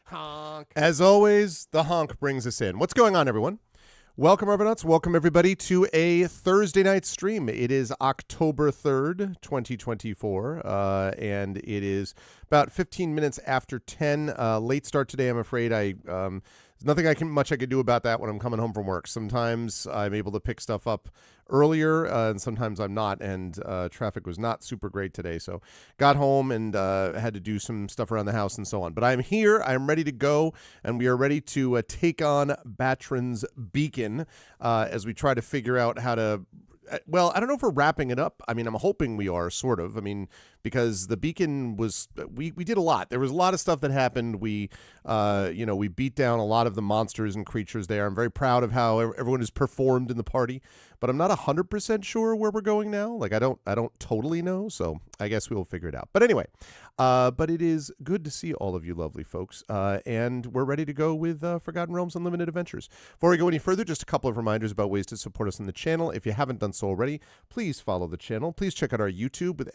Honk. As always, the honk brings us in. What's going on, everyone? Welcome, Argonauts. Welcome, everybody, to a Thursday night stream. It is October 3rd, 2024, and it is about 15 minutes after 10. Late start today, I'm afraid. There's nothing much I can do about that when I'm coming home from work. Sometimes I'm able to pick stuff up earlier, and sometimes I'm not, and traffic was not super great today. So got home and had to do some stuff around the house and so on. But I'm here. I'm ready to go, and we are ready to take on Batron's Beacon as we try to figure out how to... Well, I don't know if we're wrapping it up. I mean, I'm hoping we are, sort of. I mean, because the Beacon was, we did a lot. There was a lot of stuff that happened. We beat down a lot of the monsters and creatures there. I'm very proud of how everyone has performed in the party, but I'm not 100% sure where we're going now. Like, I don't totally know, so I guess we will figure it out. But anyway, but it is good to see all of you lovely folks, and we're ready to go with Forgotten Realms Unlimited Adventures. Before we go any further, just a couple of reminders about ways to support us on the channel. If you haven't done so already, please follow the channel. Please check out our YouTube with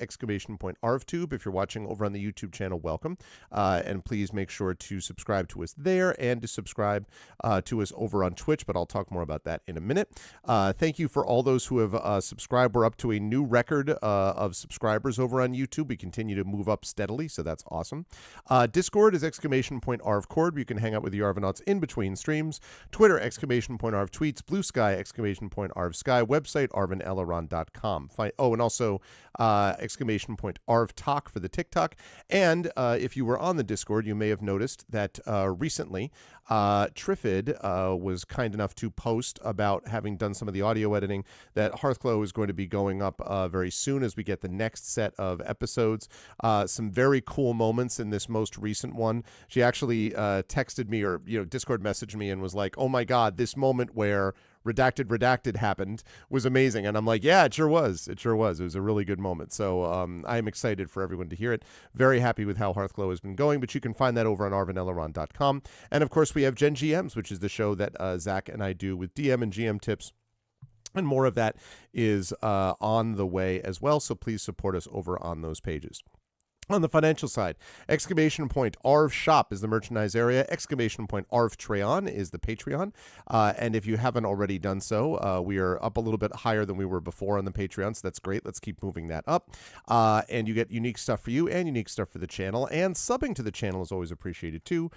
!ArvTube. If you're watching over on the YouTube channel, welcome. And please make sure to subscribe to us there and to subscribe to us over on Twitch, but I'll talk more about that in a minute. Thank you for all those who have subscribed. We're up to a new record of subscribers over on YouTube. We continue to move up steadily, so that's awesome. Discord is !ArvCord, where you can hang out with the Arvanauts in between streams. Twitter, !ArvTweets. Blue Sky, !ArvSky. Website, arvaneleron.com. And also !ArvTalk for the TikTok. And if you were on the Discord, you may have noticed that recently Trifid was kind enough to post about having done some of the audio editing that Hearthglow is going to be going up very soon as we get the next set of episodes. Some very cool moments in this most recent one. She actually texted me or Discord messaged me and was like, oh my God, this moment where redacted happened was amazing. And I'm like, yeah, it sure was. It was a really good moment. So I'm excited for everyone to hear it. Very happy with how Hearthglow has been going, but you can find that over on arvaneleron.com. And of course, we have Gen GMs, which is the show that Zach and I do with DM and GM tips. And more of that is on the way as well. So please support us over on those pages. On the financial side, !Arv Shop is the merchandise area. !Arv Treon is the Patreon. And if you haven't already done so, we are up a little bit higher than we were before on the Patreon, so that's great. Let's keep moving that up. And you get unique stuff for you and unique stuff for the channel. And subbing to the channel is always appreciated too,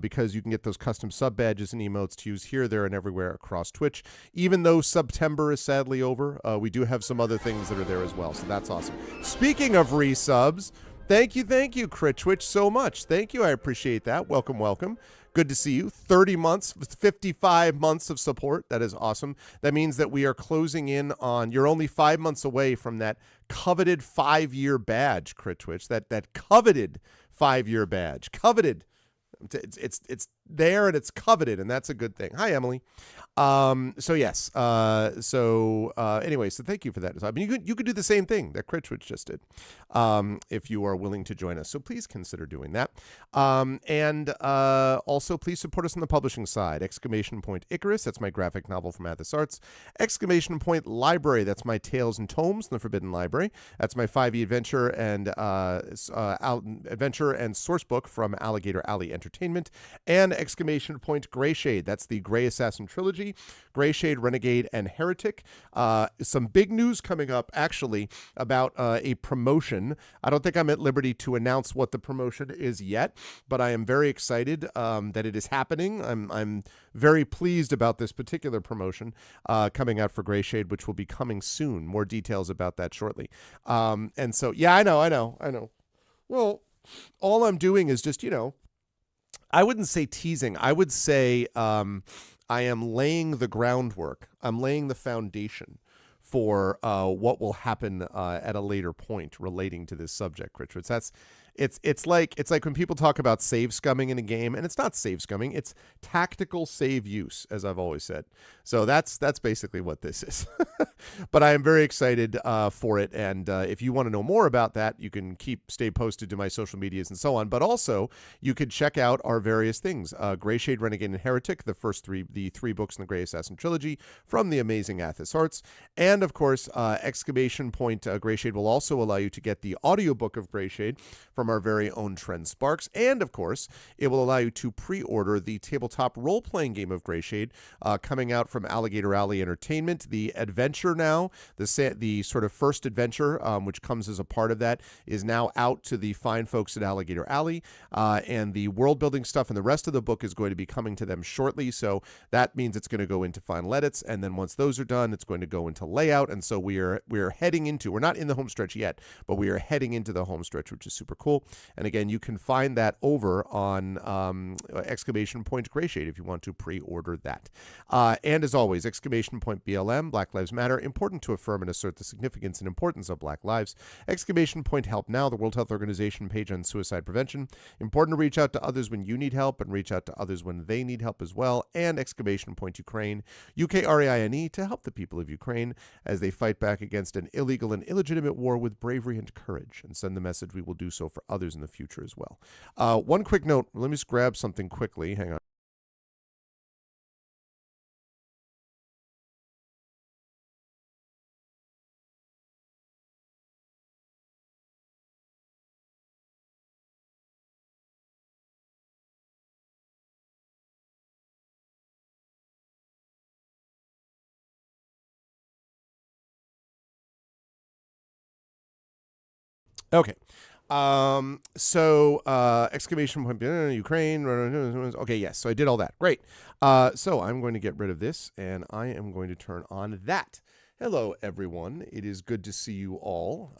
because you can get those custom sub badges and emotes to use here, there, and everywhere across Twitch. Even though September is sadly over, we do have some other things that are there as well, so that's awesome. Speaking of resubs, Thank you, Crit Twitch, so much. Thank you. I appreciate that. Welcome. Good to see you. 30 months, 55 months of support. That is awesome. That means that we are closing in on, you're only 5 months away from that coveted 5-year badge, Crit Twitch. That coveted 5-year badge. Coveted. It's there and it's coveted, and that's a good thing. Hi, Emily. So yes. Anyway, so thank you for that. I mean, you could do the same thing that Crit Twitch just did, if you are willing to join us. So please consider doing that. And also please support us on the publishing side. !Icarus, that's my graphic novel from Athos Arts. !Library, that's my Tales and Tomes in the Forbidden Library. That's my 5e adventure and source book from Alligator Alley Entertainment. And !Greyshade, that's the Grey Assassin trilogy, Greyshade, Renegade, and Heretic. Some big news coming up, actually, about a promotion. I don't think I'm at liberty to announce what the promotion is yet, but I am very excited that it is happening. I'm very pleased about this particular promotion coming out for Greyshade, which will be coming soon. More details about that shortly. And so, yeah, I know. Well, all I'm doing is just, I wouldn't say teasing. I would say I am laying the groundwork. I'm laying the foundation for what will happen at a later point relating to this subject, Richard. It's like when people talk about save scumming in a game, and it's not save scumming, it's tactical save use, as I've always said. So that's basically what this is. But I am very excited for it, and if you want to know more about that, you can stay posted to my social medias and so on. But also, you could check out our various things: Greyshade, Renegade, and Heretic, the three books in the Grey Assassin trilogy from the amazing Athos Arts, and of course, !Greyshade will also allow you to get the audiobook of Greyshade from from our very own Trend Sparks. And, of course, it will allow you to pre-order the tabletop role-playing game of Greyshade coming out from Alligator Alley Entertainment. The adventure now, the sort of first adventure, which comes as a part of that, is now out to the fine folks at Alligator Alley. And the world-building stuff and the rest of the book is going to be coming to them shortly. So that means it's going to go into final edits. And then once those are done, it's going to go into layout. And so we're heading into, we're not in the home stretch yet, but we are heading into the home stretch, which is super cool. And again, you can find that over on exclamation point Greyshade if you want to pre-order that. And as always, exclamation point BLM, Black Lives Matter, important to affirm and assert the significance and importance of Black lives. Exclamation point Help Now, the World Health Organization page on suicide prevention. Important to reach out to others when you need help and reach out to others when they need help as well. And exclamation point Ukraine, UKRAINE, to help the people of Ukraine as they fight back against an illegal and illegitimate war with bravery and courage, and send the message we will do so for others in the future as well. One quick note, let me just grab something quickly. Hang on. Okay. Exclamation point, Ukraine. Okay, yes. So I did all that. Great. So I'm going to get rid of this and I am going to turn on that. Hello, everyone. It is good to see you all.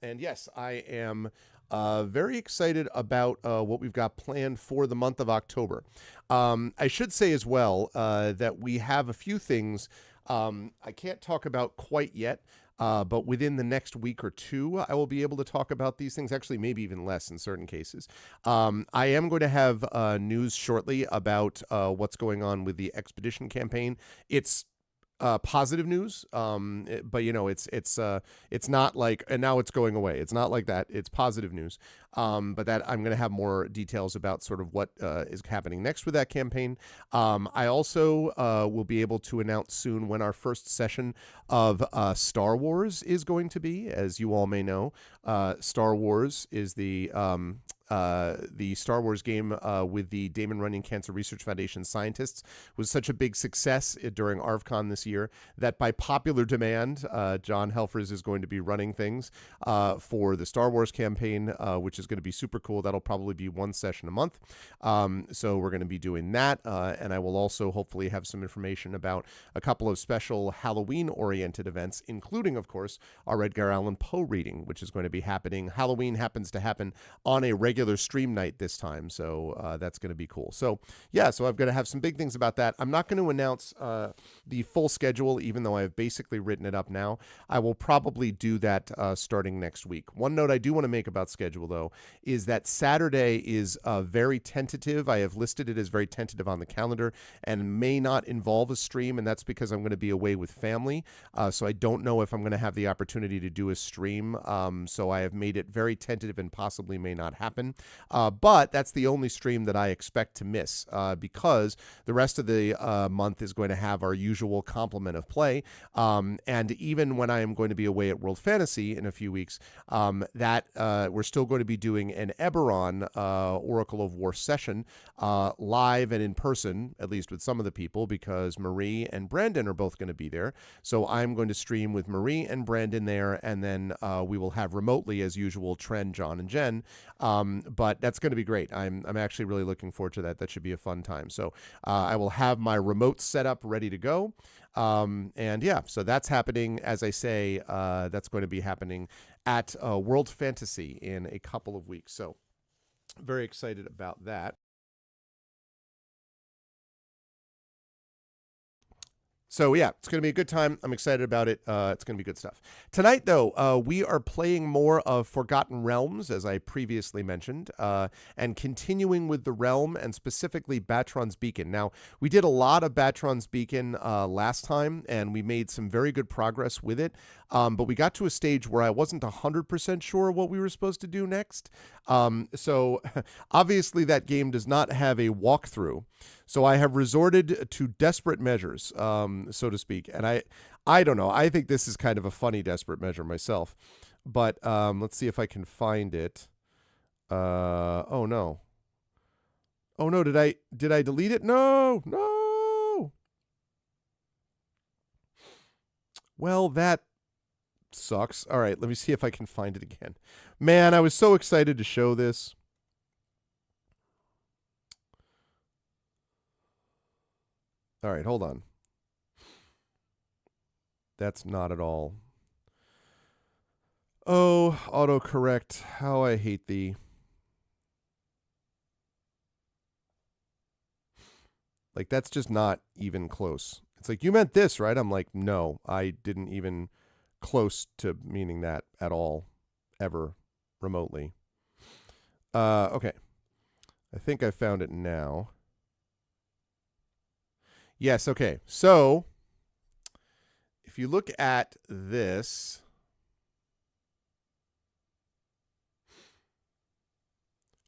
And yes, I am very excited about what we've got planned for the month of October. I should say as well that we have a few things I can't talk about quite yet. But within the next week or two, I will be able to talk about these things, actually maybe even less in certain cases. I am going to have news shortly about what's going on with the Expedition campaign. It's positive news, but you know, it's not like, and now it's going away. It's not like that. It's positive news. But that I'm going to have more details about sort of what is happening next with that campaign. I also will be able to announce soon when our first session of Star Wars is going to be. As you all may know, Star Wars is the Star Wars game with the Damon Runyon Cancer Research Foundation scientists was such a big success during ArvCon this year that by popular demand, John Helfers is going to be running things for the Star Wars campaign, which is going to be super cool. That'll probably be one session a month. So we're going to be doing that. And I will also hopefully have some information about a couple of special Halloween-oriented events, including, of course, our Edgar Allan Poe reading, which is going to be happening. Halloween happens to happen on a regular stream night this time, so that's going to be cool. So yeah, so I'm going to have some big things about that. I'm not going to announce the full schedule, even though I've basically written it up now. I will probably do that starting next week. One note I do want to make about schedule, though, is that Saturday is very tentative. I have listed it as very tentative on the calendar and may not involve a stream, and that's because I'm going to be away with family. So I don't know if I'm going to have the opportunity to do a stream. So I have made it very tentative and possibly may not happen. But that's the only stream that I expect to miss because the rest of the month is going to have our usual complement of play. And even when I am going to be away at World Fantasy in a few weeks, we're still going to be doing an Eberron Oracle of War session live and in person, at least with some of the people, because Marie and Brandon are both going to be there. So I'm going to stream with Marie and Brandon there, and then we will have remotely, as usual, Trent, John, and Jen. But that's going to be great. I'm actually really looking forward to that. That should be a fun time. So I will have my remote set up ready to go. And yeah, so that's happening. As I say, that's going to be happening at World Fantasy in a couple of weeks. So very excited about that. So yeah, it's going to be a good time. I'm excited about it. It's going to be good stuff. Tonight, though, we are playing more of Forgotten Realms, as I previously mentioned, and continuing with the realm and specifically Batron's Beacon. Now, we did a lot of Batron's Beacon last time, and we made some very good progress with it. But we got to a stage where I wasn't 100% sure what we were supposed to do next. So obviously that game does not have a walkthrough. So I have resorted to desperate measures, so to speak. And I don't know. I think this is kind of a funny desperate measure myself. But let's see if I can find it. Oh no. Oh no, did I delete it? No. No. Well, that sucks. All right, let me see if I can find it again. Man, I was so excited to show this. All right, hold on. That's not at all. Oh, autocorrect. How I hate thee. Like, that's just not even close. It's like, you meant this, right? I'm like, no, I didn't even close to meaning that at all, ever, remotely. Okay. I think I found it now. Yes, okay. So, if you look at this,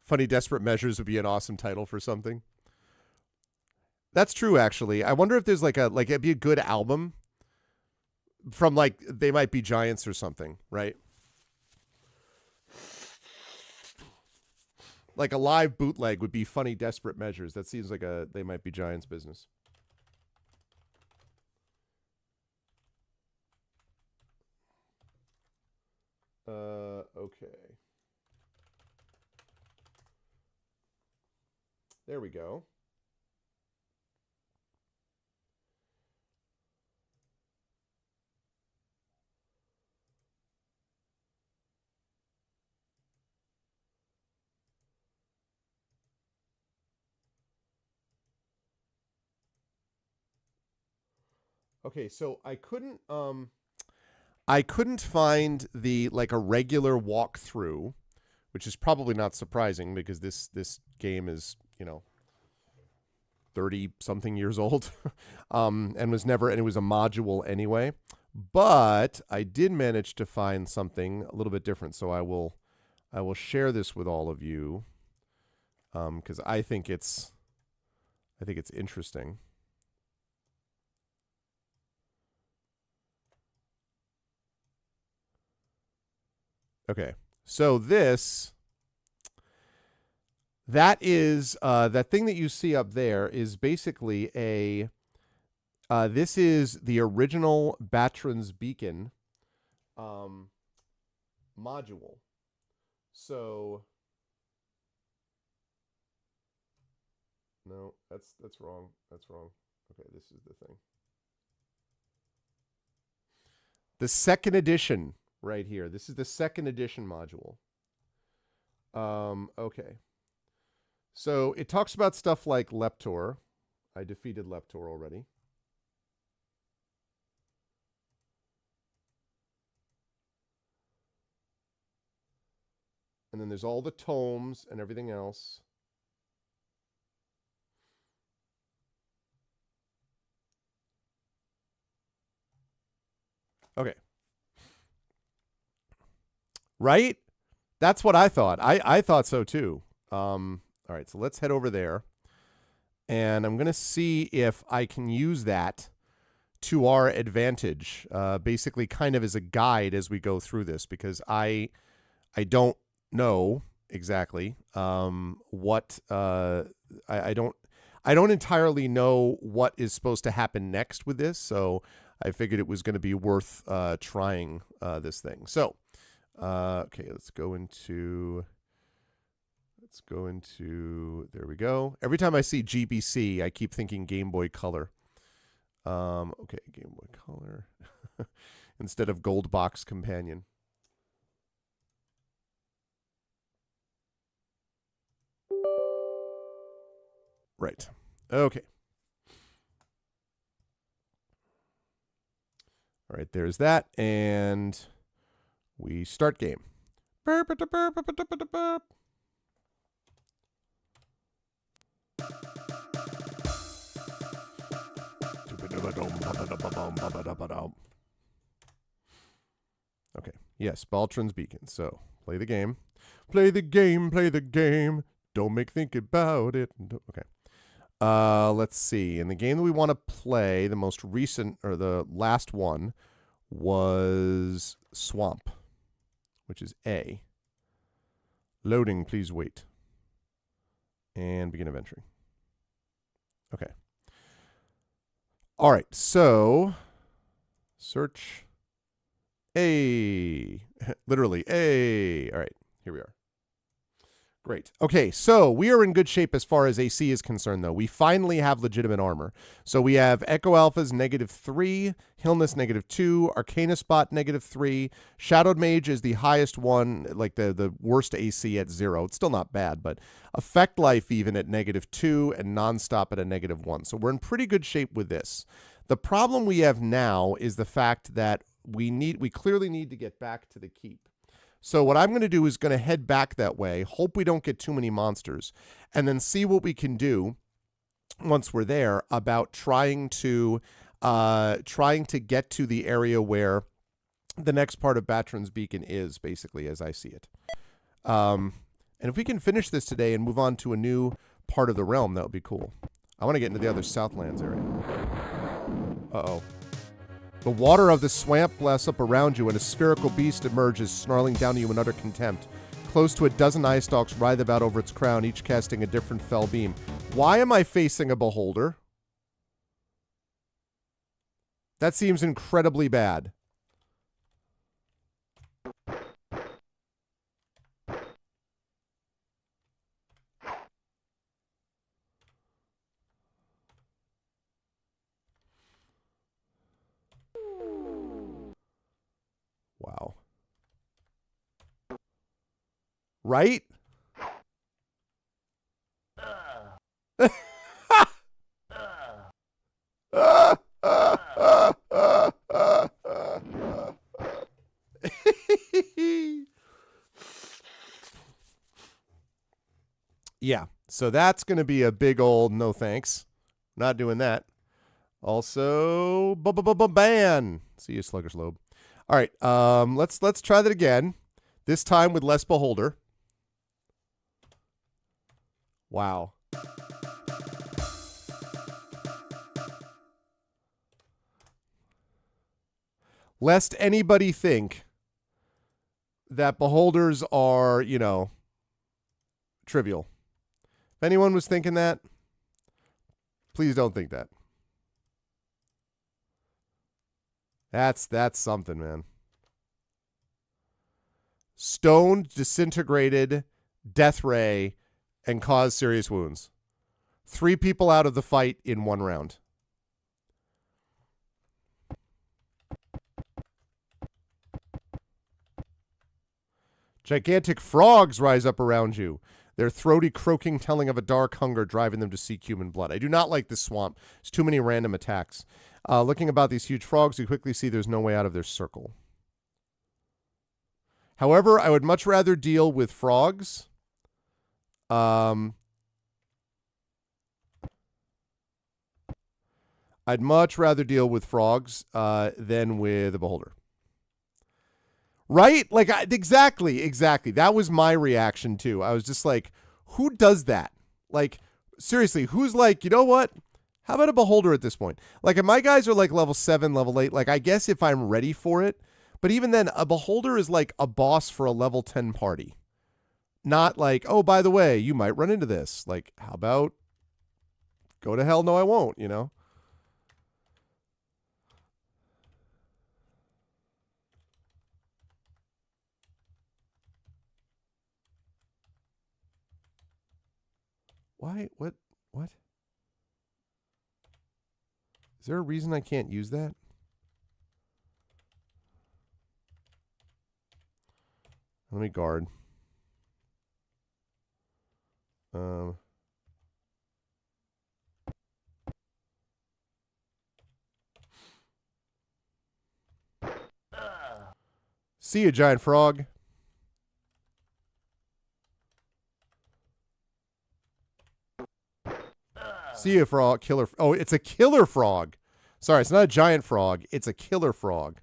Funny Desperate Measures would be an awesome title for something. That's true, actually. I wonder if there's like it'd be a good album from like They Might Be Giants or something, right? Like a live bootleg would be Funny Desperate Measures. That seems like a They Might Be Giants business. Okay. There we go. Okay, so I couldn't find the like a regular walkthrough, which is probably not surprising because this game is, 30 something years old. And was never, and it was a module anyway. But I did manage to find something a little bit different, so I will share this with all of you, because I think it's interesting. Okay, so that is that thing that you see up there is basically a this is the original Batron's Beacon module. So no, that's wrong. That's wrong. Okay, this is the thing. The second edition right here. This is the second edition module. Okay. So it talks about stuff like Leptor. I defeated Leptor already. And then there's all the tomes and everything else. Okay. Right? That's what I thought. I thought so too. All right, so let's head over there. And I'm going to see if I can use that to our advantage, basically kind of as a guide as we go through this, because I don't know exactly what I don't entirely know what is supposed to happen next with this, so I figured it was going to be worth trying this thing. So, okay, let's go into. There we go. Every time I see GBC, I keep thinking Game Boy Color. Okay, Game Boy Color instead of Gold Box Companion. Right. Okay. All right, there's that, and we start game. Okay. Yes, Baltron's Beacon. So, play the game. Play the game, play the game. Don't make think about it. Okay. Let's see. In the game that we want to play, the most recent, or the last one, was Swamp, which is A. Loading, please wait. And begin adventuring. Okay. All right, so search A. Literally A. All right, here we are. Great. Okay, so we are in good shape as far as AC is concerned, though. We finally have legitimate armor. So we have Echo Alpha's -3, Hillness -2, Arcana Spot -3. Shadowed Mage is the highest one, like the worst AC at 0. It's still not bad, but Effect Life even at -2 and Nonstop at a -1. So we're in pretty good shape with this. The problem we have now is the fact that we clearly need to get back to the keep. So what I'm going to do is going to head back that way, hope we don't get too many monsters, and then see what we can do once we're there about trying to get to the area where the next part of Batron's Beacon is, basically, as I see it. And if we can finish this today and move on to a new part of the realm, that would be cool. I want to get into the other Southlands area. Uh-oh. The water of the swamp blasts up around you, and a spherical beast emerges, snarling down at you in utter contempt. Close to a dozen eye stalks writhe about over its crown, each casting a different fell beam. Why am I facing a beholder? That seems incredibly bad. Wow. Right? Yeah, so that's going to be a big old no thanks. Not doing that. Also, ban. See you, Sluggish Lobe. All right, let's try that again. This time with less beholder. Wow. Lest anybody think that beholders are, you know, trivial. If anyone was thinking that, please don't think that. That's something, man. Stoned, disintegrated, death ray, and cause serious wounds. 3 people out of the fight in 1 round. Gigantic frogs rise up around you, their throaty croaking telling of a dark hunger driving them to seek human blood. I do not like this swamp. There's too many random attacks. Looking about these huge frogs, we quickly see there's no way out of their circle. However, I would much rather deal with frogs. I'd much rather deal with frogs than with a beholder. Right? Like, exactly. That was my reaction, too. I was just like, who does that? Like, seriously, who's like, you know what? How about a beholder at this point? Like, if my guys are like level 7, level 8, like, I guess if I'm ready for it. But even then, a beholder is like a boss for a level 10 party. Not like, oh, by the way, you might run into this. Like, how about go to hell? No, I won't, you know? Why? What? Is there a reason I can't use that? Let me guard. See you, giant frog. See you, frog. Killer. Oh, it's a killer frog. Sorry, it's not a giant frog. It's a killer frog.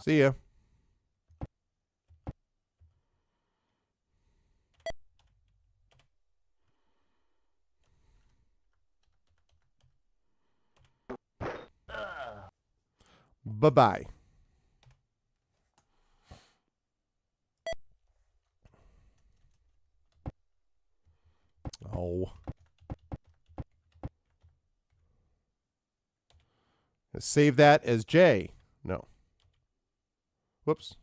See ya. Bye-bye. Oh. Save that as J. No. Whoops.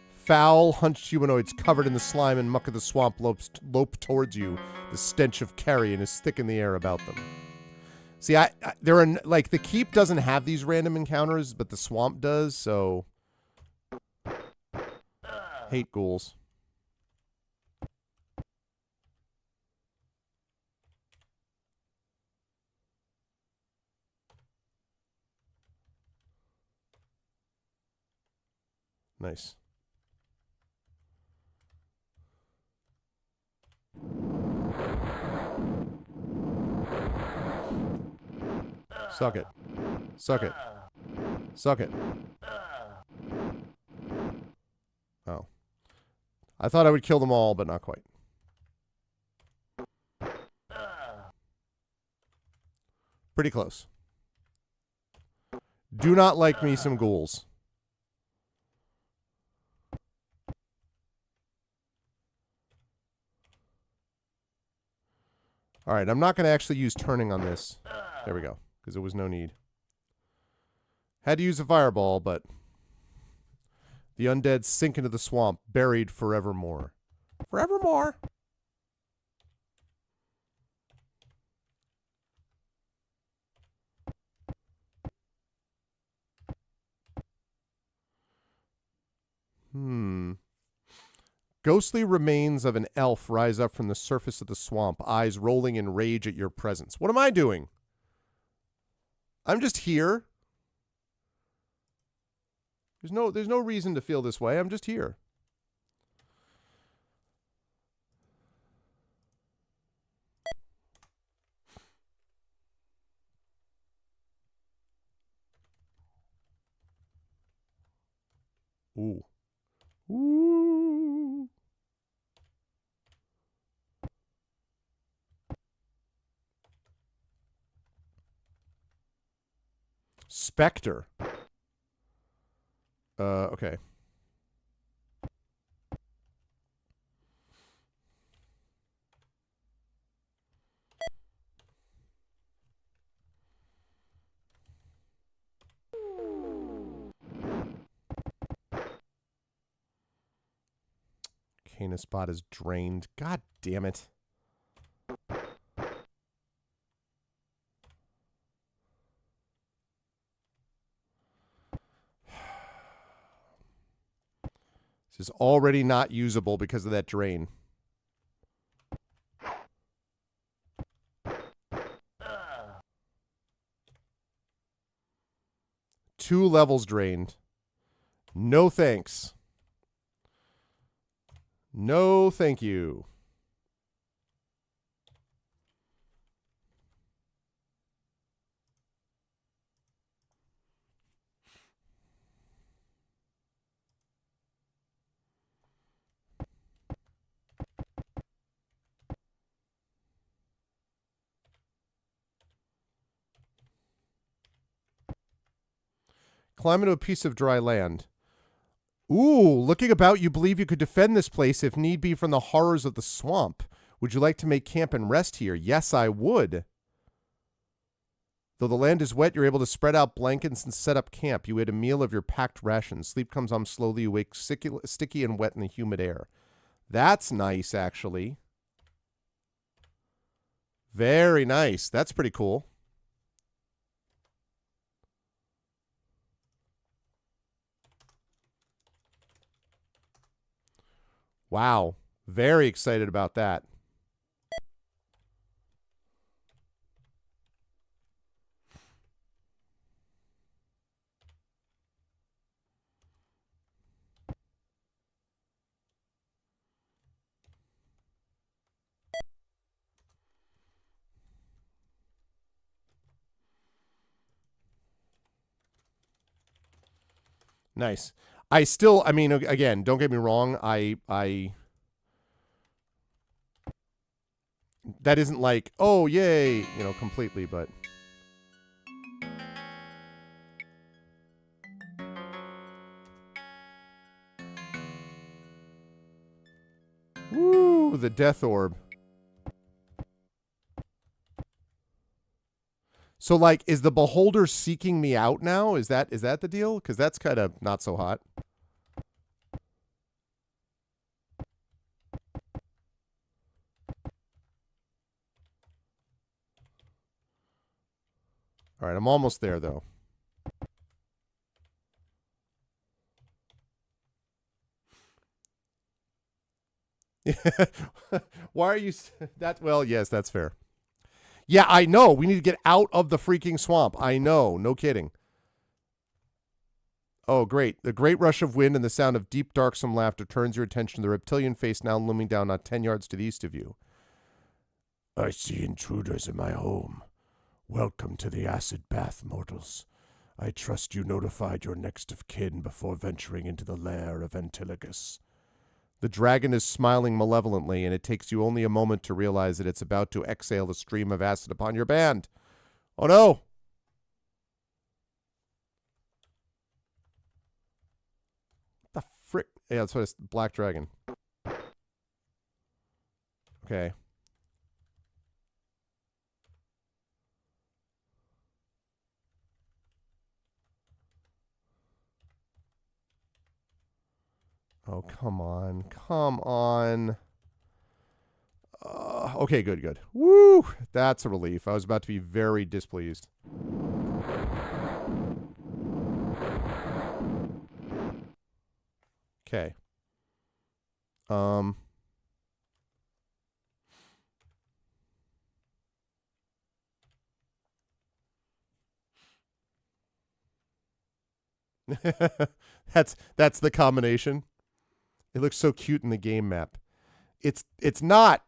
Foul, hunched humanoids covered in the slime and muck of the swamp lope towards you. The stench of carrion is thick in the air about them. See, there are like the keep doesn't have these random encounters, but the swamp does. So, hate ghouls. Nice. Suck it. Suck it. Suck it. Oh. I thought I would kill them all, but not quite. Pretty close. Do not like me some ghouls. All right, I'm not going to actually use turning on this. There we go, because there was no need. Had to use a fireball, but the undead sink into the swamp, buried forevermore. Forevermore. Ghostly remains of an elf rise up from the surface of the swamp, eyes rolling in rage at your presence. What am I doing? I'm just here. There's no reason to feel this way. I'm just here. Ooh. Ooh. Spectre. Okay. Canis spot is drained. God damn it. This is already not usable because of that drain. Two levels drained. No thanks. No thank you. Climb into a piece of dry land. Ooh, looking about, you believe you could defend this place if need be from the horrors of the swamp. Would you like to make camp and rest here? Yes, I would. Though the land is wet, you're able to spread out blankets and set up camp. You eat a meal of your packed rations. Sleep comes on slowly. You wake sticky and wet in the humid air. That's nice, actually. Very nice. That's pretty cool. Wow. Very excited about that. Nice. I mean, again, don't get me wrong. That isn't like, oh, yay, completely, but. Woo, the death orb. So, like, is the beholder seeking me out now? Is that the deal? Because that's kind of not so hot. All right, I'm almost there, though. Why are you that? Well, yes, that's fair. Yeah, I know. We need to get out of the freaking swamp. I know. No kidding. Oh, great. The great rush of wind and the sound of deep, darksome laughter turns your attention to the reptilian face now looming down not 10 yards to the east of you. I see intruders in my home. Welcome to the acid bath, mortals. I trust you notified your next of kin before venturing into the lair of Ventiligus. The dragon is smiling malevolently, and it takes you only a moment to realize that it's about to exhale a stream of acid upon your band. Oh no! What the frick? Yeah, that's what it's black dragon. Okay. Oh, come on. Come on. Okay, good. Woo! That's a relief. I was about to be very displeased. Okay. That's the combination. It looks so cute in the game map. It's not.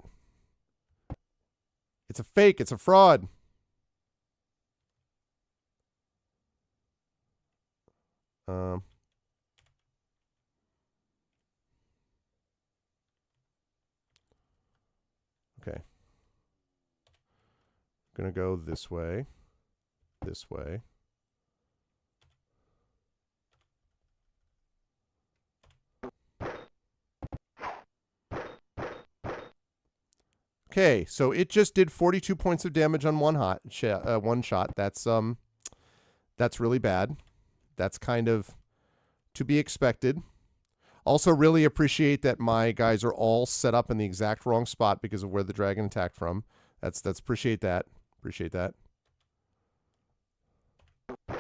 It's a fake. It's a fraud. Okay. I'm gonna go this way. This way. Okay, so it just did 42 points of damage on one shot. That's really bad. That's kind of to be expected. Also, really appreciate that my guys are all set up in the exact wrong spot because of where the dragon attacked from. That's appreciate that. Appreciate that. Do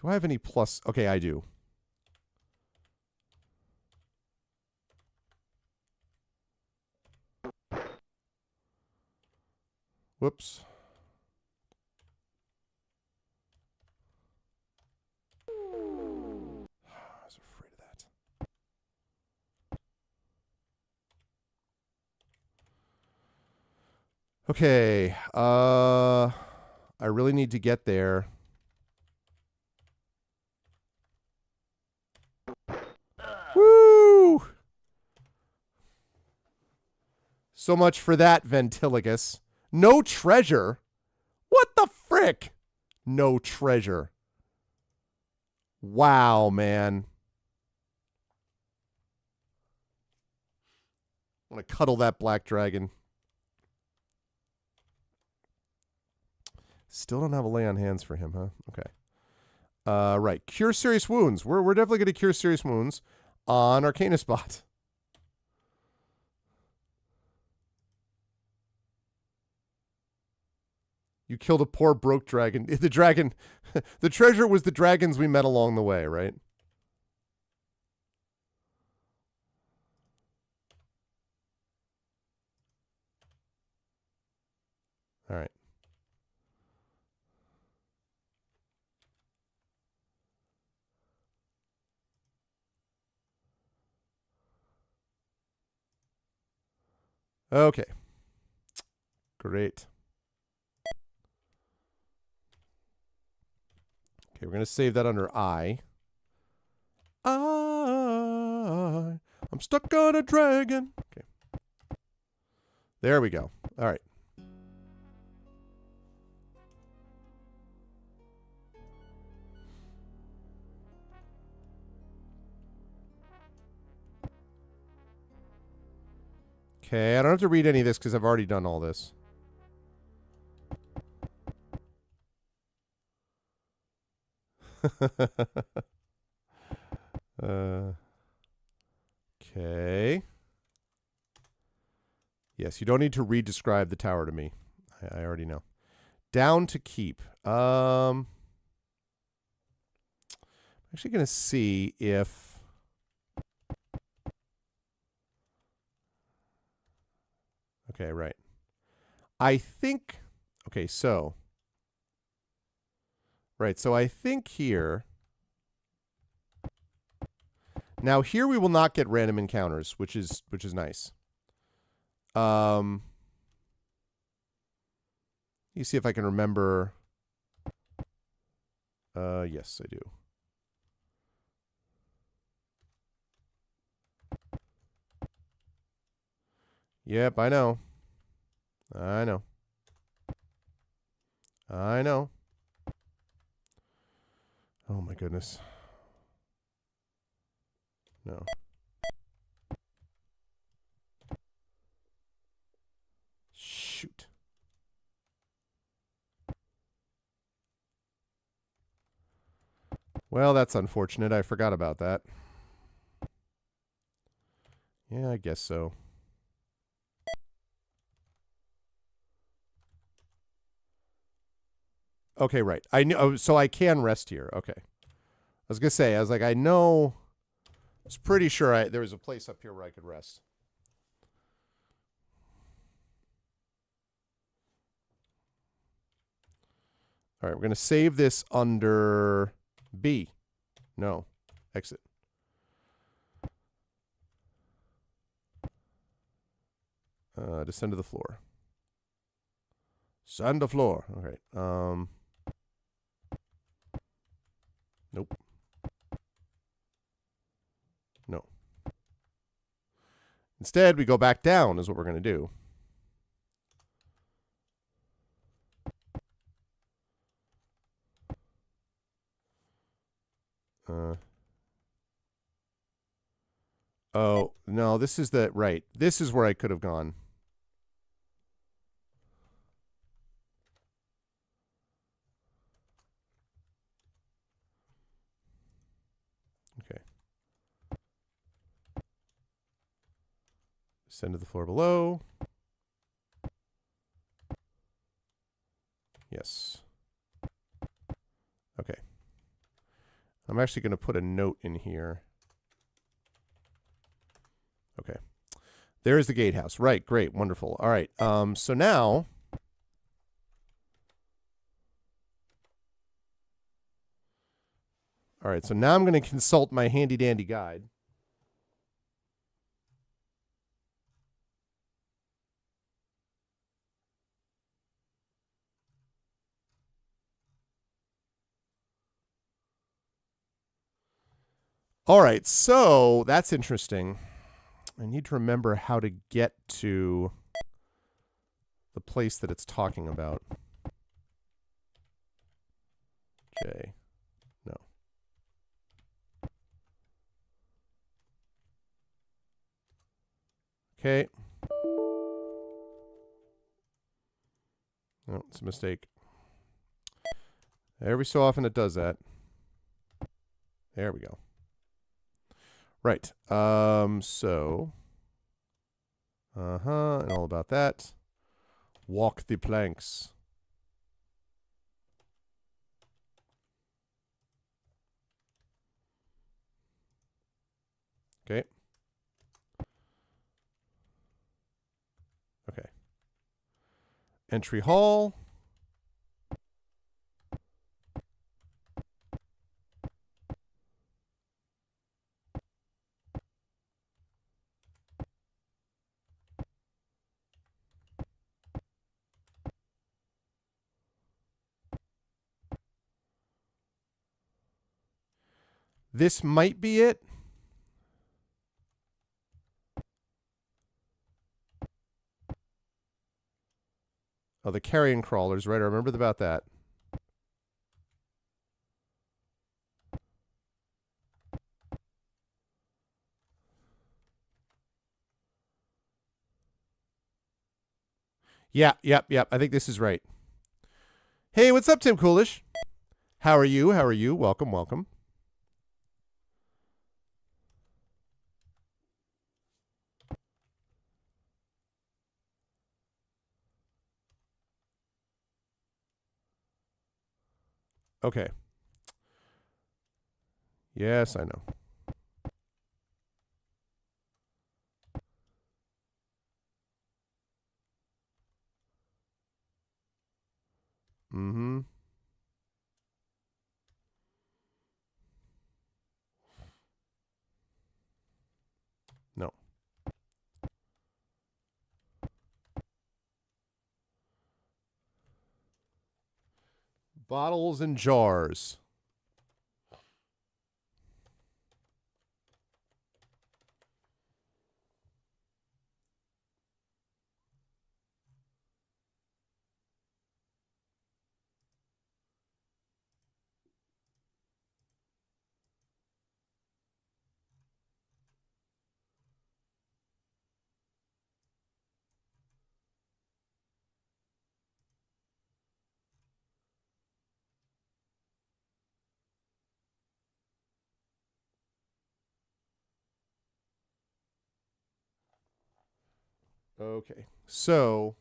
I have any plus? Okay, I do. Whoops. I was afraid of that. Okay. I really need to get there. Woo! So much for that, Ventiligus. No treasure? What the frick? No treasure. Wow, man. I want to cuddle that black dragon. Still don't have a lay on hands for him, huh? Okay. Right. Cure serious wounds. We're definitely going to cure serious wounds on Arcana Spot. You killed a poor broke dragon. The dragon, the treasure was the dragons we met along the way, right? All right. Okay. Great. Okay, we're going to save that under I. I'm stuck on a dragon. Okay. There we go. All right. Okay, I don't have to read any of this because I've already done all this. Okay. Yes, you don't need to re-describe the tower to me. I already know. Down to keep. I'm actually going to see if... Okay, right. I think... Okay, so... Right, so I think here... Now here we will not get random encounters, which is nice. You see if I can remember. Yes, I do. Yep, I know. I know. I know. Oh my goodness. No. Shoot. Well, that's unfortunate. I forgot about that. Yeah, I guess so. Okay, right. I knew. Oh, so I can rest here. Okay. I was gonna say. I was like, I know. I was pretty sure there was a place up here where I could rest. All right, we're gonna save this under B. No, exit. Descend to the floor. Sand the floor. All right. Nope. No. Instead, we go back down is what we're going to do. Oh, no, this is the... Right. This is where I could have gone. Okay. Send to the floor below. Yes. Okay. I'm actually going to put a note in here. Okay. There's the gatehouse. Right. Great. Wonderful. All right. So now... All right. So now I'm going to consult my handy-dandy guide. All right. So that's interesting. I need to remember how to get to the place that it's talking about. J. No. Okay. No, it's a mistake. Every so often it does that. There we go. Right. So. And all about that. Walk the planks. Okay. Okay. Entry hall. This might be it. Oh, the carrion crawlers, right? I remember about that. Yeah, yep. I think this is right. Hey, what's up, Tim Coolish? How are you? How are you? Welcome, welcome. Okay. Yes, I know. Mm-hmm. No. Bottles and jars. Okay. So,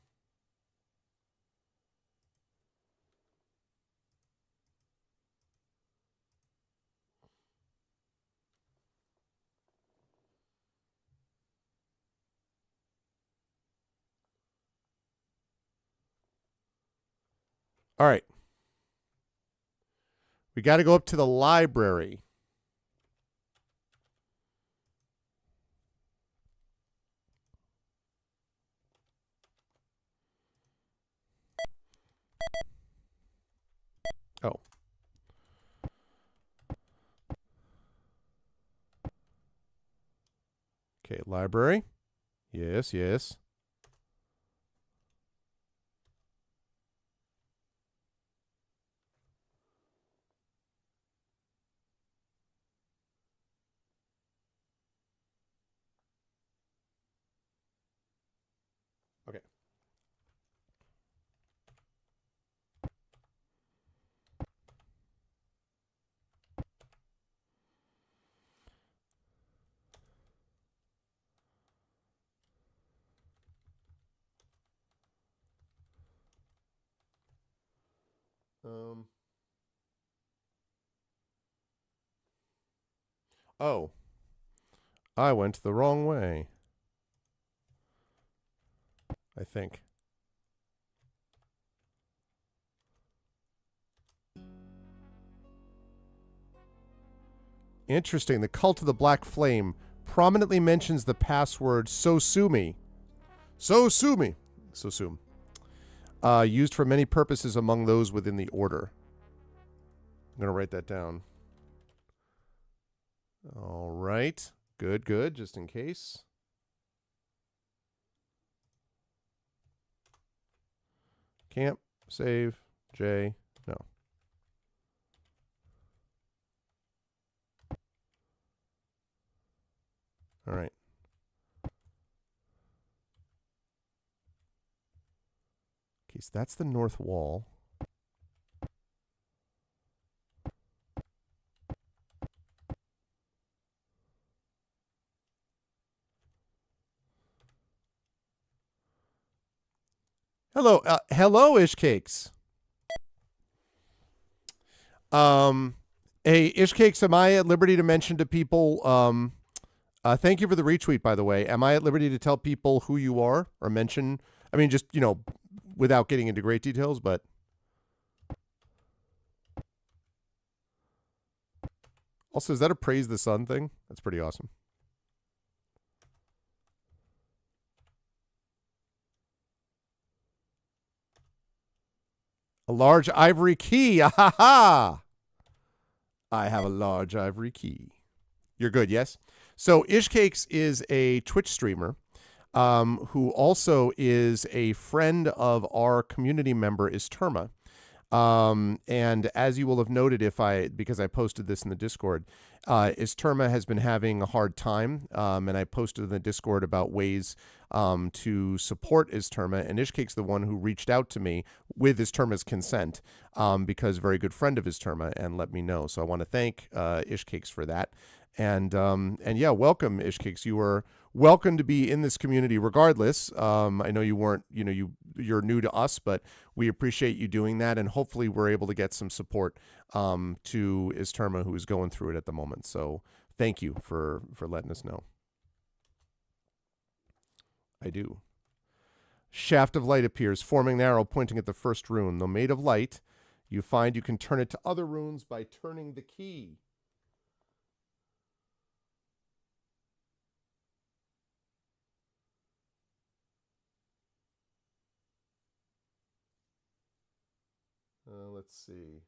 all right. We got to go up to the library. Oh. Okay, library. Yes, yes. Okay. Oh. I went the wrong way. I think. Interesting. The Cult of the Black Flame prominently mentions the password Sosumi. Sosumi. Sosum. Used for many purposes among those within the order. I'm going to write that down. All right. Good, good. Just in case. Camp, save, J, no. All right. Okay, so that's the north wall. Hello, hello, Ish Cakes. Hey, Ish Cakes, am I at liberty to mention to people? Thank you for the retweet, by the way. Am I at liberty to tell people who you are or mention? I mean, just without getting into great details, but also, is that a praise the sun thing? That's pretty awesome. A large ivory key. Ah ha ha. I have a large ivory key. You're good, yes? So Ishcakes is a Twitch streamer who also is a friend of our community member, Isterma. And as you will have noted, because I posted this in the Discord, Isterma has been having a hard time, and I posted in the Discord about ways to support Isterma, and Ishcake's the one who reached out to me with Isterma's consent, because very good friend of Isterma, and let me know. So I want to thank Ishcakes for that. And yeah, welcome, Ishcakes. You are welcome to be in this community regardless. I know you weren't, you're new to us, but we appreciate you doing that, and hopefully we're able to get some support to Isterma, who is going through it at the moment. So thank you for letting us know. I do. Shaft of light appears, forming an arrow pointing at the first rune. Though made of light, you find you can turn it to other runes by turning the key. Let's see.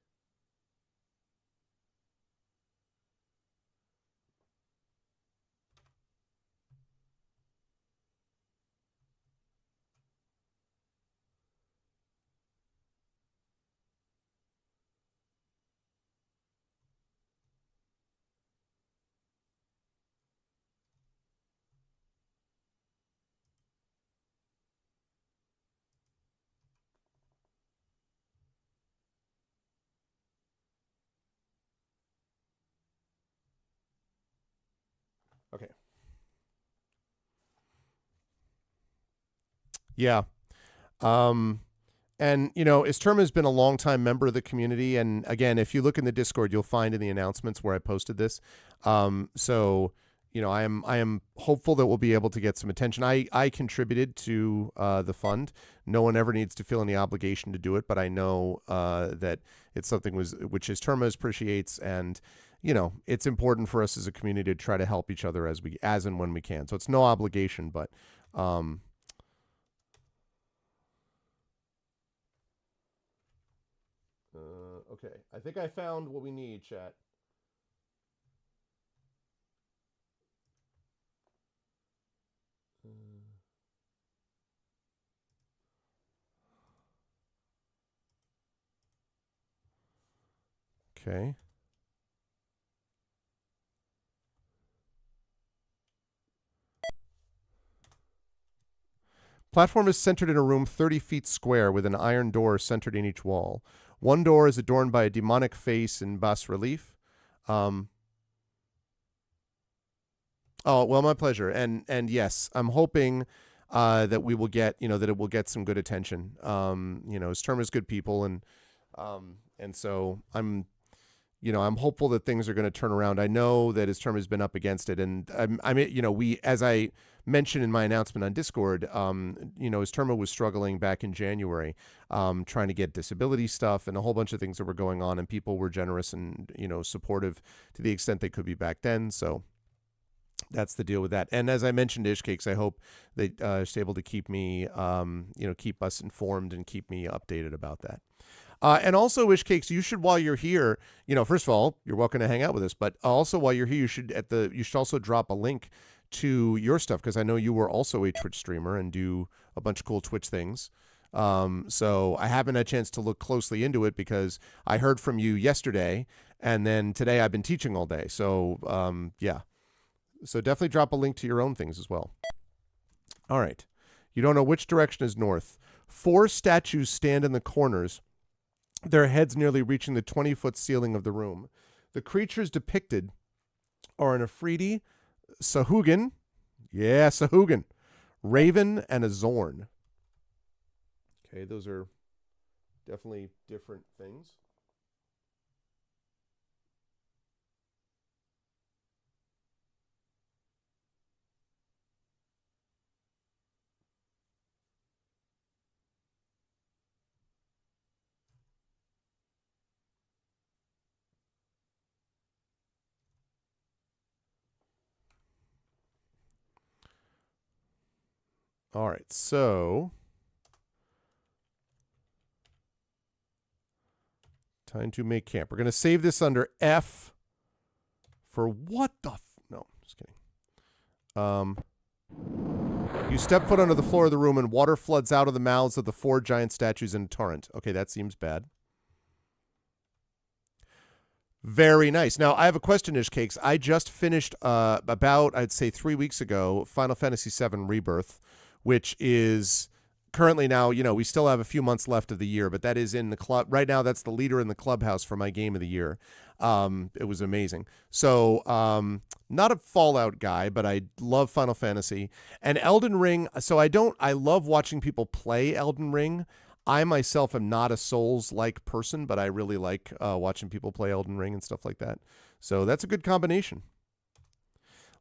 Okay. Yeah. And, Isterma has been a longtime member of the community. And again, if you look in the Discord, you'll find in the announcements where I posted this. So, I am hopeful that we'll be able to get some attention. I contributed to the fund. No one ever needs to feel any obligation to do it, but I know that it's something which Isterma appreciates, and it's important for us as a community to try to help each other as and when we can. So it's no obligation, but okay, I think I found what we need, chat. Okay. Platform is centered in a room 30 feet square with an iron door centered in each wall. One door is adorned by a demonic face in bas relief. Oh, well, my pleasure. And yes, I'm hoping that we will get, that it will get some good attention. Isterma is good people, and so I'm hopeful that things are going to turn around. I know that Isterma has been up against it, and as I mentioned in my announcement on Discord, Isterma was struggling back in January, trying to get disability stuff and a whole bunch of things that were going on, and people were generous and supportive to the extent they could be back then. So that's the deal with that. And as I mentioned to Ishcakes, I hope that she's able to keep me, keep us informed and keep me updated about that. And also, Ishcakes, you should, while you're here, first of all, you're welcome to hang out with us, but also while you're here, you should also drop a link to your stuff, because I know you were also a Twitch streamer and do a bunch of cool Twitch things. So I haven't had a chance to look closely into it because I heard from you yesterday, and then today I've been teaching all day. So yeah. So definitely drop a link to your own things as well. All right. You don't know which direction is north. 4 statues stand in the corners, their heads nearly reaching the 20-foot ceiling of the room. The creatures depicted are an Afridi, Sahuagin, Sahuagin, Raven, and a Zorn. Okay, those are definitely different things. All right, so time to make camp. We're going to save this under F For what the no, just kidding. You step foot under the floor of the room and water floods out of the mouths of the 4 giant statues in a torrent. Okay, that seems bad. Very nice. Now, I have a question, Ish Cakes. I just finished about, I'd say 3 weeks ago, Final Fantasy VII Rebirth, which is currently now, we still have a few months left of the year, but that is in the club. Right now, that's the leader in the clubhouse for my game of the year. It was amazing. So, not a Fallout guy, but I love Final Fantasy. And Elden Ring, so I love watching people play Elden Ring. I myself am not a Souls-like person, but I really like watching people play Elden Ring and stuff like that. So that's a good combination.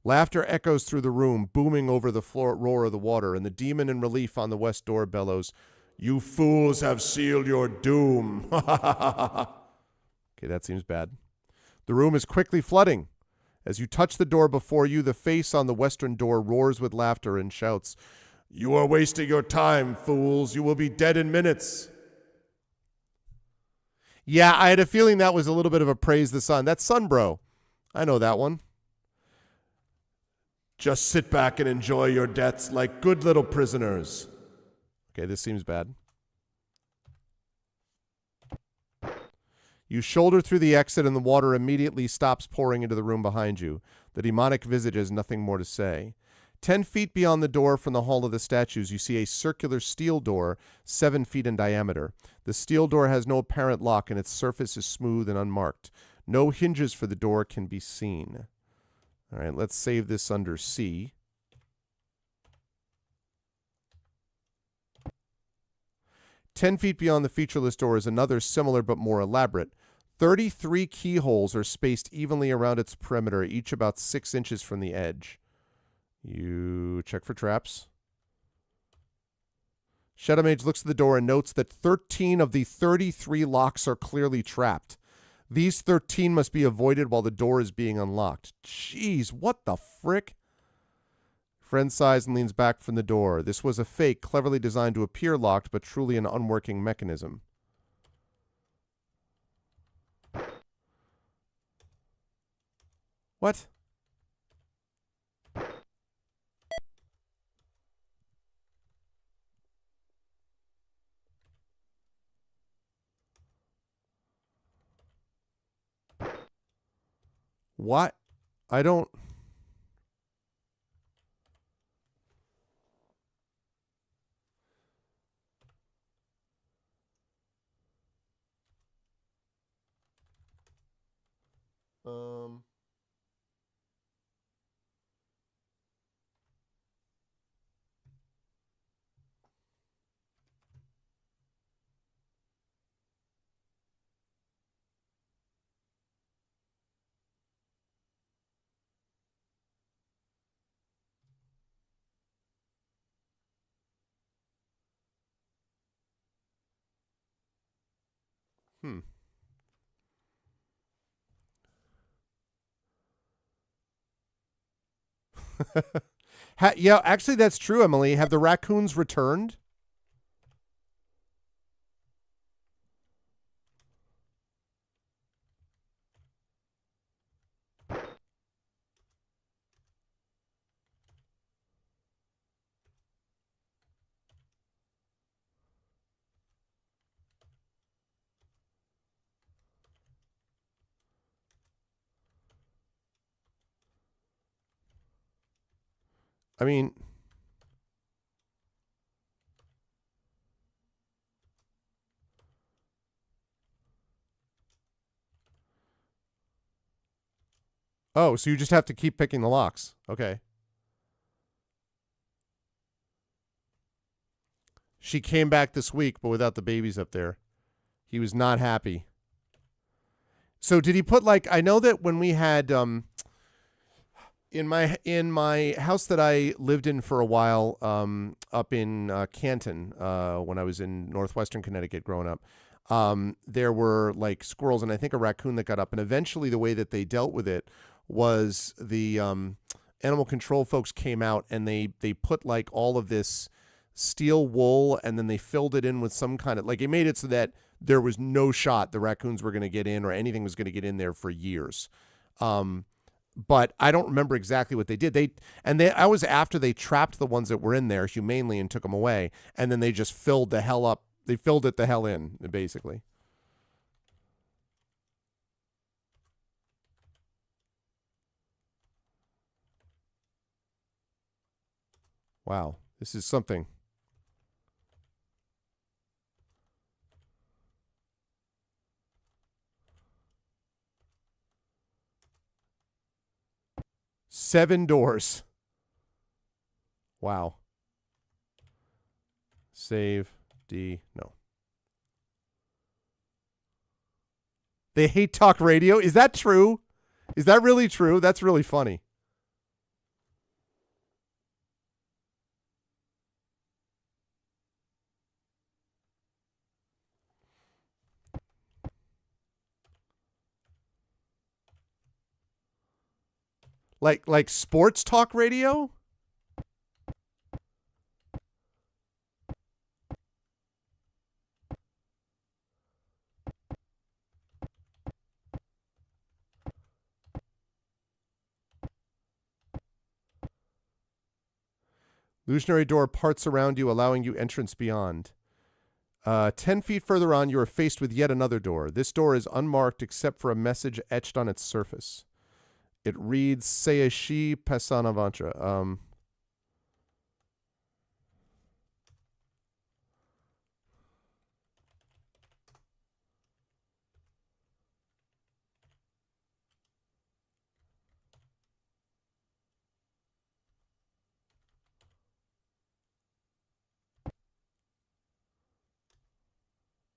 Laughter echoes through the room, booming over the roar of the water, and the demon in relief on the west door bellows, "You fools have sealed your doom." Okay, that seems bad. The room is quickly flooding. As you touch the door before you, the face on the western door roars with laughter and shouts, "You are wasting your time, fools. You will be dead in minutes." Yeah, I had a feeling that was a little bit of a praise the sun. That's Sunbro. I know that one. "Just sit back and enjoy your deaths like good little prisoners." Okay, this seems bad. You shoulder through the exit and the water immediately stops pouring into the room behind you. The demonic visage has nothing more to say. 10 feet beyond the door from the Hall of the Statues, you see a circular steel door 7 feet in diameter. The steel door has no apparent lock and its surface is smooth and unmarked. No hinges for the door can be seen. All right, let's save this under C. "10 feet beyond the featureless door is another similar but more elaborate. 33 keyholes are spaced evenly around its perimeter, each about 6 inches from the edge. You check for traps. Shadow Mage looks at the door and notes that 13 of the 33 locks are clearly trapped. These 13 must be avoided while the door is being unlocked. Jeez, what the frick? Friend sighs and leans back from the door. This was a fake, cleverly designed to appear locked, but truly an unworking mechanism. What? What? I don't... Yeah, actually, that's true, Emily. Have the raccoons returned? I mean... Oh, so you just have to keep picking the locks. Okay. She came back this week, but without the babies up there. He was not happy. So did he put, like, I know that when we had in my house that I lived in for a while up in Canton when I was in northwestern Connecticut growing up, there were like squirrels and I think a raccoon that got up, and eventually the way that they dealt with it was the animal control folks came out and they put like all of this steel wool and then they filled it in with some kind of, like, it made it so that there was no shot the raccoons were going to get in or anything was going to get in there for years. but I don't remember exactly what they did. I was after they trapped the ones that were in there humanely and took them away, and then they just filled the hell up. They filled it the hell in, basically. Wow, this is something. Seven doors. Wow. Save D. No. They hate talk radio. Is that true? Is that really true? That's really funny. Like sports talk radio? Illusionary door parts around you, allowing you entrance beyond. 10 feet further on, you are faced with yet another door. This door is unmarked except for a message etched on its surface. It reads, Seishi Pasanavantra.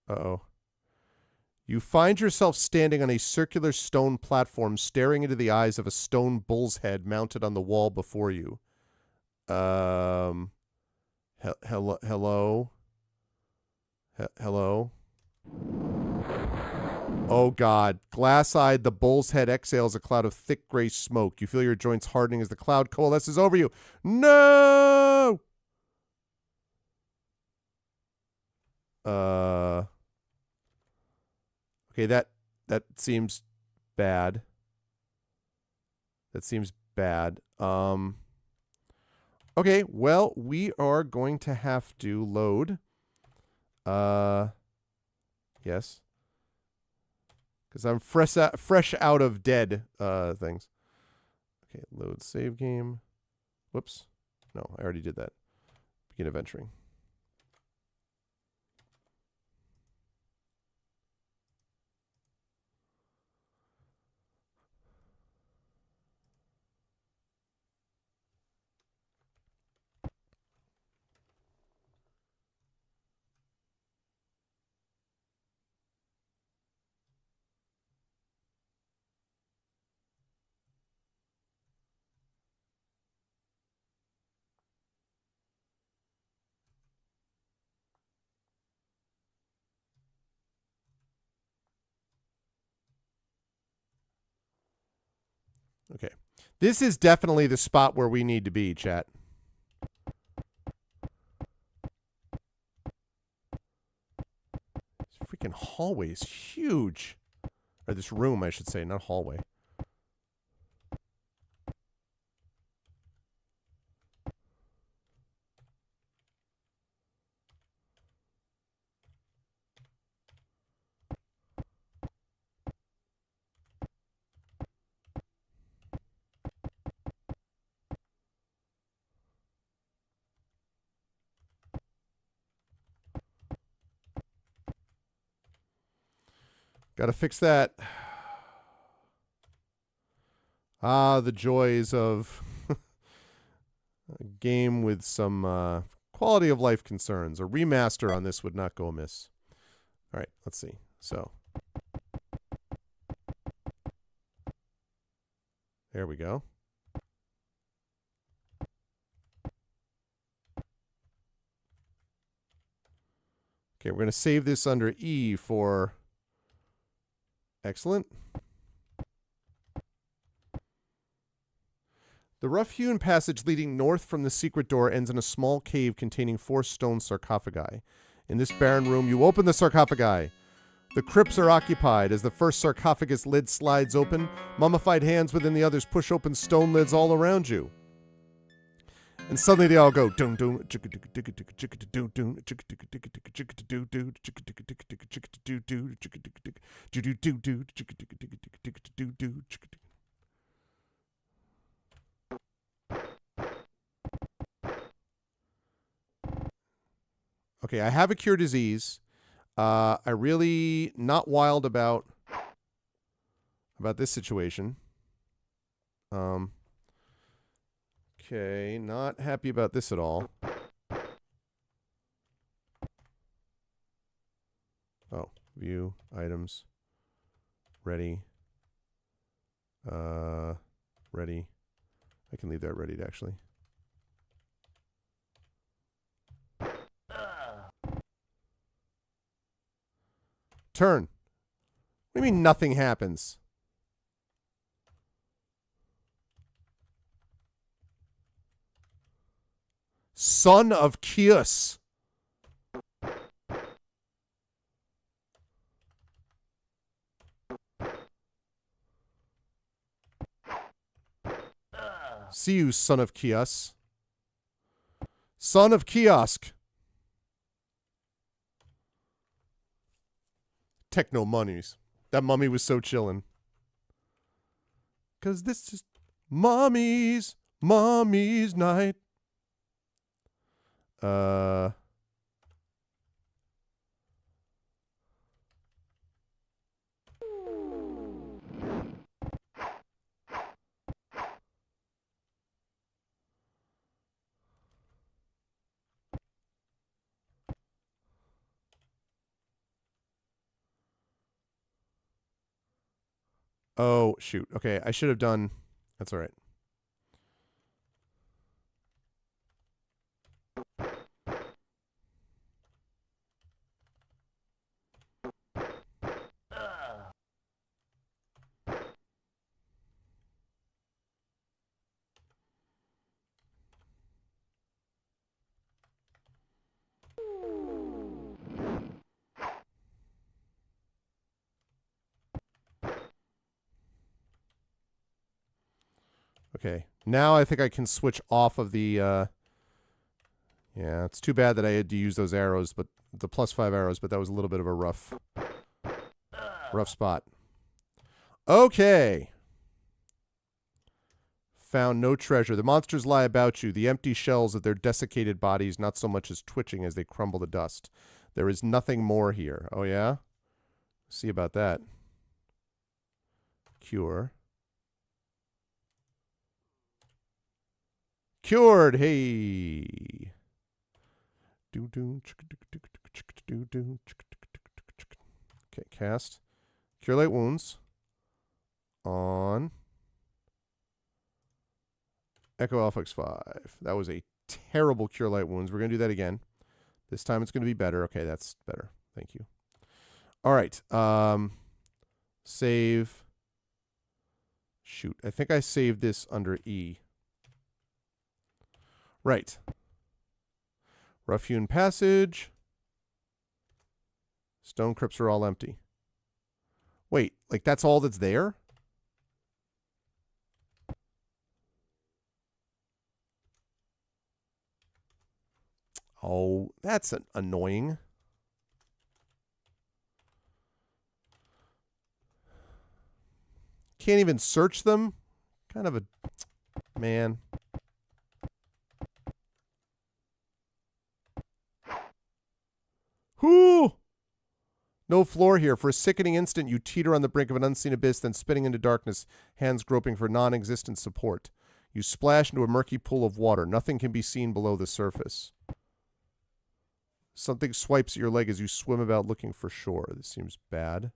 Uh-oh. You find yourself standing on a circular stone platform staring into the eyes of a stone bull's head mounted on the wall before you. Hello? Hello? Oh, God. Glass-eyed, the bull's head exhales a cloud of thick gray smoke. You feel your joints hardening as the cloud coalesces over you. No! Okay, that seems bad. That seems bad. Okay, well, we are going to have to load. Yes. Because I'm fresh out of dead things. Okay, load save game. Whoops. No, I already did that. Begin adventuring. Okay. This is definitely the spot where we need to be, chat. This freaking hallway is huge. Or this room, I should say, not hallway. Gotta fix that. Ah, the joys of a game with some quality of life concerns. A remaster on this would not go amiss. All right, let's see. So, there we go. Okay, we're going to save this under E for... Excellent. The rough-hewn passage leading north from the secret door ends in a small cave containing 4 stone sarcophagi. In this barren room, you open the sarcophagi. The crypts are occupied. As the first sarcophagus lid slides open, mummified hands within the others push open stone lids all around you. And suddenly they all go doom doom doom doom Okay, I have a cure disease. I really not wild about this situation. Okay, not happy about this at all. Oh, view items. Ready. Ready. I can leave that ready actually. Turn. What do you mean nothing happens? Son of Kius. See you, son of Kios. Son of Kiosk. Techno mummies. That mummy was so chillin'. 'Cause this is mommy's night. Oh, shoot. Okay, I should have done... That's all right. Okay, now I think I can switch off of the, yeah, it's too bad that I had to use those arrows, but the +5 arrows, but that was a little bit of a rough spot. Okay. Found no treasure. The monsters lie about you, the empty shells of their desiccated bodies, not so much as twitching as they crumble to dust. There is nothing more here. Oh, yeah? See about that. Cure. Cured. Hey. Okay, cast. Cure Light Wounds. On. Echo Alpha X5. That was a terrible Cure Light Wounds. We're going to do that again. This time it's going to be better. Okay, that's better. Thank you. All right. Save. Shoot. I think I saved this under E. Right. Rough-hewn passage. Stone crypts are all empty. Wait, like that's all that's there? Oh, that's annoying. Can't even search them? Kind of a... Man. Whoo! No floor here. For a sickening instant, you teeter on the brink of an unseen abyss, then spinning into darkness, hands groping for non-existent support. You splash into a murky pool of water. Nothing can be seen below the surface. Something swipes at your leg as you swim about looking for shore. This seems bad.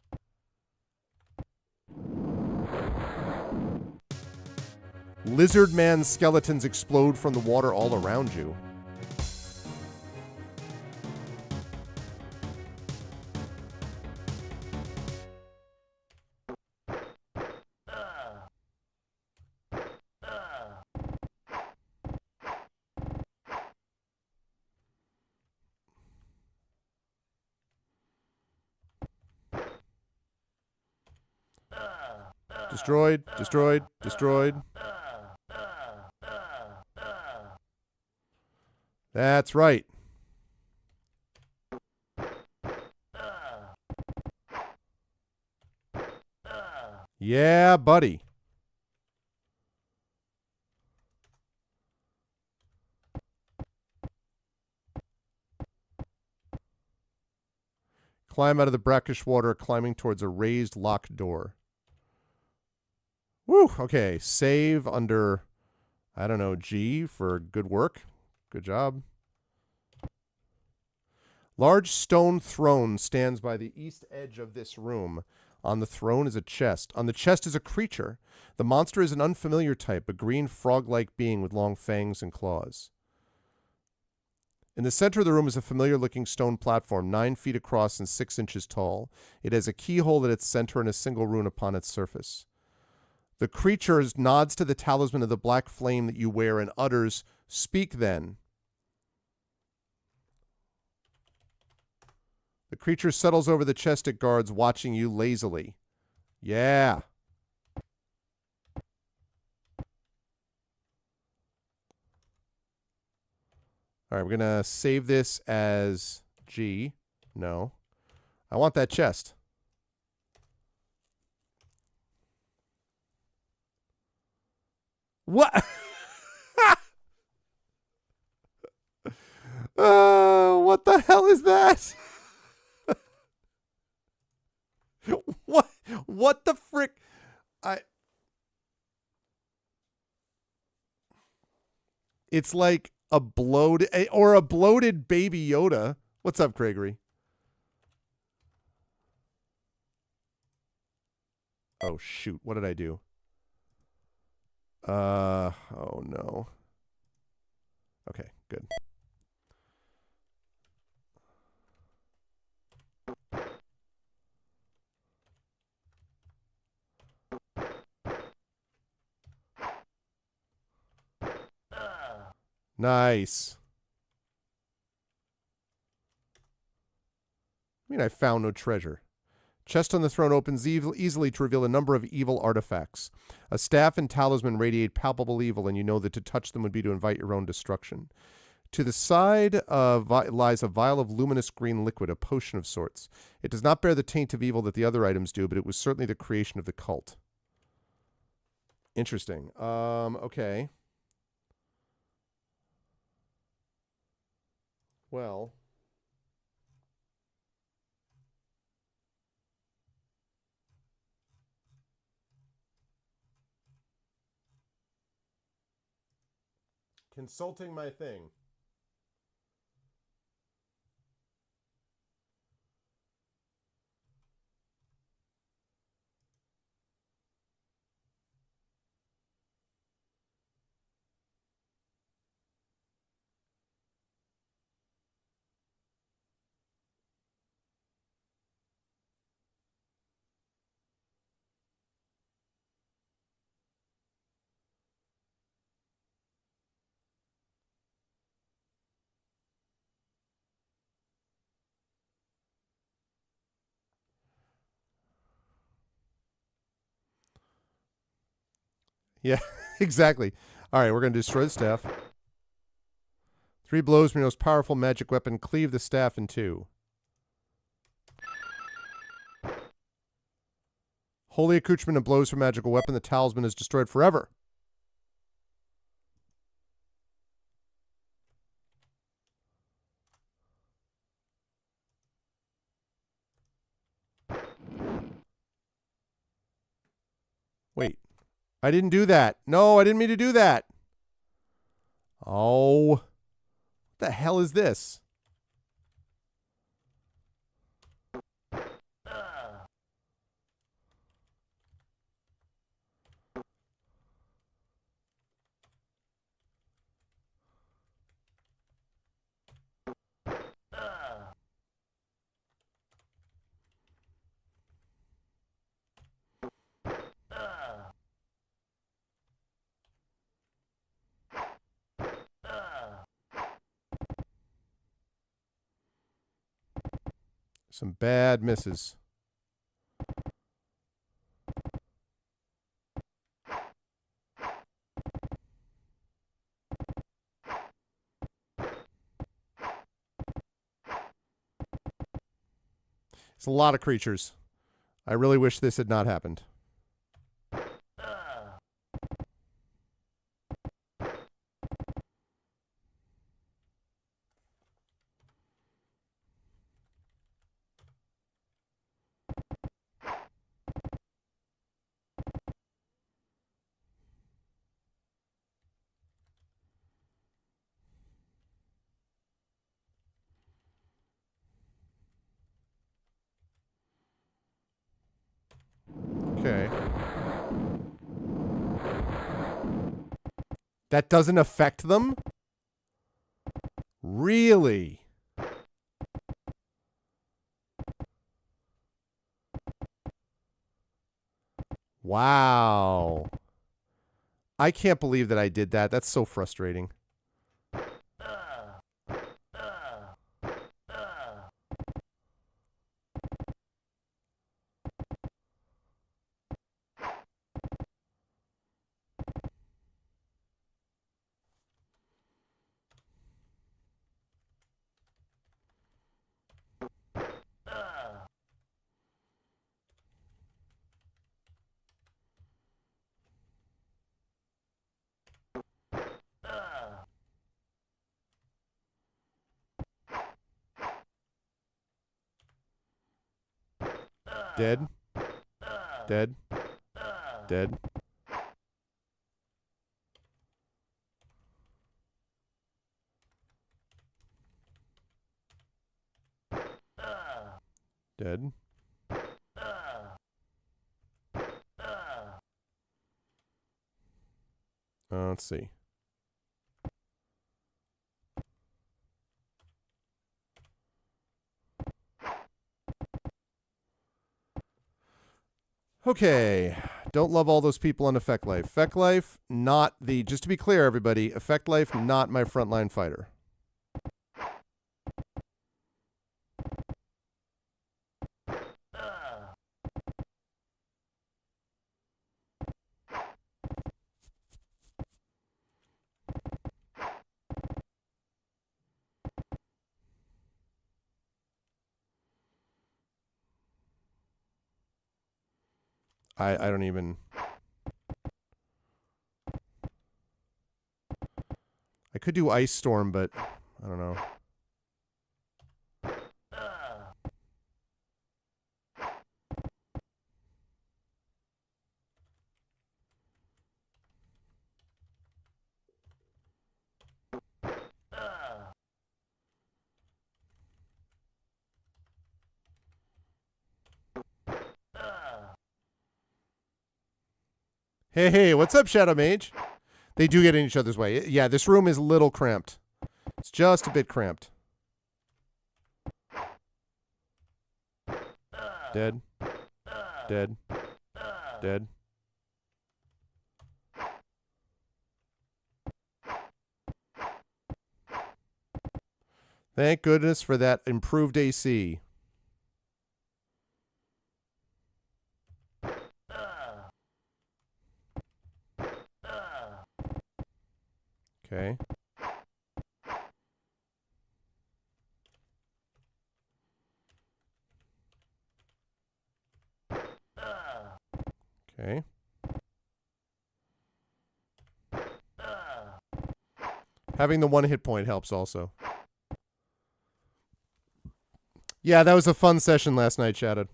Lizard man skeletons explode from the water all around you. Destroyed. Destroyed. Destroyed. That's right. Yeah, buddy. Climb out of the brackish water, climbing towards a raised locked door. Woo! Okay, save under, I don't know, G for good work. Good job. Large stone throne stands by the east edge of this room. On the throne is a chest. On the chest is a creature. The monster is an unfamiliar type, a green frog-like being with long fangs and claws. In the center of the room is a familiar-looking stone platform, 9 feet across and 6 inches tall. It has a keyhole at its center and a single rune upon its surface. The creature nods to the talisman of the black flame that you wear and utters, "Speak then." The creature settles over the chest it guards, watching you lazily. Yeah. All right, we're going to save this as G. No. I want that chest. What? What the hell is that? What the frick? It's like a bloated baby Yoda. What's up, Gregory? Oh shoot, what did I do? Oh no. Okay, good. Nice. I mean, I found no treasure. Chest on the throne opens easily to reveal a number of evil artifacts. A staff and talisman radiate palpable evil, and you know that to touch them would be to invite your own destruction. To the side lies a vial of luminous green liquid, a potion of sorts. It does not bear the taint of evil that the other items do, but it was certainly the creation of the cult. Interesting. Okay. Well. Consulting my thing. Yeah, exactly. All right, we're going to destroy the staff. 3 blows from your most powerful magic weapon. Cleave the staff in 2. Holy accoutrement of blows from magical weapon. The talisman is destroyed forever. Wait. I didn't do that. No, I didn't mean to do that. Oh. What the hell is this? Some bad misses. It's a lot of creatures. I really wish this had not happened. Okay. That doesn't affect them? Really? Wow. I can't believe that I did that. That's so frustrating. Dead. Dead. Dead. Dead. Let's see. Okay. Don't love all those people on Effect Life. Effect Life, not the... Just to be clear, everybody, Effect Life, not my frontline fighter. I don't even... I could do Ice Storm, but I don't know. Hey, what's up, Shadow Mage? They do get in each other's way. Yeah, this room is a little cramped. It's just a bit cramped. Dead. Dead. Dead. Thank goodness for that improved AC. Okay. Okay. Having the one hit point helps also. Yeah, that was a fun session last night, Shadow.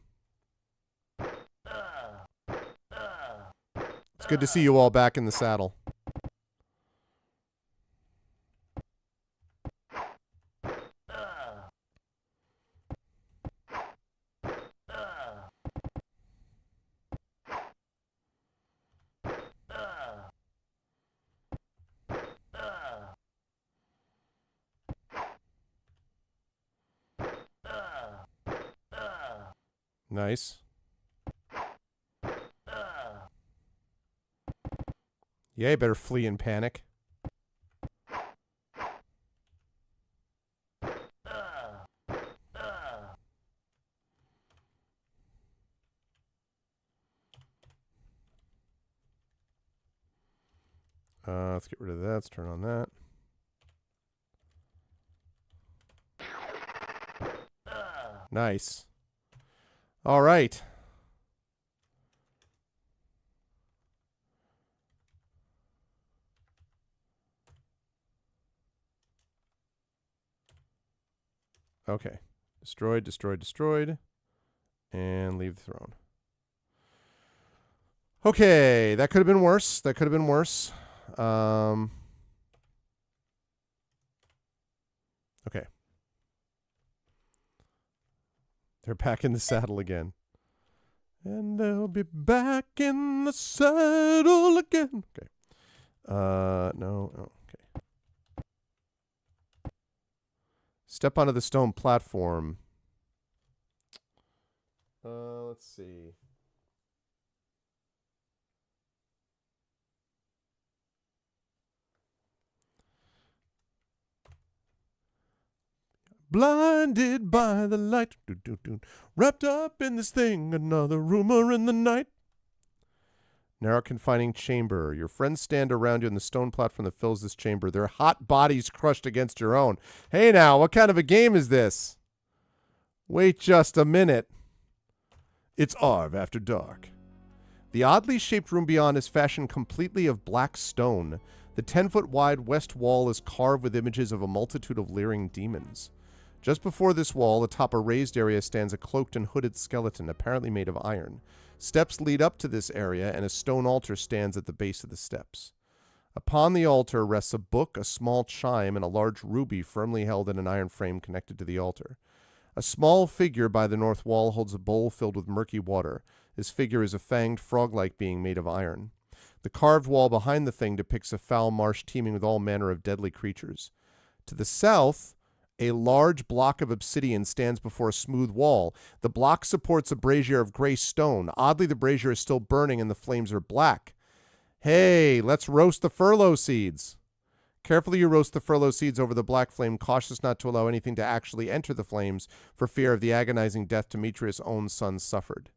It's good to see you all back in the saddle. Nice. Yeah, you better flee in panic. Let's get rid of that. Let's turn on that. Nice. All right. Okay. Destroyed, destroyed, destroyed. And leave the throne. Okay, that could have been worse. That could have been worse. Okay. They're back in the saddle again. And they'll be back in the saddle again. Okay. No. Oh, okay. Step onto the stone platform. Let's see. Blinded by the light, wrapped up in this thing, another rumor in the night. Narrow confining chamber. Your friends stand around you on the stone platform that fills this chamber. Their hot bodies crushed against your own. Hey now, what kind of a game is this? Wait just a minute. It's Arv After Dark. The oddly shaped room beyond is fashioned completely of black stone. The 10-foot wide west wall is carved with images of a multitude of leering demons. Just before this wall, atop a raised area, stands a cloaked and hooded skeleton, apparently made of iron. Steps lead up to this area, and a stone altar stands at the base of the steps. Upon the altar rests a book, a small chime, and a large ruby firmly held in an iron frame connected to the altar. A small figure by the north wall holds a bowl filled with murky water. This figure is a fanged frog-like being made of iron. The carved wall behind the thing depicts a foul marsh teeming with all manner of deadly creatures. To the south, a large block of obsidian stands before a smooth wall. The block supports a brazier of gray stone. Oddly, the brazier is still burning and the flames are black. Hey, let's roast the furlough seeds. Carefully you roast the furlough seeds over the black flame, cautious not to allow anything to actually enter the flames for fear of the agonizing death Demetrius' own son suffered.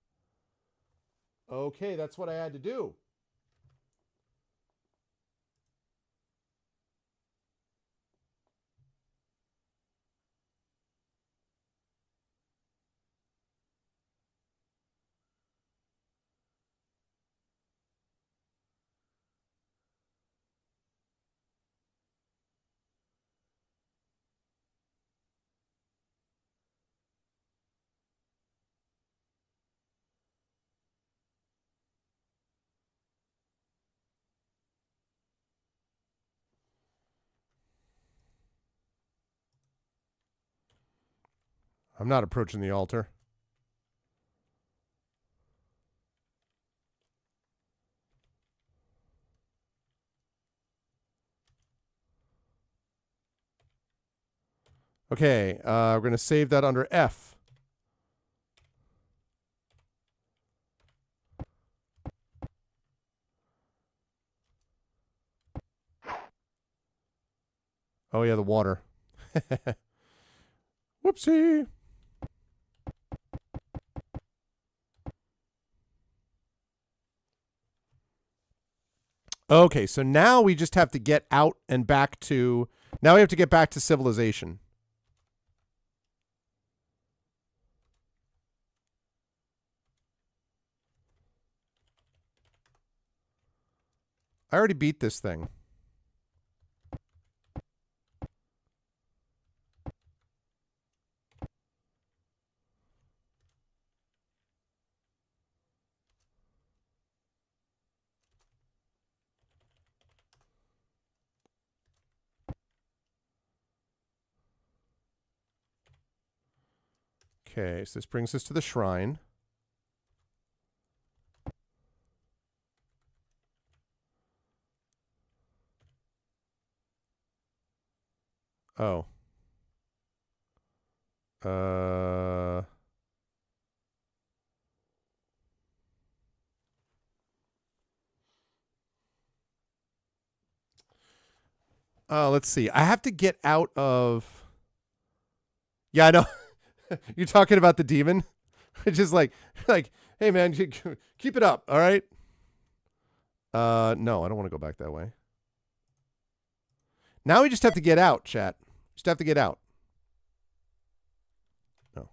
Okay, that's what I had to do. I'm not approaching the altar. Okay, we're going to save that under F. Oh, yeah, the water. Whoopsie. Okay, so now we just have to get out and back to... Now we have to get back to civilization. I already beat this thing. Okay, so this brings us to the shrine. Oh. Let's see. I have to get out of... Yeah, I know. You're talking about the demon? It's just like, hey, man, keep it up, all right? No, I don't want to go back that way. Now we just have to get out, chat. Just have to get out. No.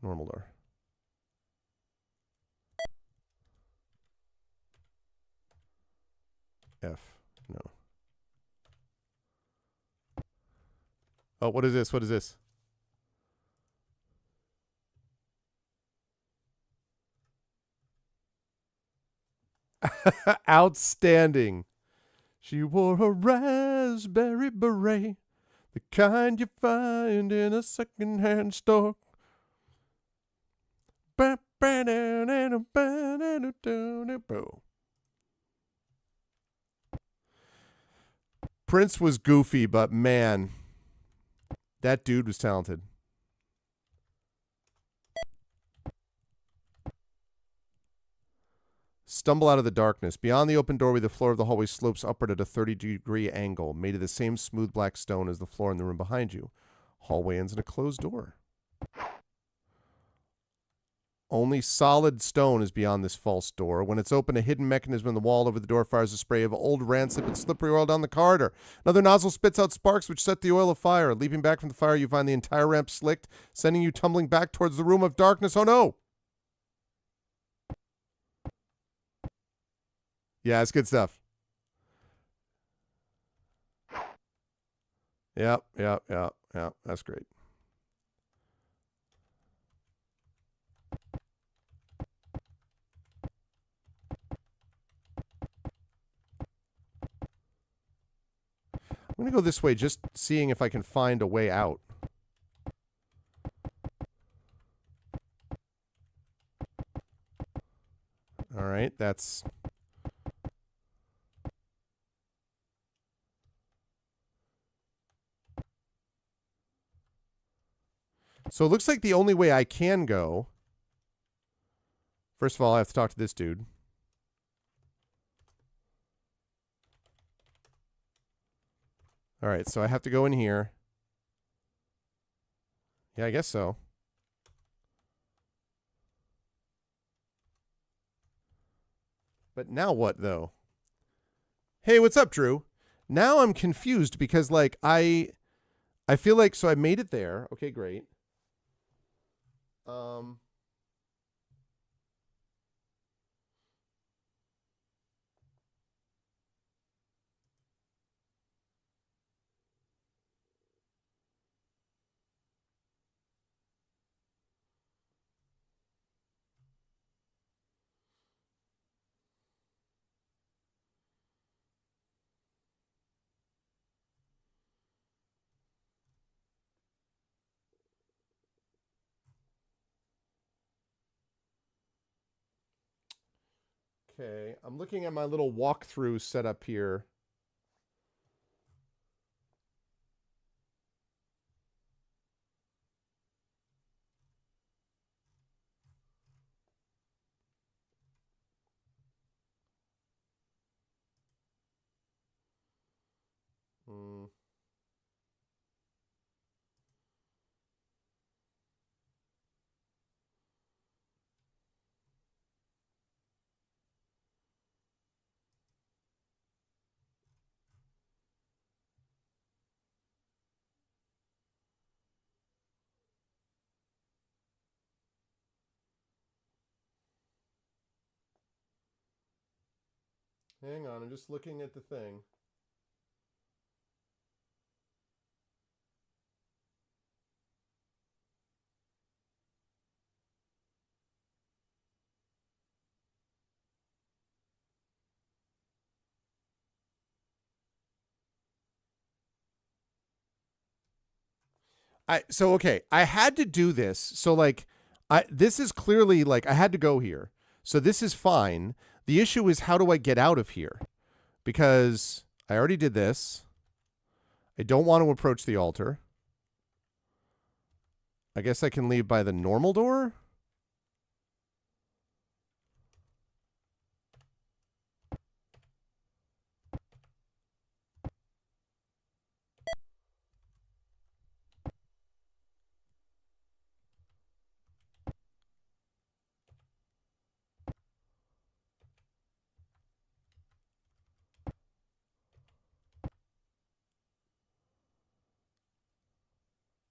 Normal door. F. No. Oh, what is this? What is this? Outstanding. She wore a raspberry beret, the kind you find in a secondhand store. Prince was goofy, but man, that dude was talented. Stumble out of the darkness. Beyond the open doorway, the floor of the hallway slopes upward at a 30-degree angle, made of the same smooth black stone as the floor in the room behind you. Hallway ends in a closed door. Only solid stone is beyond this false door. When it's open, a hidden mechanism in the wall over the door fires a spray of old, rancid, but slippery oil down the corridor. Another nozzle spits out sparks which set the oil afire. Leaping back from the fire, you find the entire ramp slicked, sending you tumbling back towards the room of darkness. Oh no! Yeah, it's good stuff. Yep. That's great. I'm going to go this way, just seeing if I can find a way out. All right, that's... So it looks like the only way I can go... First of all, I have to talk to this dude. All right, so I have to go in here. Yeah, I guess so. But now what, though? Hey, what's up, Drew? Now I'm confused because, like, I feel like... So I made it there. Okay, great. Okay, I'm looking at my little walkthrough setup here. Hang on, I'm just looking at the thing. Okay, I had to do this. So like this is clearly like I had to go here. So this is fine. The issue is how do I get out of here? Because I already did this. I don't want to approach the altar. I guess I can leave by the normal door.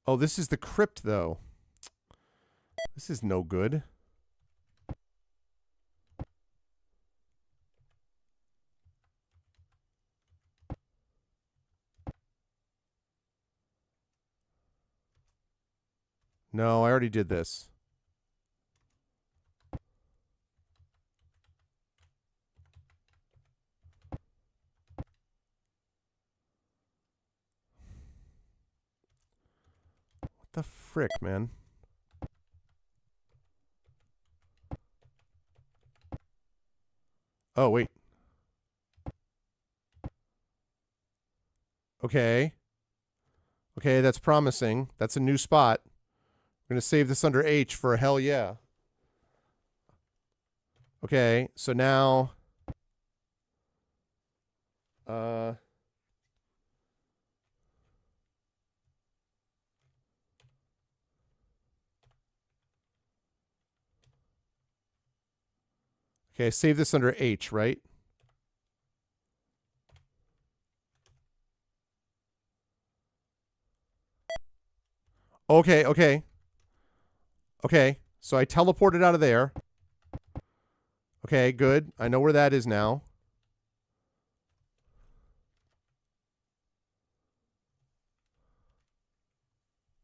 Oh, this is the crypt though. This is no good. No, I already did this. What the frick, man? Oh, wait. Okay. Okay, that's promising. That's a new spot. We're going to save this under H for a hell yeah. Okay, so now... Okay, save this under H, right? Okay, okay. Okay, so I teleported out of there. Okay, good. I know where that is now.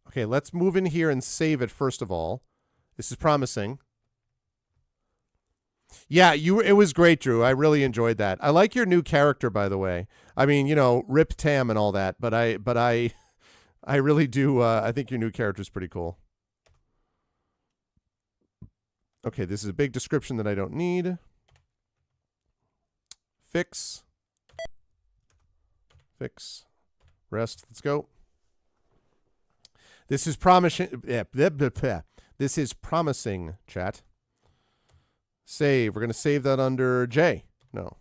Okay, let's move in here and save it first of all. This is promising. Yeah, it was great, Drew. I really enjoyed that. I like your new character, by the way. I mean, you know, Rip Tam and all that, but I really do. I think your new character is pretty cool. Okay, this is a big description that I don't need. Fix. Fix. Rest. Let's go. This is promising. This is promising, chat. Save. We're going to save that under J. No.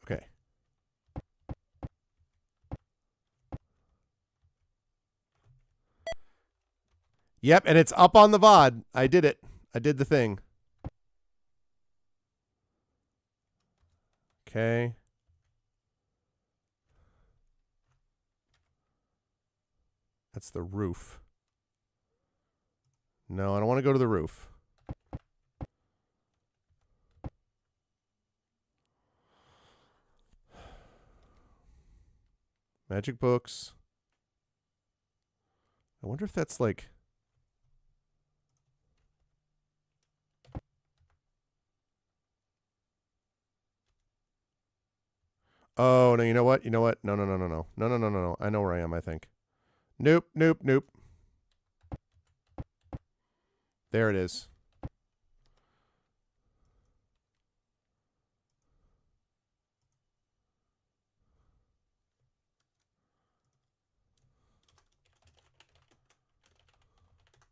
Okay. Yep, and it's up on the VOD. I did it. I did the thing. Okay. That's the roof. No, I don't want to go to the roof. Magic books. I wonder if that's like... Oh, no, you know what? You know what? No, no, no, no, no. No, no, no, no, no. I know where I am, I think. Nope, nope, nope. There it is.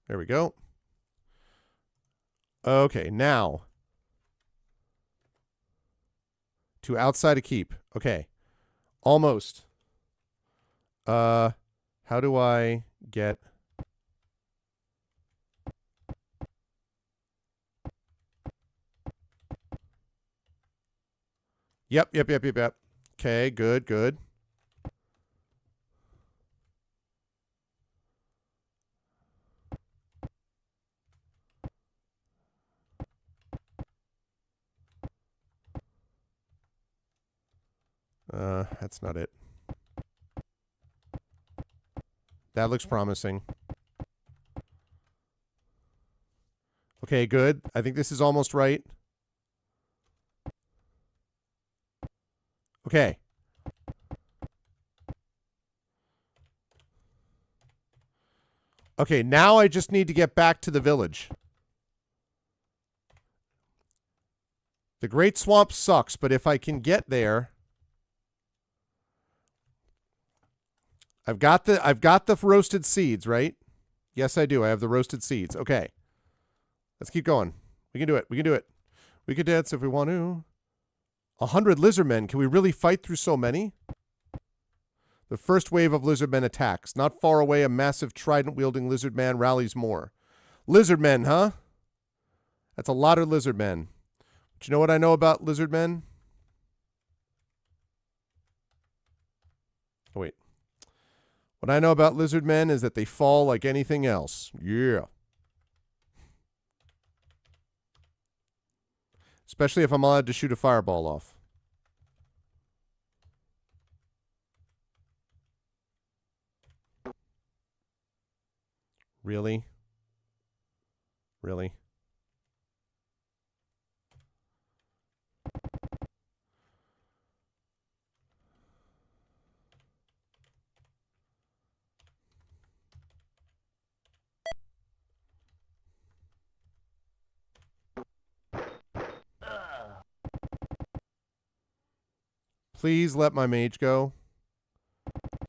There we go. Okay, now. To outside a keep. Okay. Almost. How do I get... Yep. Okay, good, good. That's not it. That looks promising. Okay, good. I think this is almost right. Okay. Okay, now I just need to get back to the village. The Great Swamp sucks, but if I can get there... I've got the roasted seeds, right? Yes, I do. I have the roasted seeds. Okay. Let's keep going. We can do it. We can do it. We could dance if we want to. 100 lizardmen. Can we really fight through so many? The first wave of lizardmen attacks. Not far away, a massive trident-wielding lizardman rallies more. Lizardmen, huh? That's a lot of lizardmen. But you know what I know about lizardmen? Oh, wait. What I know about lizardmen is that they fall like anything else. Yeah. Especially if I'm allowed to shoot a fireball off. Really? Really? Please let my mage go.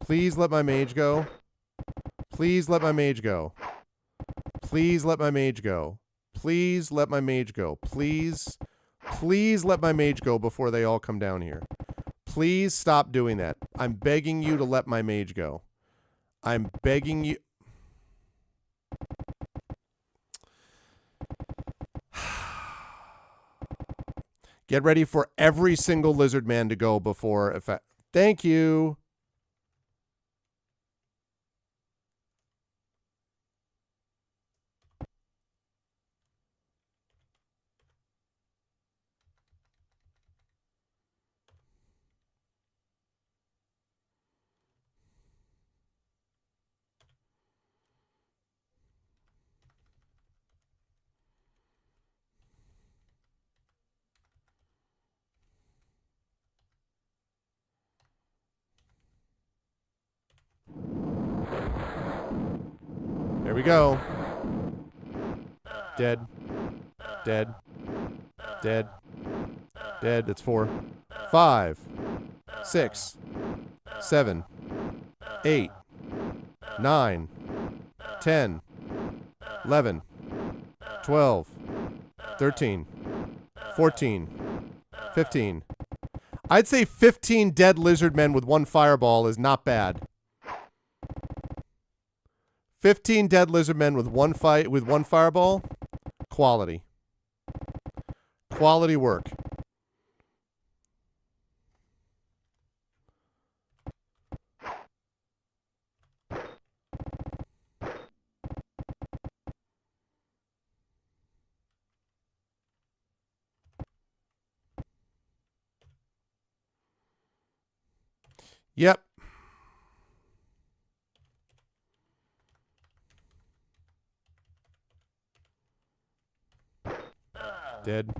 Please let my mage go. Please let my mage go. Please let my mage go. Please let my mage go. Please let my mage go before they all come down here. Please stop doing that. I'm begging you to let my mage go. I'm begging you. Get ready for every single lizard man to go before effect. Thank you. There we go. Dead. Dead. Dead. Dead. That's 4. 5. 6. 7. 8. 9. 10. 11. 12. 13. 14. 15. I'd say 15 dead lizard men with 1 fireball is not bad. 15 dead lizard men with 1 fireball. Quality. Quality work. Yep. Dead.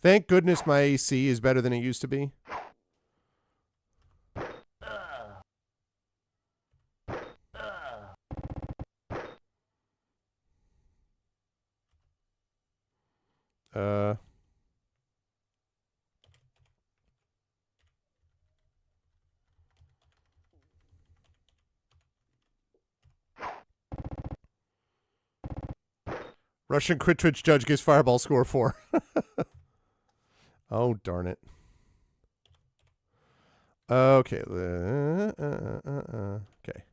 Thank goodness my AC is better than it used to be. Russian crit twitch judge gives fireball score 4. Oh, darn it. Okay. Okay.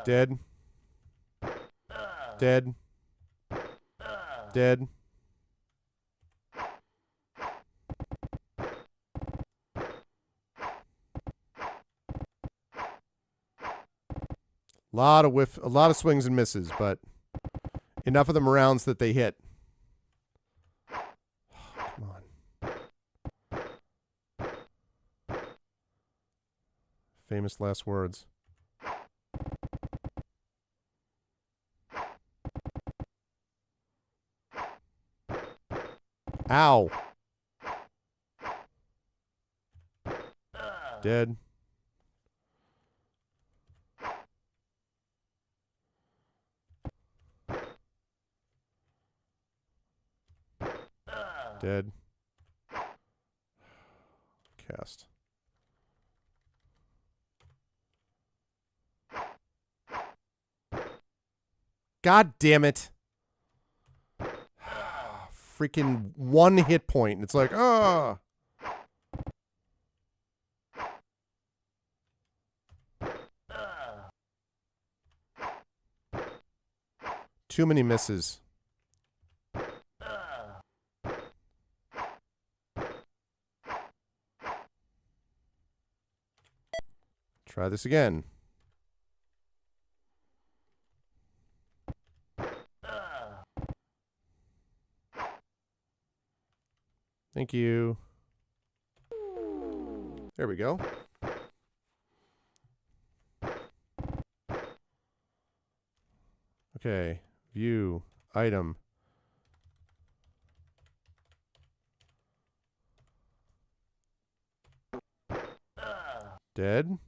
Dead. Dead. Dead. A lot of swings and misses, but enough of them rounds that they hit. Oh, come on. Famous last words. Ow. Dead. Dead. Cast. God damn it. freaking 1 hit point. And it's like, ah. Too many misses. Try this again. Thank you. There we go. Okay. View. Item. Dead.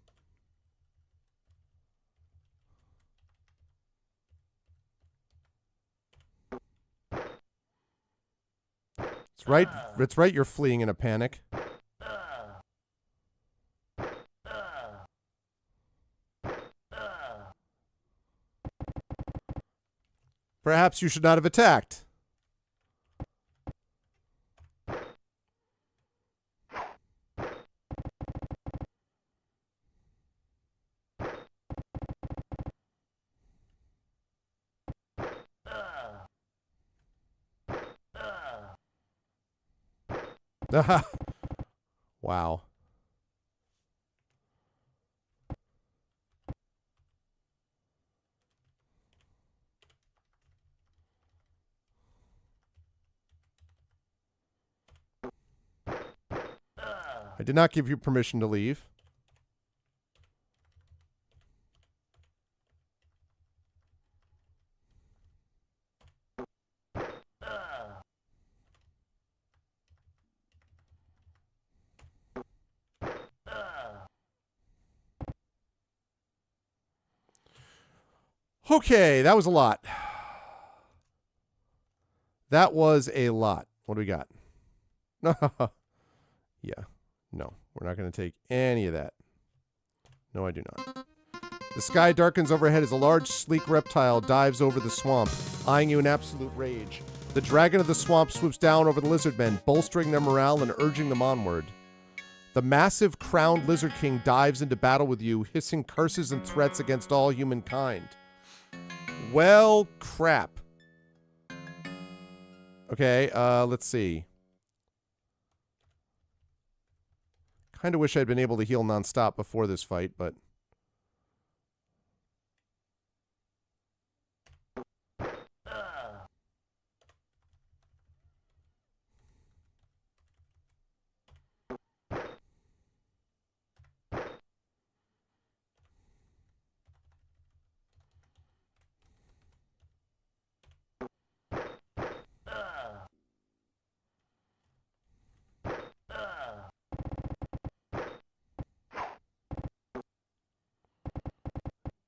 It's right. It's right. You're fleeing in a panic. Perhaps you should not have attacked. Wow. I did not give you permission to leave. Okay, that was a lot. That was a lot. What do we got? Yeah. No, we're not going to take any of that. No, I do not. The sky darkens overhead as a large, sleek reptile dives over the swamp, eyeing you in absolute rage. The dragon of the swamp swoops down over the lizard men, bolstering their morale and urging them onward. The massive crowned lizard king dives into battle with you, hissing curses and threats against all humankind. Well, crap. Okay, let's see. Kind of wish I'd been able to heal nonstop before this fight, but...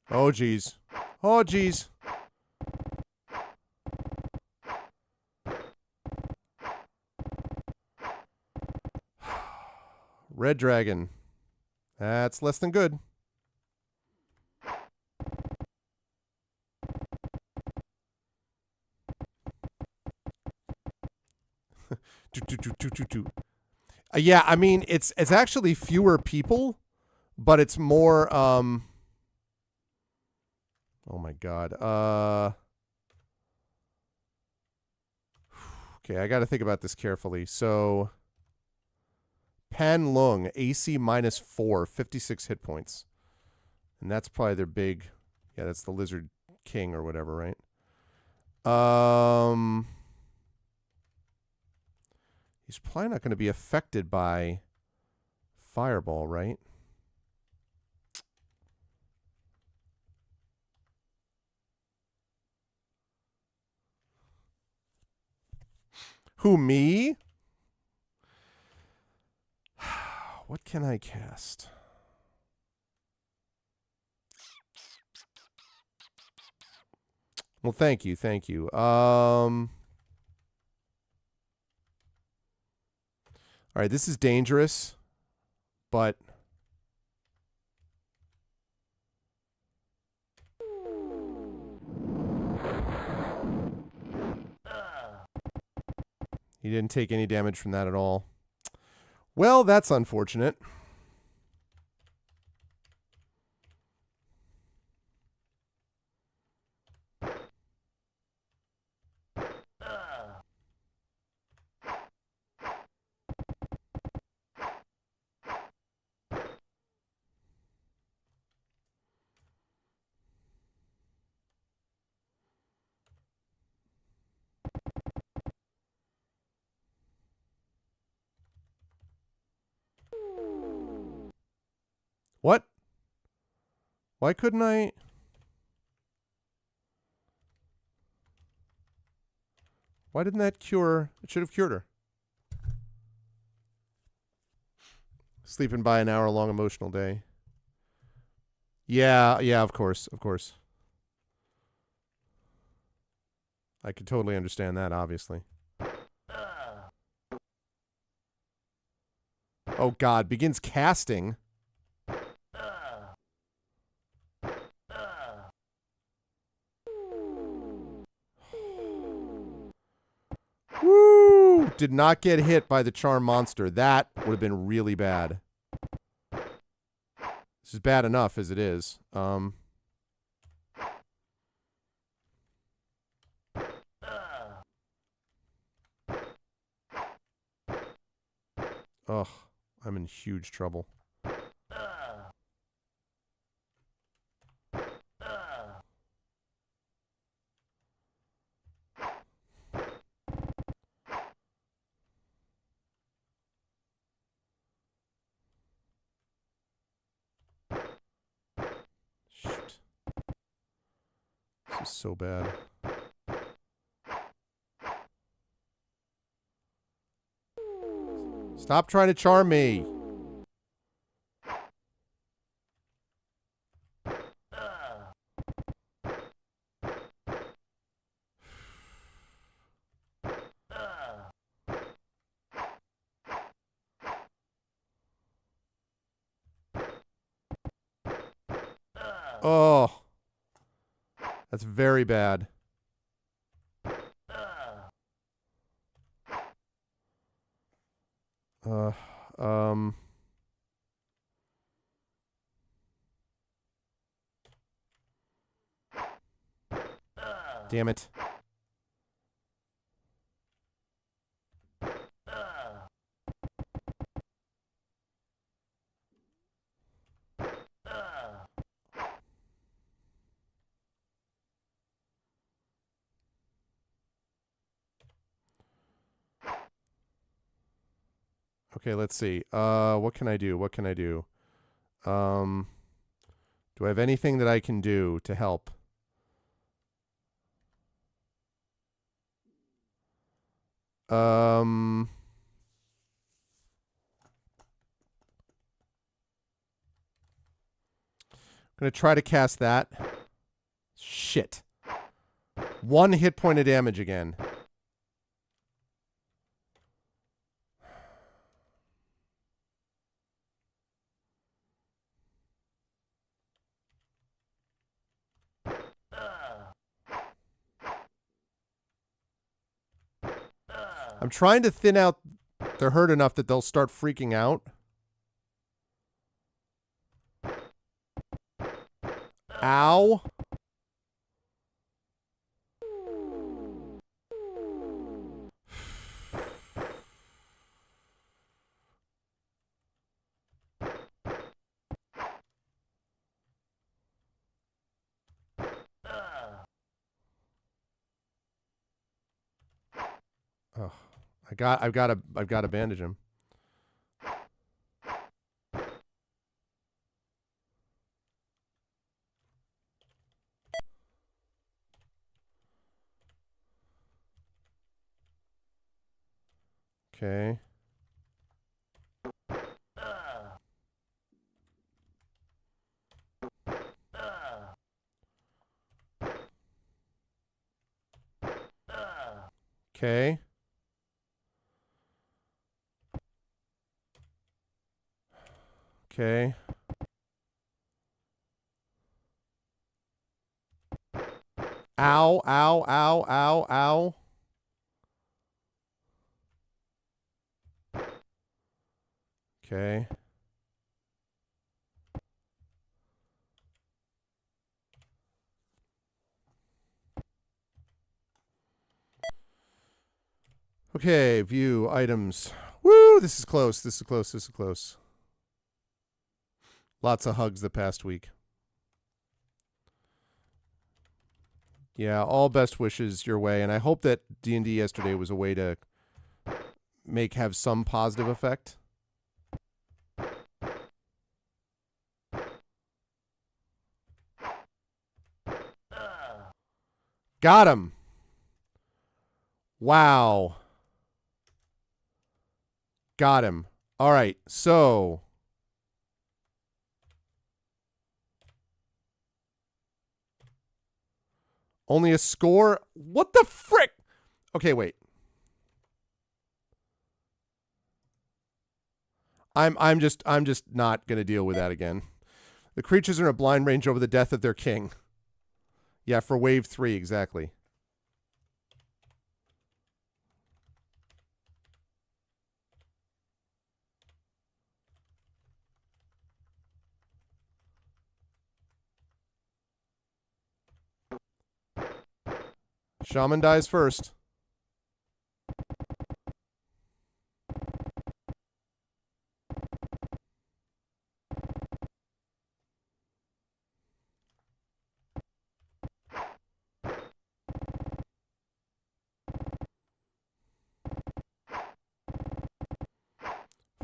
Oh, geez. Oh, geez. Red dragon. That's less than good. Yeah, I mean, it's actually fewer people, but it's more, oh my God. Okay, I got to think about this carefully. So, Pan Lung, AC -4, 56 hit points. And that's probably their big, yeah, that's the Lizard King or whatever, right? He's probably not going to be affected by Fireball, right? Who, me? What can I cast? Well, thank you, thank you. All right, this is dangerous, but... He didn't take any damage from that at all. Well, that's unfortunate. What? Why couldn't I? Why didn't that cure? It should have cured her. Sleeping by an hour-long emotional day. Yeah, of course. I could totally understand that, obviously. Oh, God. Begins casting. Woo! Did not get hit by the charm monster. That would have been really bad. This is bad enough as it is. Ugh, I'm in huge trouble. Shoot. This is so bad. Stop trying to charm me. Oh. That's very bad. Um. Damn it. Okay, let's see. What can I do? Do I have anything that I can do to help? I'm gonna try to cast that. Shit. 1 hit point of damage again. I'm trying to thin out their hurt enough that they'll start freaking out. Ow. Oh, I've got to bandage him. Okay. Okay. Okay. Ow, ow, ow, ow, ow. Okay. Okay, view items. Woo, this is close. This is close. This is close. Lots of hugs the past week. Yeah, all best wishes your way, and I hope that D&D yesterday was a way to have some positive effect. Got him. Wow. Got him. All right, so only a score? What the frick? Okay, wait. I'm just not going to deal with that again. The creatures are in a blind range over the death of their king. Yeah, for wave 3 exactly. Shaman dies first.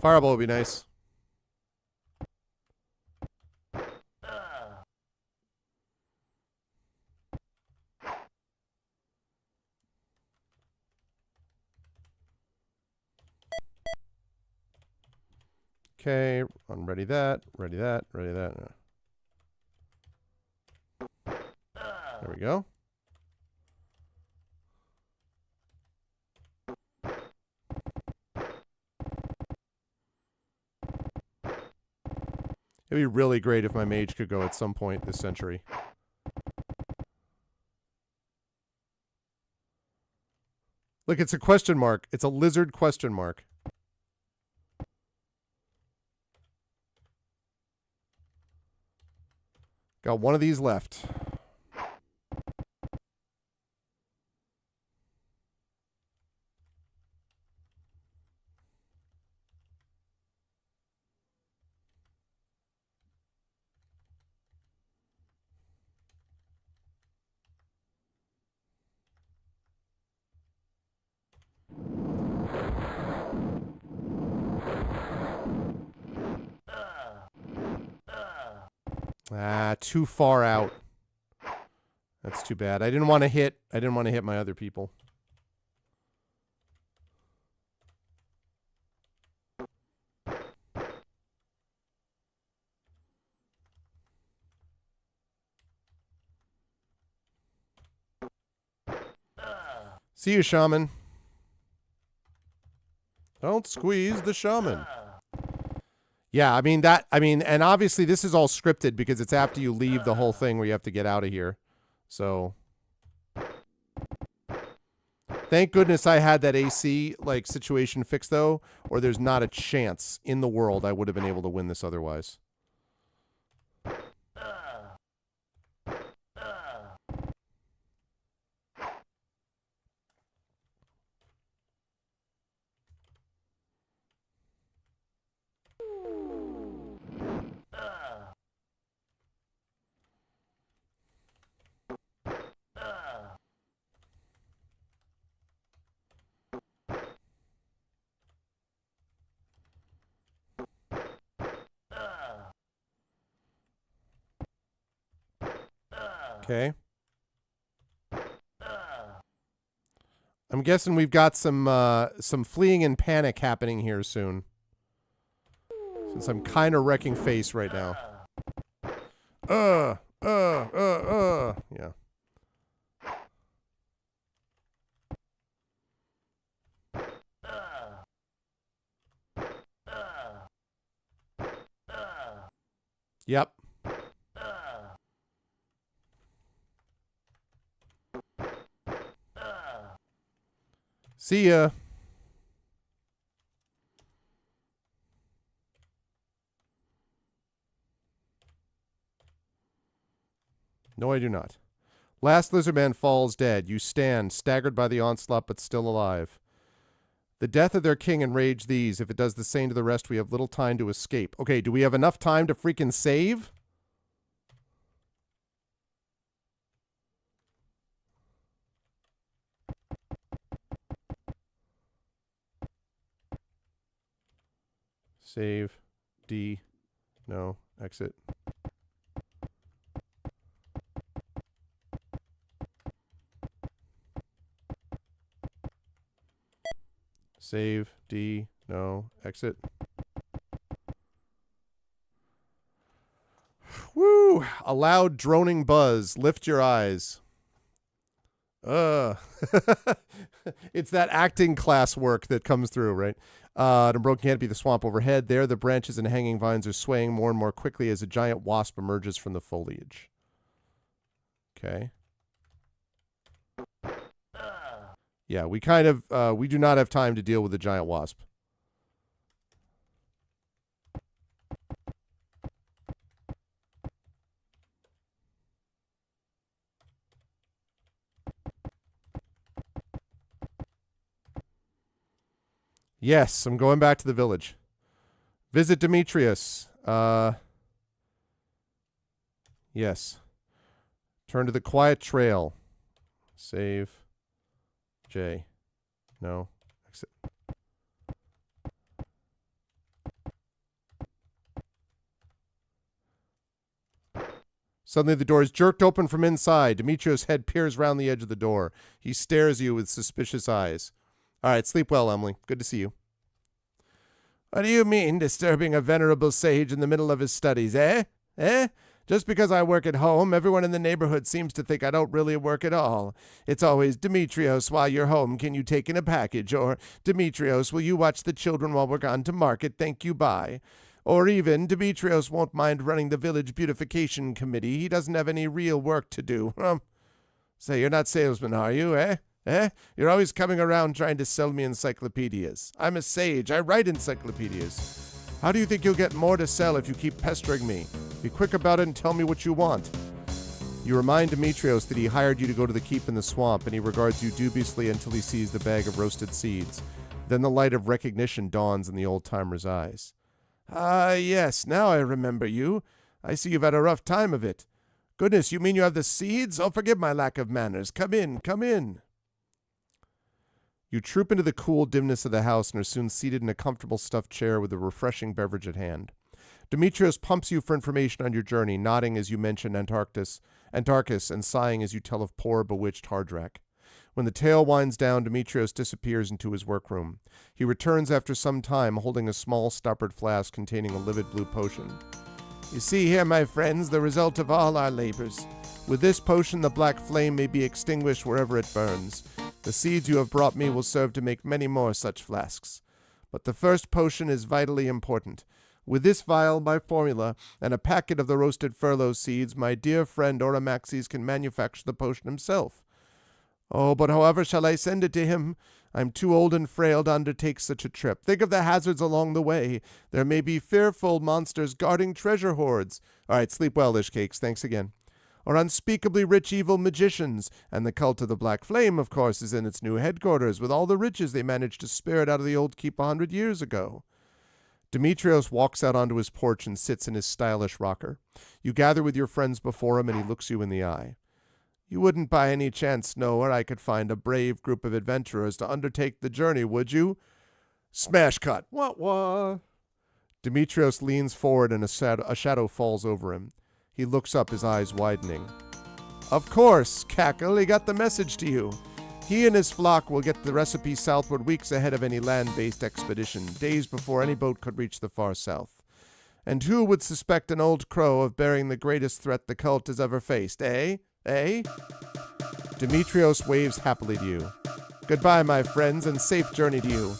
Fireball would be nice. Okay, ready that, ready that, ready that. There we go. It'd be really great if my mage could go at some point this century. Look, it's a question mark. It's a lizard question mark. Got one of these left. Ah, too far out. That's too bad. I didn't want to hit my other people. See you, shaman. Don't squeeze the shaman. Yeah, and obviously this is all scripted because it's after you leave the whole thing where you have to get out of here. So thank goodness I had that AC situation fixed though, or there's not a chance in the world I would have been able to win this otherwise. Okay. I'm guessing we've got some fleeing and panic happening here soon. Since I'm kind of wrecking face right now. Yeah. Yep. See ya. No, I do not. Last lizardman falls dead. You stand, staggered by the onslaught, but still alive. The death of their king enraged these. If it does the same to the rest, we have little time to escape. Okay, do we have enough time to freaking save? Save. D. No. Exit. Save. D. No. Exit. Woo! A loud droning buzz. Lift your eyes. It's that acting class work that comes through, right? The broken canopy, the swamp overhead. There, the branches and hanging vines are swaying more and more quickly as a giant wasp emerges from the foliage. Okay. Yeah, we kind of, we do not have time to deal with the giant wasp. Yes, I'm going back to the village. Visit Demetrius. Yes. Turn to the quiet trail. Save. J. No. Exit. Suddenly the door is jerked open from inside. Demetrius' head peers round the edge of the door. He stares at you with suspicious eyes. All right, sleep well, Emily. Good to see you. What do you mean, disturbing a venerable sage in the middle of his studies, eh? Eh? Just because I work at home, everyone in the neighborhood seems to think I don't really work at all. It's always, Demetrios, while you're home, can you take in a package? Or, Demetrios, will you watch the children while we're gone to market? Thank you, bye. Or even, Demetrios won't mind running the village beautification committee. He doesn't have any real work to do. Say, you're not salesman, are you, eh? Eh? You're always coming around trying to sell me encyclopedias. I'm a sage. I write encyclopedias. How do you think you'll get more to sell if you keep pestering me? Be quick about it and tell me what you want. You remind Demetrios that he hired you to go to the keep in the swamp, and he regards you dubiously until he sees the bag of roasted seeds. Then the light of recognition dawns in the old-timer's eyes. Ah, yes, now I remember you. I see you've had a rough time of it. Goodness, you mean you have the seeds? Oh, forgive my lack of manners. Come in, come in. You troop into the cool dimness of the house and are soon seated in a comfortable stuffed chair with a refreshing beverage at hand. Demetrios pumps you for information on your journey, nodding as you mention Antarctus, and sighing as you tell of poor, bewitched Hardrak. When the tale winds down, Demetrios disappears into his workroom. He returns after some time, holding a small stoppered flask containing a livid blue potion. You see here, my friends, the result of all our labors. With this potion, the black flame may be extinguished wherever it burns. The seeds you have brought me will serve to make many more such flasks. But the first potion is vitally important. With this vial, my formula, and a packet of the roasted furlough seeds, my dear friend Oramaxes can manufacture the potion himself. Oh, but however shall I send it to him? I'm too old and frail to undertake such a trip. Think of the hazards along the way. There may be fearful monsters guarding treasure hoards. All right, sleep well, Ishcakes. Thanks again. Or unspeakably rich evil magicians, and the cult of the Black Flame, of course, is in its new headquarters, with all the riches they managed to spirit out of the old keep 100 years ago. Demetrios walks out onto his porch and sits in his stylish rocker. You gather with your friends before him, and he looks you in the eye. You wouldn't by any chance know where I could find a brave group of adventurers to undertake the journey, would you? Smash cut. What? Demetrios leans forward, and a shadow falls over him. He looks up, his eyes widening. Of course, Cackle, he got the message to you. He and his flock will get the recipe southward weeks ahead of any land-based expedition, days before any boat could reach the far south. And who would suspect an old crow of bearing the greatest threat the cult has ever faced, eh? Eh? Demetrios waves happily to you. Goodbye, my friends, and safe journey to you.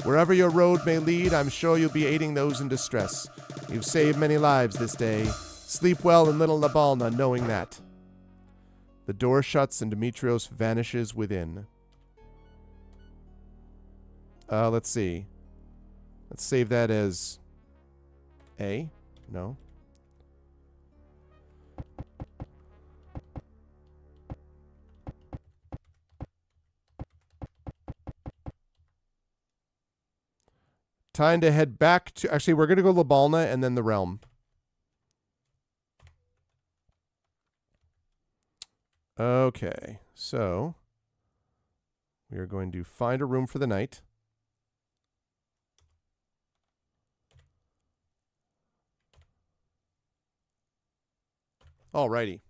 Wherever your road may lead, I'm sure you'll be aiding those in distress. You've saved many lives this day. Sleep well in Little Nabalna, knowing that. The door shuts and Demetrios vanishes within. Let's see. Let's save that as A. No. Time to head back to... Actually, we're going to go Labalna and then the Realm. Okay, so we are going to find a room for the night. Alrighty.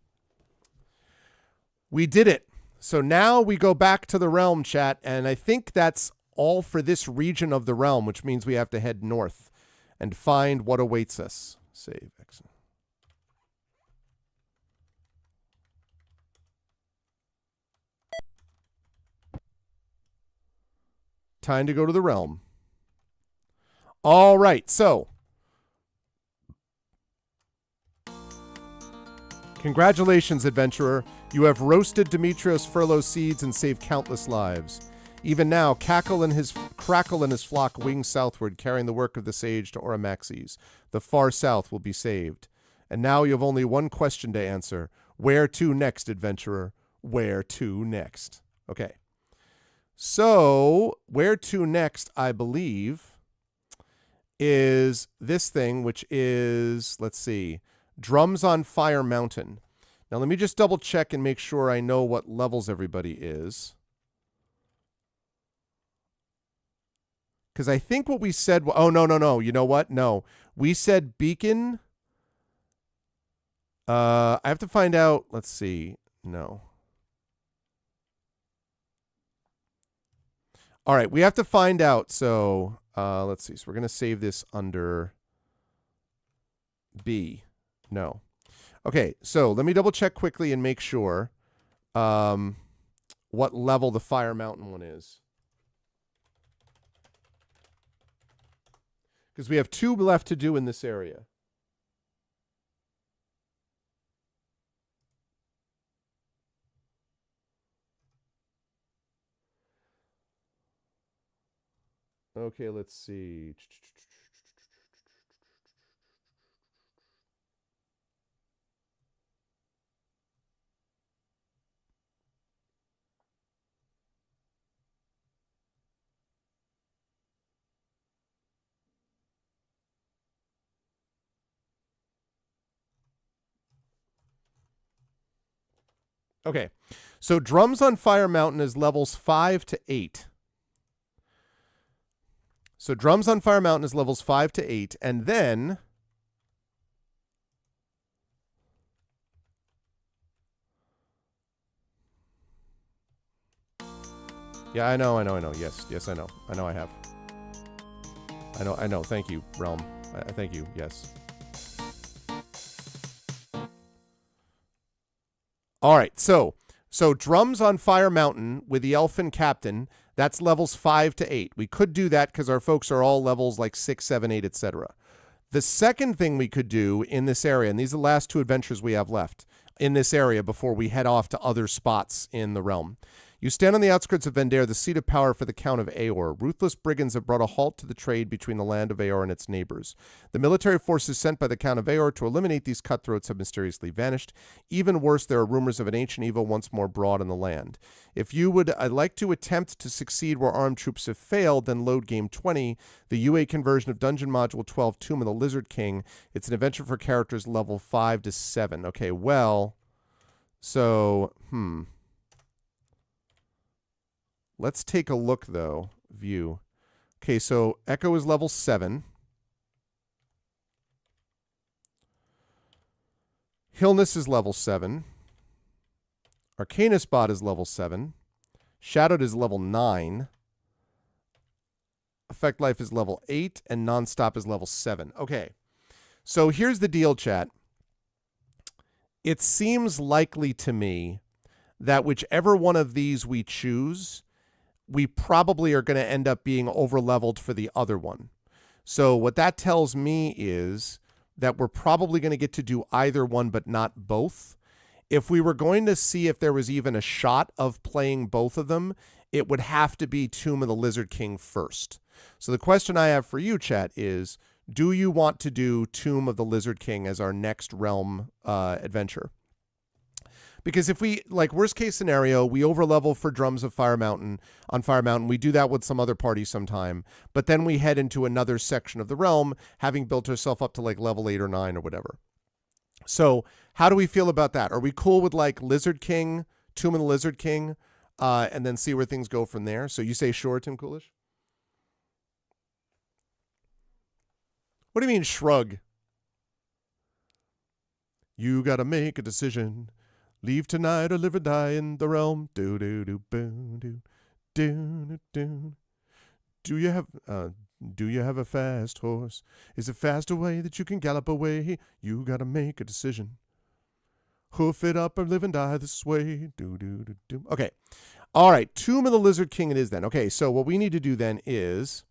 We did it. So now we go back to the Realm, chat, and I think that's all for this region of the Realm, which means we have to head north and find what awaits us. Save. Excellent. Time to go to the Realm. All right, so congratulations, adventurer. You have roasted Demetrios furlough seeds and saved countless lives. Even now, Crackle and his flock wing southward, carrying the work of the sage to Oramaxes. The far south will be saved. And now you have only one question to answer. Where to next, adventurer? Where to next? Okay. So, where to next, I believe, is this thing, which is, let's see, Drums on Fire Mountain. Now, let me just double check and make sure I know what levels everybody is. Because I think what we said... Oh, no. You know what? No. We said Beacon. I have to find out. Let's see. No. All right. We have to find out. So, let's see. So, we're going to save this under B. No. Okay. So, let me double check quickly and make sure what level the Fire Mountain one is. Because we have 2 left to do in this area. Okay, let's see. Okay, so Drums on Fire Mountain is levels 5 to 8. So Drums on Fire Mountain is levels 5 to 8, and then... Yeah, I know. Yes, I know. I know I have. I know. Thank you, Realm. Thank you, yes. All right, so Drums on Fire Mountain with the Elfin Captain, that's levels 5 to 8. We could do that because our folks are all levels like 6, 7, 8, etc. The second thing we could do in this area, and these are the last 2 adventures we have left in this area before we head off to other spots in the realm. You stand on the outskirts of Vendare, the seat of power for the Count of Aor. Ruthless brigands have brought a halt to the trade between the land of Aor and its neighbors. The military forces sent by the Count of Aor to eliminate these cutthroats have mysteriously vanished. Even worse, there are rumors of an ancient evil once more abroad in the land. If you would like to attempt to succeed where armed troops have failed, then load Game 20, the UA conversion of Dungeon Module 12, Tomb of the Lizard King. It's an adventure for characters level 5 to 7. Okay, well, so, let's take a look, though. View. Okay, so Echo is level 7. Hillness is level 7. Arcana Spot is level 7. Shadowed is level 9. Effect Life is level 8. And Nonstop is level 7. Okay, so here's the deal, chat. It seems likely to me that whichever one of these we choose, we probably are going to end up being over-leveled for the other one. So what that tells me is that we're probably going to get to do either one but not both. If we were going to see if there was even a shot of playing both of them, it would have to be Tomb of the Lizard King first. So the question I have for you, chat, is do you want to do Tomb of the Lizard King as our next realm adventure? Because if we, like, worst case scenario, we overlevel for drums of Fire Mountain on Fire Mountain. We do that with some other party sometime. But then we head into another section of the realm, having built ourselves up to like level 8 or 9 or whatever. So how do we feel about that? Are we cool with like Lizard King, Tomb of the Lizard King, and then see where things go from there? So you say sure, Tim Coolish? What do you mean shrug? You gotta make a decision. Leave tonight or live or die in the realm. Do do do boo do do do. Do you have a fast horse? Is it fast away that you can gallop away? You gotta make a decision. Hoof it up or live and die this way. Do do do do. Okay. All right. Tomb of the Lizard King it is then. Okay. So what we need to do then is,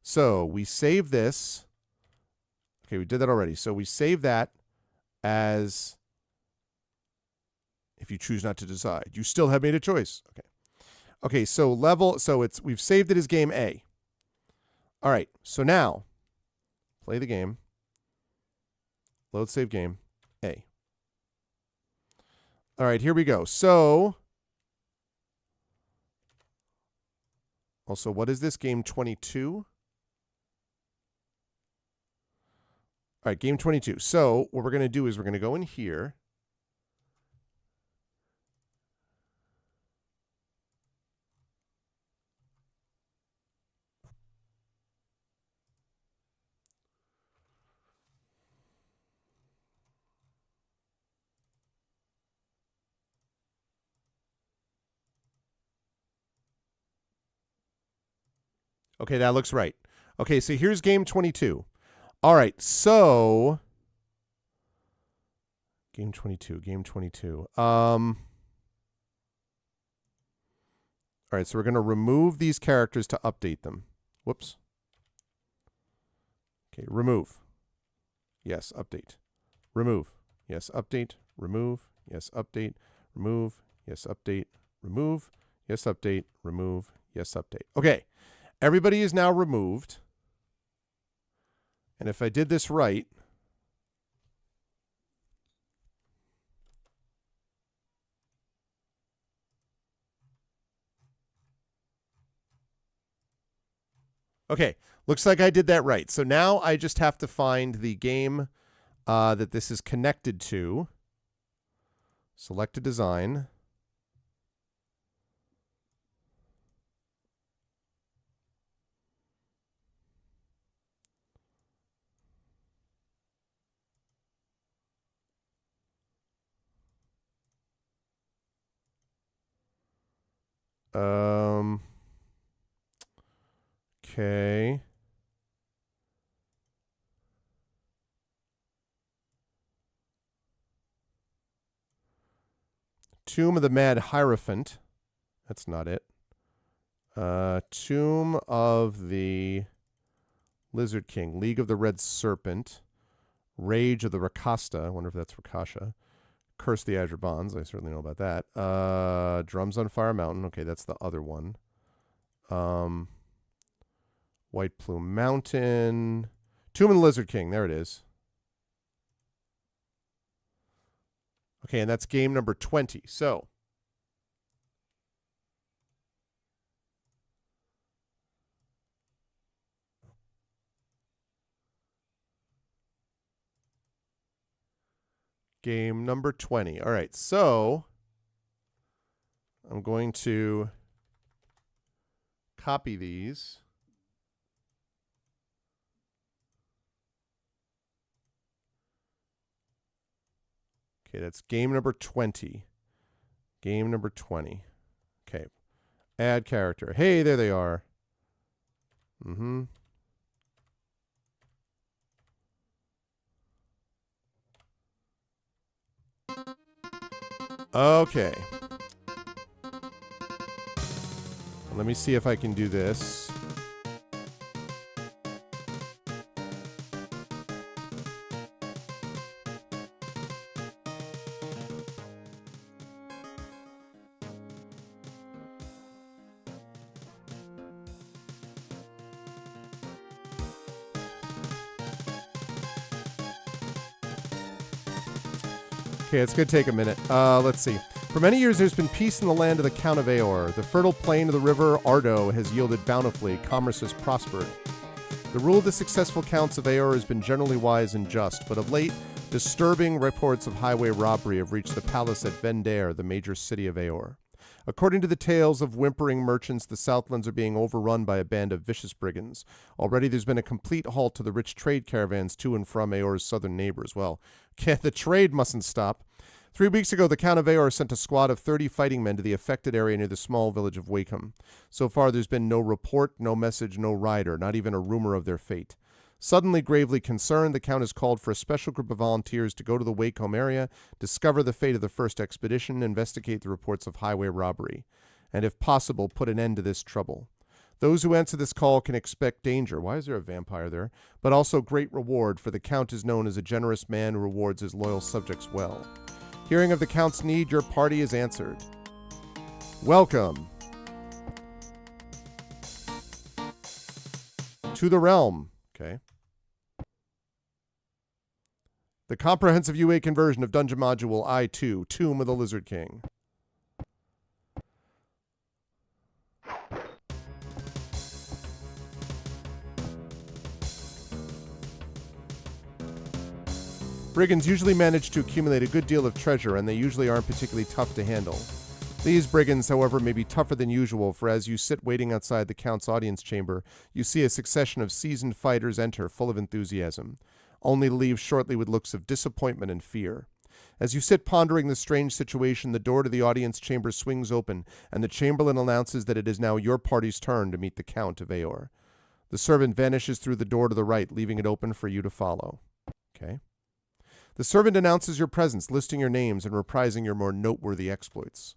so we save this. Okay, we did that already. So we save that as, if you choose not to decide, you still have made a choice. Okay. Okay, so we've saved it as game A. All right, so now, play the game. Load save game A. All right, here we go. So, also, what is this? Game 22? All right, game 22. So what we're going to do is we're going to go in here. Okay, that looks right. Okay, so here's game 22. All right, so game 22. All right, so we're going to remove these characters to update them. Whoops. Okay, remove. Yes, update. Remove. Yes, update. Remove. Yes, update. Remove. Yes, update. Remove. Yes, update. Remove. Yes, update. Okay, everybody is now removed. And if I did this right, okay, looks like I did that right. So now I just have to find the game that this is connected to. Select a design. Okay. Tomb of the Mad Hierophant. That's not it. Tomb of the Lizard King. League of the Red Serpent. Rage of the Rakasta. I wonder if that's Rakasha. Curse the Azure Bonds. I certainly know about that. Drums on Fire Mountain. Okay, that's the other one. White Plume Mountain. Tomb of the Lizard King. There it is. Okay, and that's game number 20. So, game number 20. All right, so I'm going to copy these. Okay, that's game number 20. Game number 20. Okay. Add character. Hey, there they are. Mm-hmm. Okay. Let me see if I can do this. Okay, it's going to take a minute. Let's see. For many years, there's been peace in the land of the Count of Aor. The fertile plain of the river Ardo has yielded bountifully. Commerce has prospered. The rule of the successful Counts of Aor has been generally wise and just, but of late, disturbing reports of highway robbery have reached the palace at Vendare, the major city of Aor. According to the tales of whimpering merchants, the Southlands are being overrun by a band of vicious brigands. Already there's been a complete halt to the rich trade caravans to and from Aor's southern neighbors. Well, the trade mustn't stop. 3 weeks ago, the Count of Aor sent a squad of 30 fighting men to the affected area near the small village of Wakeham. So far, there's been no report, no message, no rider, not even a rumor of their fate. Suddenly gravely concerned, the Count has called for a special group of volunteers to go to the Wakeham area, discover the fate of the first expedition, investigate the reports of highway robbery, and if possible, put an end to this trouble. Those who answer this call can expect danger. Why is there a vampire there? But also great reward, for the Count is known as a generous man who rewards his loyal subjects well. Hearing of the Count's need, your party is answered. Welcome to the realm. Okay. The comprehensive UA conversion of Dungeon Module I-2, Tomb of the Lizard King. Brigands usually manage to accumulate a good deal of treasure, and they usually aren't particularly tough to handle. These brigands, however, may be tougher than usual, for as you sit waiting outside the Count's audience chamber, you see a succession of seasoned fighters enter, full of enthusiasm, only to leave shortly with looks of disappointment and fear. As you sit pondering the strange situation, the door to the audience chamber swings open, and the chamberlain announces that it is now your party's turn to meet the Count of Aor. The servant vanishes through the door to the right, leaving it open for you to follow. Okay. The servant announces your presence, listing your names and reprising your more noteworthy exploits.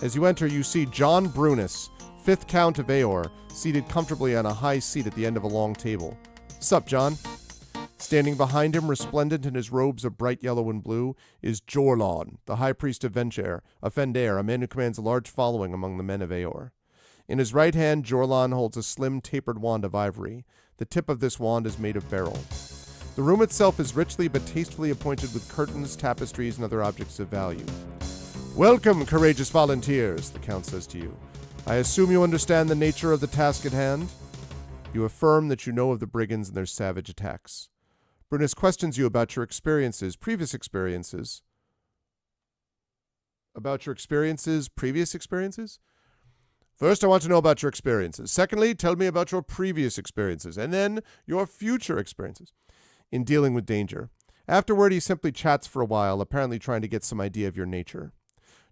As you enter, you see John Brunis, 5th Count of Aor, seated comfortably on a high seat at the end of a long table. Sup, John? Standing behind him, resplendent in his robes of bright yellow and blue, is Jorlon, the High Priest of Vendare, a man who commands a large following among the men of Aor. In his right hand, Jorlon holds a slim, tapered wand of ivory. The tip of this wand is made of beryl. The room itself is richly but tastefully appointed with curtains, tapestries, and other objects of value. Welcome, courageous volunteers, the Count says to you. I assume you understand the nature of the task at hand? You affirm that you know of the brigands and their savage attacks. Brunis questions you about your experiences, previous experiences. Previous experiences? First, I want to know about your experiences. Secondly, tell me about your previous experiences, and then your future experiences in dealing with danger. Afterward, he simply chats for a while, apparently trying to get some idea of your nature.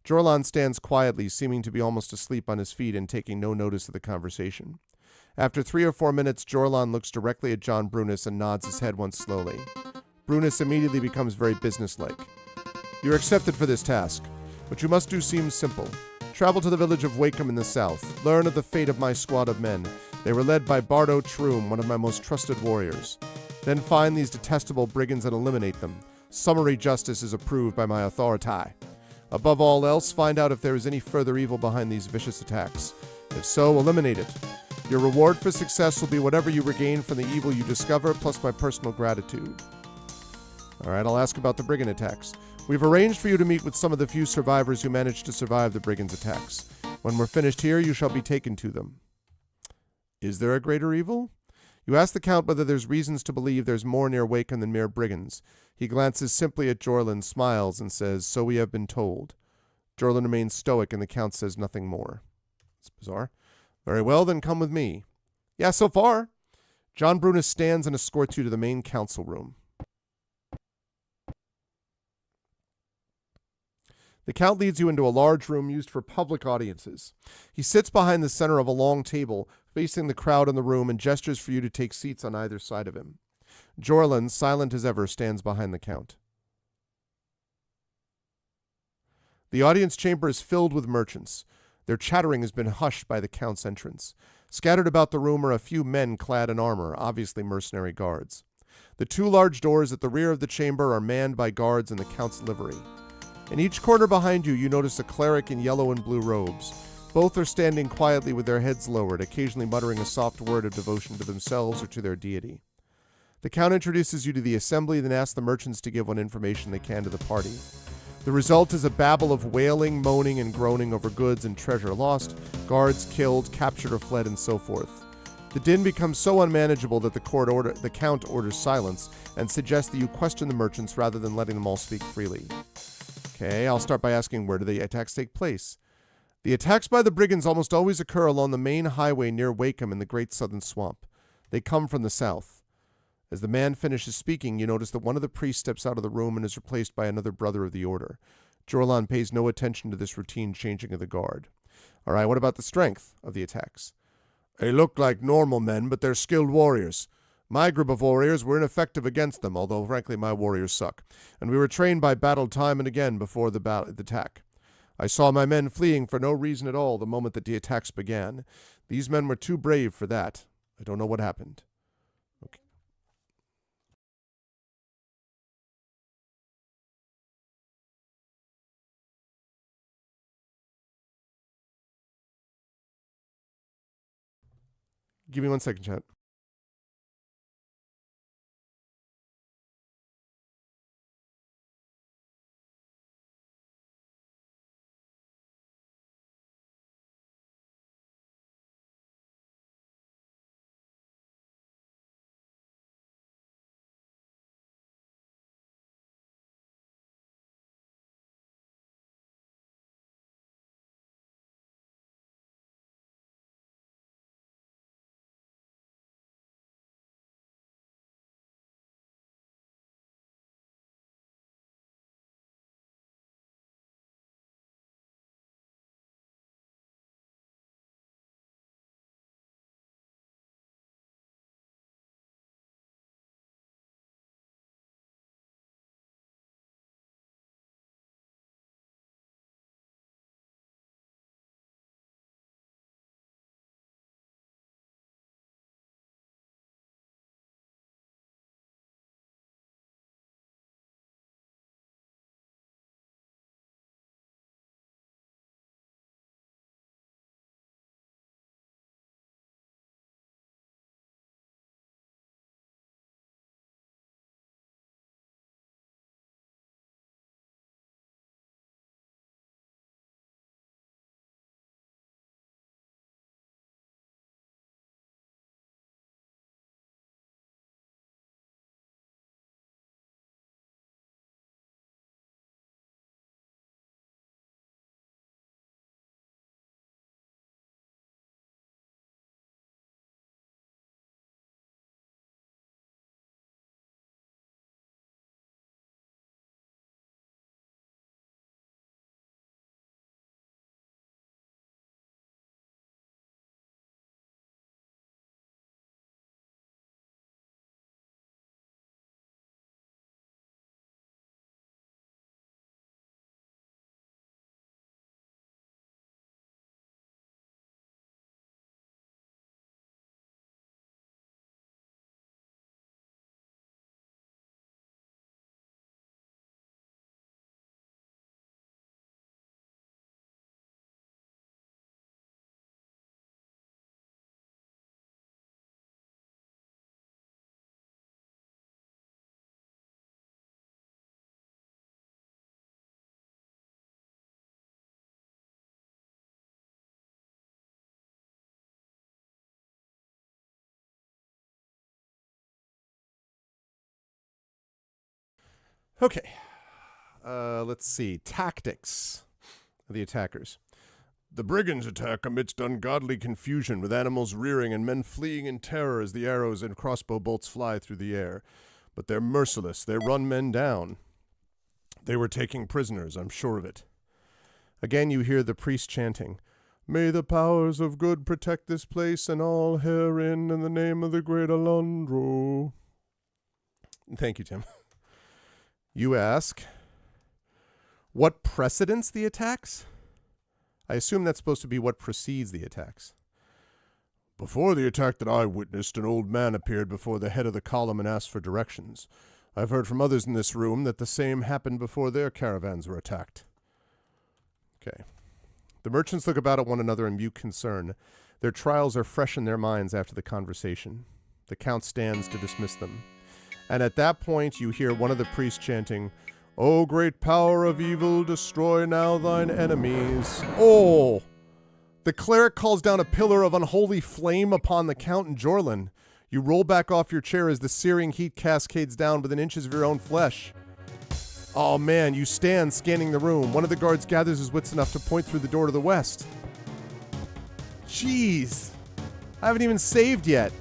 Jorlon stands quietly, seeming to be almost asleep on his feet and taking no notice of the conversation. After 3 or 4 minutes, Jorlon looks directly at John Brunis and nods his head once slowly. Brunis immediately becomes very businesslike. You're accepted for this task. What you must do seems simple. Travel to the village of Wakeham in the south. Learn of the fate of my squad of men. They were led by Bardo Troom, one of my most trusted warriors. Then find these detestable brigands and eliminate them. Summary justice is approved by my authority. Above all else, find out if there is any further evil behind these vicious attacks. If so, eliminate it. Your reward for success will be whatever you regain from the evil you discover, plus my personal gratitude. All right, I'll ask about the brigand attacks. We've arranged for you to meet with some of the few survivors who managed to survive the brigands' attacks. When we're finished here, you shall be taken to them. Is there a greater evil? You ask the Count whether there's reasons to believe there's more near Wakeham than mere brigands. He glances simply at Jorlin, smiles, and says, so we have been told. Jorlin remains stoic, and the Count says nothing more. It's bizarre. Very well, then come with me. Yeah, so far. John Brunis stands and escorts you to the main council room. The Count leads you into a large room used for public audiences. He sits behind the center of a long table, facing the crowd in the room, and gestures for you to take seats on either side of him. Jorlin, silent as ever, stands behind the Count. The audience chamber is filled with merchants. Their chattering has been hushed by the Count's entrance. Scattered about the room are a few men clad in armor, obviously mercenary guards. The 2 large doors at the rear of the chamber are manned by guards in the Count's livery. In each corner behind you, you notice a cleric in yellow and blue robes. Both are standing quietly with their heads lowered, occasionally muttering a soft word of devotion to themselves or to their deity. The Count introduces you to the assembly, then asks the merchants to give what information they can to the party. The result is a babble of wailing, moaning, and groaning over goods and treasure lost, guards killed, captured or fled, and so forth. The din becomes so unmanageable that the Count orders silence and suggests that you question the merchants rather than letting them all speak freely. Okay, I'll start by asking, where do the attacks take place? The attacks by the brigands almost always occur along the main highway near Wakeham in the Great Southern Swamp. They come from the south. As the man finishes speaking, you notice that one of the priests steps out of the room and is replaced by another brother of the order. Jorlan pays no attention to this routine changing of the guard. All right, what about the strength of the attacks? They look like normal men, but they're skilled warriors. My group of warriors were ineffective against them, although frankly my warriors suck. And we were trained by battle time and again before the attack. I saw my men fleeing for no reason at all the moment that the attacks began. These men were too brave for that. I don't know what happened. Okay. Give me 1 second, chat. Okay. Let's see. Tactics of the attackers. The brigands attack amidst ungodly confusion, with animals rearing and men fleeing in terror as the arrows and crossbow bolts fly through the air. But they're merciless. They run men down. They were taking prisoners, I'm sure of it. Again you hear the priest chanting, "May the powers of good protect this place and all herein in the name of the great Alondro." Thank you, Tim. You ask, what precedents the attacks? I assume that's supposed to be what precedes the attacks. Before the attack that I witnessed, an old man appeared before the head of the column and asked for directions. I've heard from others in this room that the same happened before their caravans were attacked. Okay. The merchants look about at one another in mute concern. Their trials are fresh in their minds after the conversation. The Count stands to dismiss them. And at that point, you hear one of the priests chanting, "O great power of evil, destroy now thine enemies." Oh! The cleric calls down a pillar of unholy flame upon the Count and Jorlin. You roll back off your chair as the searing heat cascades down within inches of your own flesh. Oh man, you stand scanning the room. One of the guards gathers his wits enough to point through the door to the west. Jeez! I haven't even saved yet.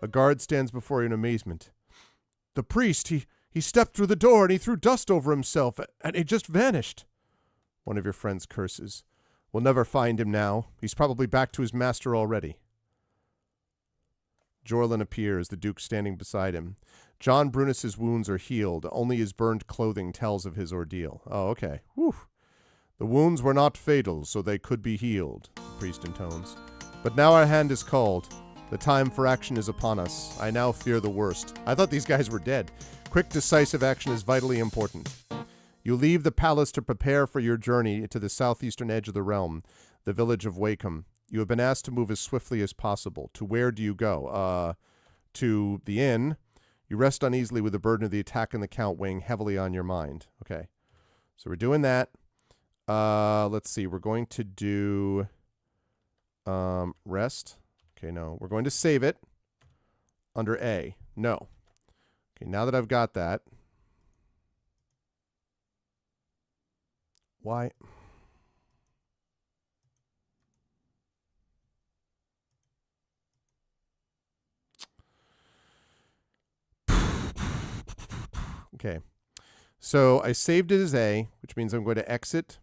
A guard stands before you in amazement. The priest, he stepped through the door and he threw dust over himself and he just vanished. One of your friends curses. We'll never find him now. He's probably back to his master already. Jorlin appears, the Duke standing beside him. John Brunus's wounds are healed. Only his burned clothing tells of his ordeal. Oh, okay. Whew. The wounds were not fatal, so they could be healed, the priest intones. But now our hand is called. The time for action is upon us. I now fear the worst. I thought these guys were dead. Quick, decisive action is vitally important. You leave the palace to prepare for your journey to the southeastern edge of the realm, the village of Wakeham. You have been asked to move as swiftly as possible. To where do you go? To the inn. You rest uneasily with the burden of the attack on the Count weighing heavily on your mind. Okay. So we're doing that. Let's see. We're going to do rest. Okay, no. We're going to save it under A. No. Okay, now that I've got that. Why? Okay. So I saved it as A, which means I'm going to exit.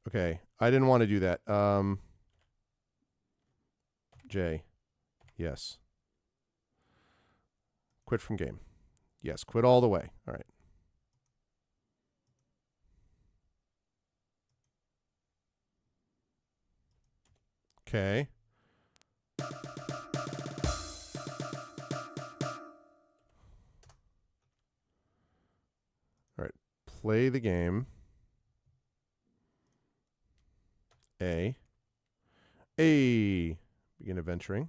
Okay. I didn't want to do that. J. Yes. Quit from game. Yes, quit all the way. All right. Okay. All right. Play the game. A. Begin adventuring.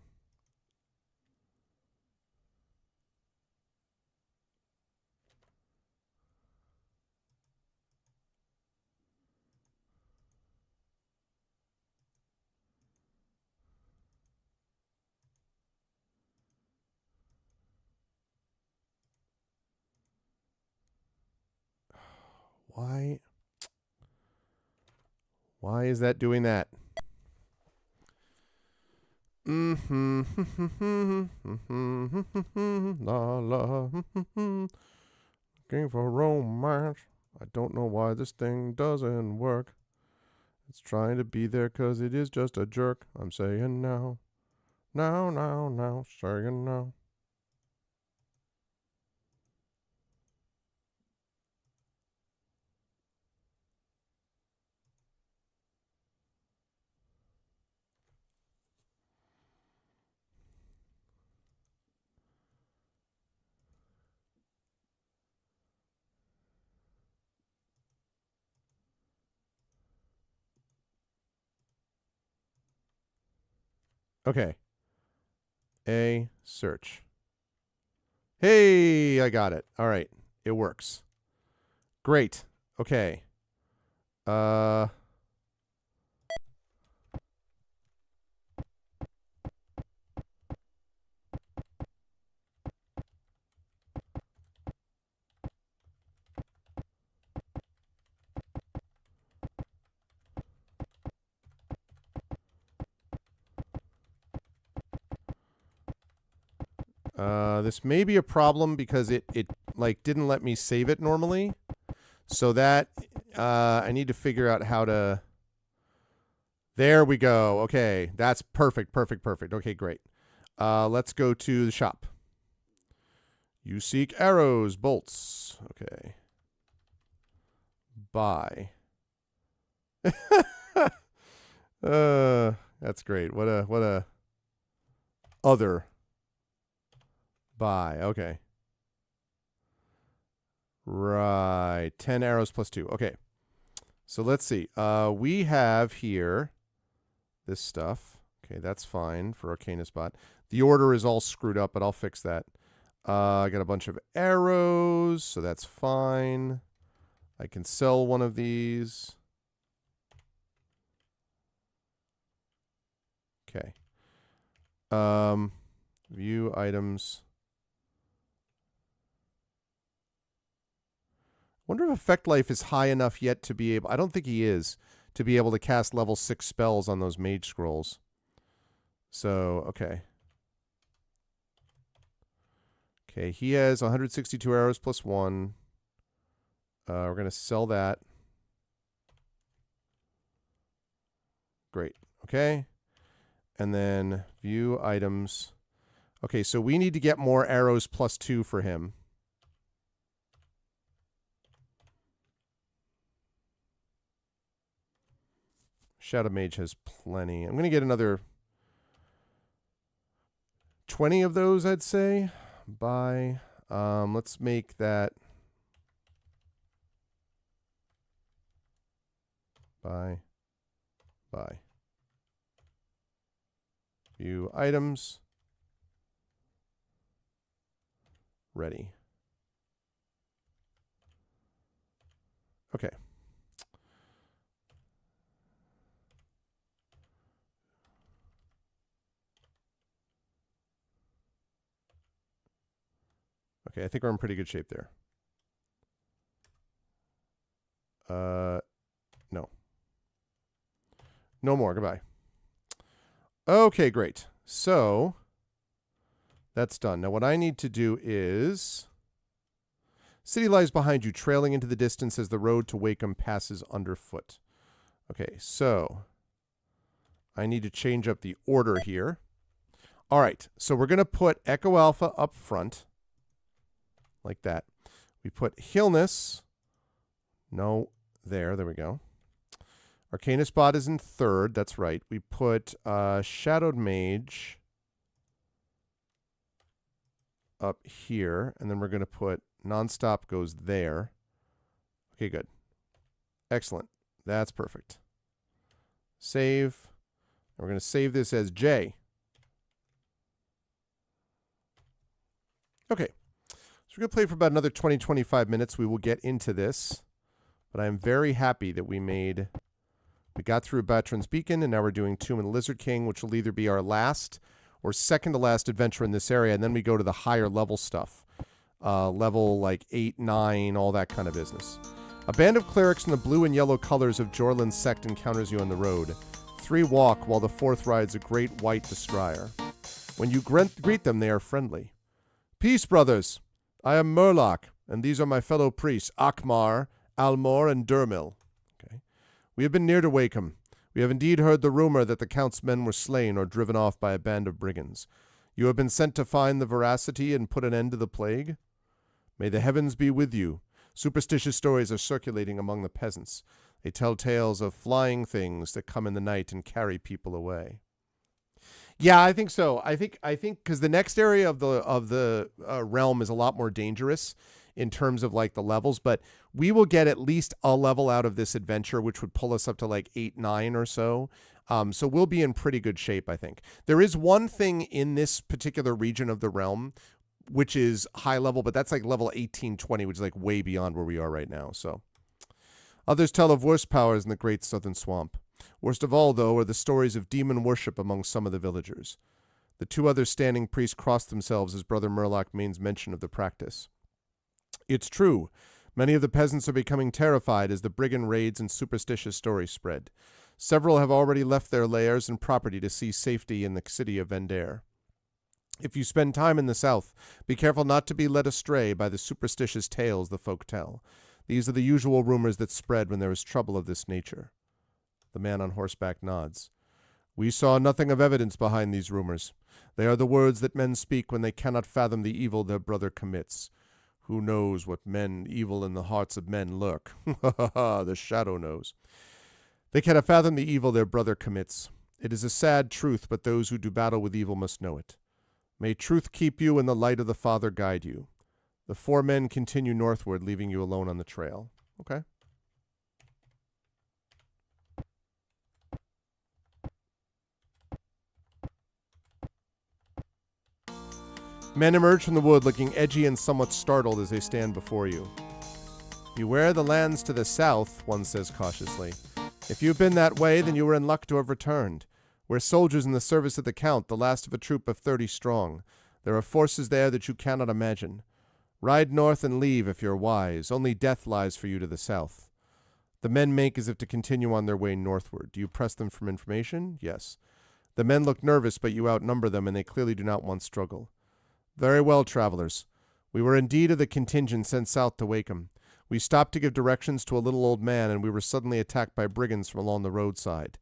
Why is that doing that? La la. Looking for romance. I don't know why this thing doesn't work. It's trying to be there 'cause it is just a jerk. I'm saying now. Now, saying now. Okay. A search. Hey, I got it. All right. It works. Great. Okay. This may be a problem because it like didn't let me save it normally. So that I need to figure out how to. There we go. Okay, that's perfect. Okay, great. Let's go to the shop. You seek arrows, bolts. Okay. Buy. That's great. What a other buy. Okay. Right. 10 arrows plus 2. Okay. So let's see. We have here this stuff. Okay, that's fine for Arcanus Bot. The order is all screwed up, but I'll fix that. I got a bunch of arrows, so that's fine. I can sell one of these. Okay. View items. Wonder if Effect Life is high enough yet to be able... I don't think he is, to be able to cast level 6 spells on those mage scrolls. So, okay. Okay, he has 162 arrows plus 1. We're going to sell that. Great. Okay. And then view items. Okay, so we need to get more arrows plus 2 for him. Shadow Mage has plenty. I'm going to get another 20 of those, I'd say. Buy. Let's make that. Buy. Buy. View items. Ready. Okay. Okay, I think we're in pretty good shape there. No. No more. Goodbye. Okay, great. So, that's done. Now, what I need to do is... City lies behind you, trailing into the distance as the road to Wakeham passes underfoot. Okay, so... I need to change up the order here. All right, so we're going to put Echo Alpha up front. Like that. We put Healness. No, there we go. Arcanus Bot is in third. That's right. We put Shadowed Mage up here. And then we're going to put Nonstop goes there. Okay, good. Excellent. That's perfect. Save. We're going to save this as J. Okay. So we're going to play for about another 20-25 minutes. We will get into this. But I am very happy that we got through Batron's Beacon, and now we're doing Tomb of the Lizard King, which will either be our last or second to last adventure in this area, and then we go to the higher level stuff. Level like 8, 9, all that kind of business. A band of clerics in the blue and yellow colors of Jorlin's sect encounters you on the road. 3 walk, while the 4th rides a great white destrier. When you greet them, they are friendly. Peace, brothers! I am Murloc, and these are my fellow priests, Akmar, Almor, and Dermil. Okay. We have been near to Wakeham. We have indeed heard the rumor that the Count's men were slain or driven off by a band of brigands. You have been sent to find the veracity and put an end to the plague? May the heavens be with you. Superstitious stories are circulating among the peasants. They tell tales of flying things that come in the night and carry people away. Yeah, I think so. I think because the next area of the realm is a lot more dangerous in terms of like the levels, but we will get at least a level out of this adventure, which would pull us up to like 8, 9 or so. So we'll be in pretty good shape, I think. There is one thing in this particular region of the realm which is high level, but that's like level 18, 20, which is like way beyond where we are right now. So others tell of worse powers in the great southern swamp. Worst of all, though, are the stories of demon worship among some of the villagers. The 2 other standing priests cross themselves as Brother Murloc makes mention of the practice. It's true. Many of the peasants are becoming terrified as the brigand raids and superstitious stories spread. Several have already left their lairs and property to seek safety in the city of Vendare. If you spend time in the south, be careful not to be led astray by the superstitious tales the folk tell. These are the usual rumors that spread when there is trouble of this nature. The man on horseback nods. We saw nothing of evidence behind these rumors. They are the words that men speak when they cannot fathom the evil their brother commits. Who knows what evil in the hearts of men lurk? The shadow knows. They cannot fathom the evil their brother commits. It is a sad truth, but those who do battle with evil must know it. May truth keep you and the light of the Father guide you. The 4 men continue northward, leaving you alone on the trail. Okay. Men emerge from the wood looking edgy and somewhat startled as they stand before you. Beware the lands to the south, one says cautiously. If you've been that way, then you were in luck to have returned. We're soldiers in the service of the Count, the last of a troop of 30 strong. There are forces there that you cannot imagine. Ride north and leave if you're wise. Only death lies for you to the south. The men make as if to continue on their way northward. Do you press them for information? Yes. The men look nervous, but you outnumber them, and they clearly do not want struggle. Very well, travelers. We were indeed of the contingent sent south to Wakeham. We stopped to give directions to a little old man, and we were suddenly attacked by brigands from along the roadside.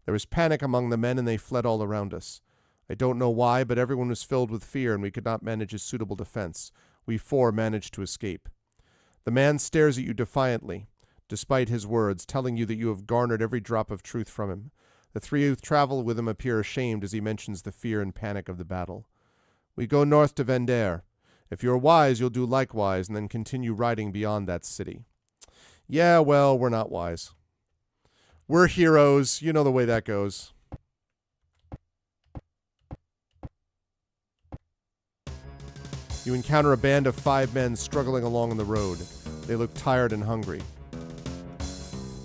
There was panic among the men, and they fled all around us. I don't know why, but everyone was filled with fear, and we could not manage a suitable defense. We 4 managed to escape. The man stares at you defiantly, despite his words, telling you that you have garnered every drop of truth from him. The 3 who travel with him appear ashamed as he mentions the fear and panic of the battle. We go north to Vendere. If you're wise, you'll do likewise, and then continue riding beyond that city. Yeah, well, we're not wise. We're heroes. You know the way that goes. You encounter a band of 5 men struggling along on the road. They look tired and hungry.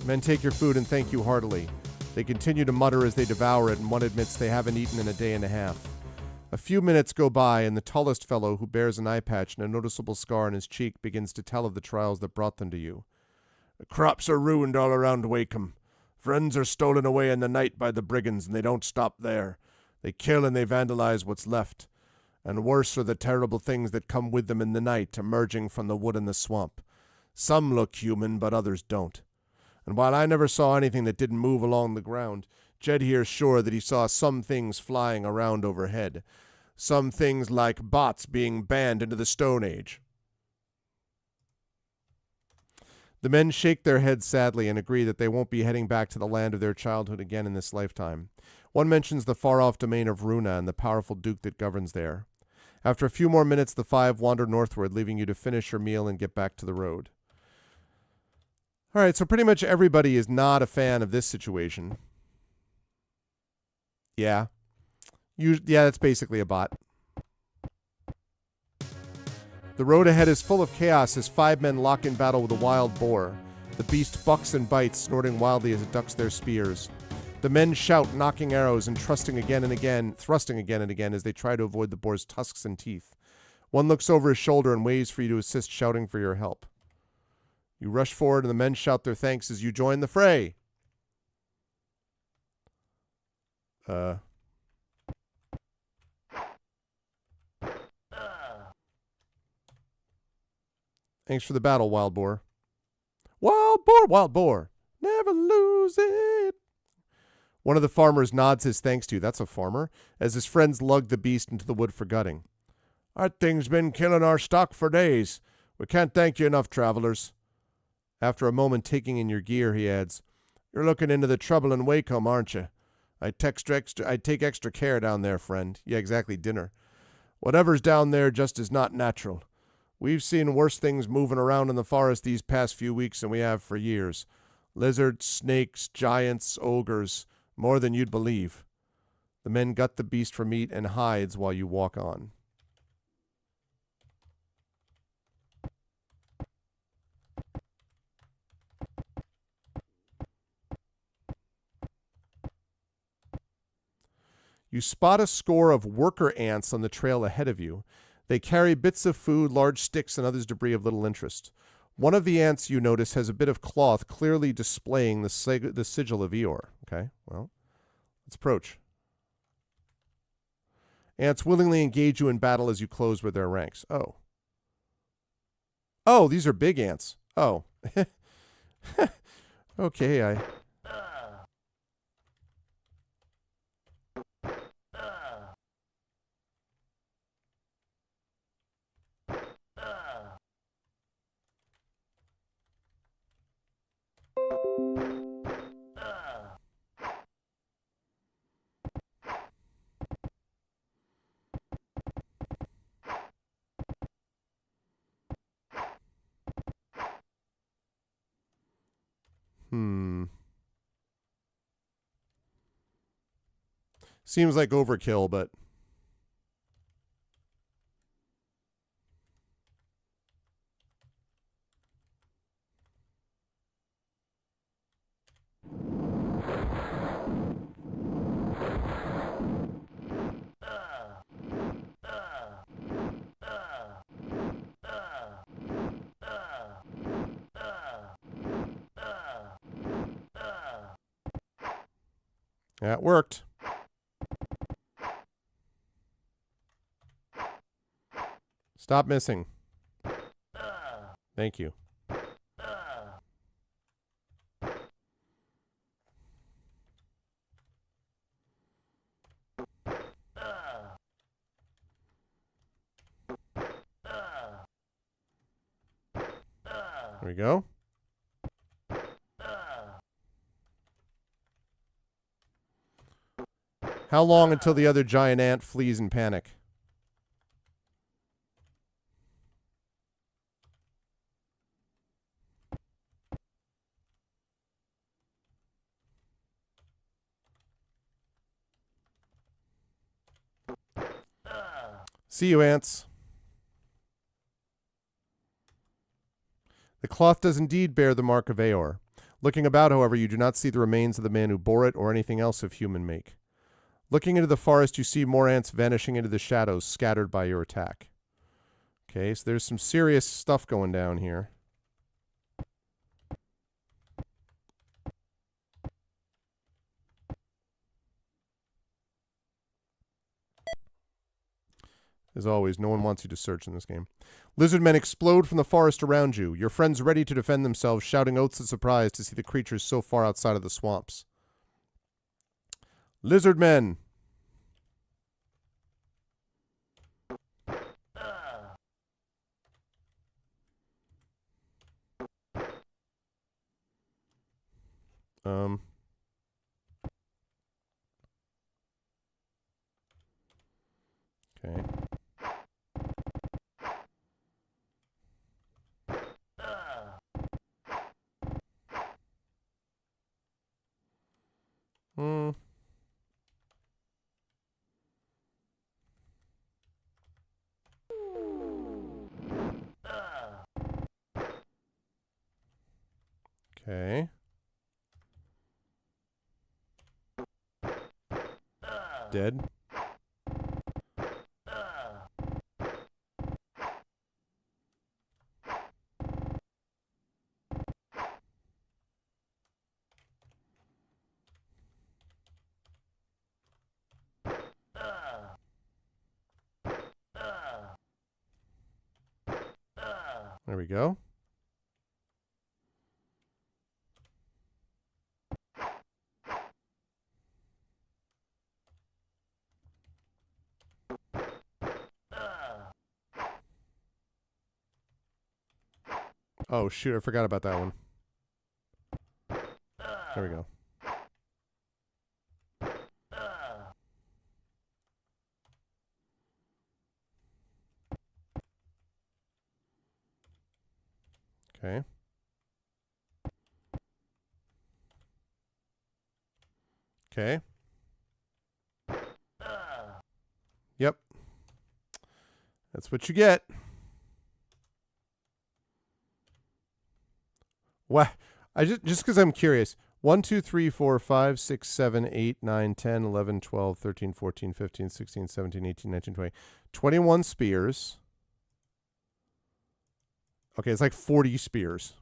Men take your food and thank you heartily. They continue to mutter as they devour it, and one admits they haven't eaten in a day and a half. A few minutes go by, and the tallest fellow, who bears an eye patch and a noticeable scar on his cheek, begins to tell of the trials that brought them to you. The crops are ruined all around Wakeham. Friends are stolen away in the night by the brigands, and they don't stop there. They kill and they vandalize what's left. And worse are the terrible things that come with them in the night, emerging from the wood and the swamp. Some look human, but others don't. And while I never saw anything that didn't move along the ground, Jed here's sure that he saw some things flying around overhead. Some things like bots being banned into the Stone Age. The men shake their heads sadly and agree that they won't be heading back to the land of their childhood again in this lifetime. One mentions the far-off domain of Runa and the powerful duke that governs there. After a few more minutes, the 5 wander northward, leaving you to finish your meal and get back to the road. All right, so pretty much everybody is not a fan of this situation. Yeah. Yeah, that's basically a bot. The road ahead is full of chaos as 5 men lock in battle with a wild boar. The beast bucks and bites, snorting wildly as it ducks their spears. The men shout, knocking arrows and thrusting again and again as they try to avoid the boar's tusks and teeth. One looks over his shoulder and waves for you to assist, shouting for your help. You rush forward and the men shout their thanks as you join the fray. Thanks for the battle, Wild Boar. Wild Boar, Wild Boar, never lose it. One of the farmers nods his thanks to you. That's a farmer. As his friends lug the beast into the wood for gutting. That thing's been killing our stock for days. We can't thank you enough, travelers. After a moment taking in your gear, he adds, You're looking into the trouble in Wakeham, aren't you? I take extra care down there, friend. Yeah, exactly, dinner. Whatever's down there just is not natural. We've seen worse things moving around in the forest these past few weeks than we have for years. Lizards, snakes, giants, ogres, more than you'd believe. The men gut the beast for meat and hides while you walk on. You spot a score of worker ants on the trail ahead of you. They carry bits of food, large sticks, and others debris of little interest. One of the ants, you notice, has a bit of cloth clearly displaying the sigil of Eeyore. Okay, well, let's approach. Ants willingly engage you in battle as you close with their ranks. Oh. Oh, these are big ants. Oh. Okay, Seems like overkill, but... That worked. Stop missing. Thank you. There we go. How long until the other giant ant flees in panic? See you, ants. The cloth does indeed bear the mark of Aor. Looking about, however, you do not see the remains of the man who bore it or anything else of human make. Looking into the forest, you see more ants vanishing into the shadows, scattered by your attack. Okay, so there's some serious stuff going down here. As always, no one wants you to search in this game. Lizard men explode from the forest around you. Your friends ready to defend themselves, shouting oaths of surprise to see the creatures so far outside of the swamps. Lizard men! Okay. Okay. Dead. There we go. Oh, shoot. I forgot about that one. There we go. Okay. Okay. Yep. That's what you get. What? I just because I'm curious. 1, 2, 3, 4, 5, 6, 7, 8, 9, 10, 11, 12, 13, 14, 15, 16, 17, 18, 19, 20. 21 spears. Okay, it's like 40 spears.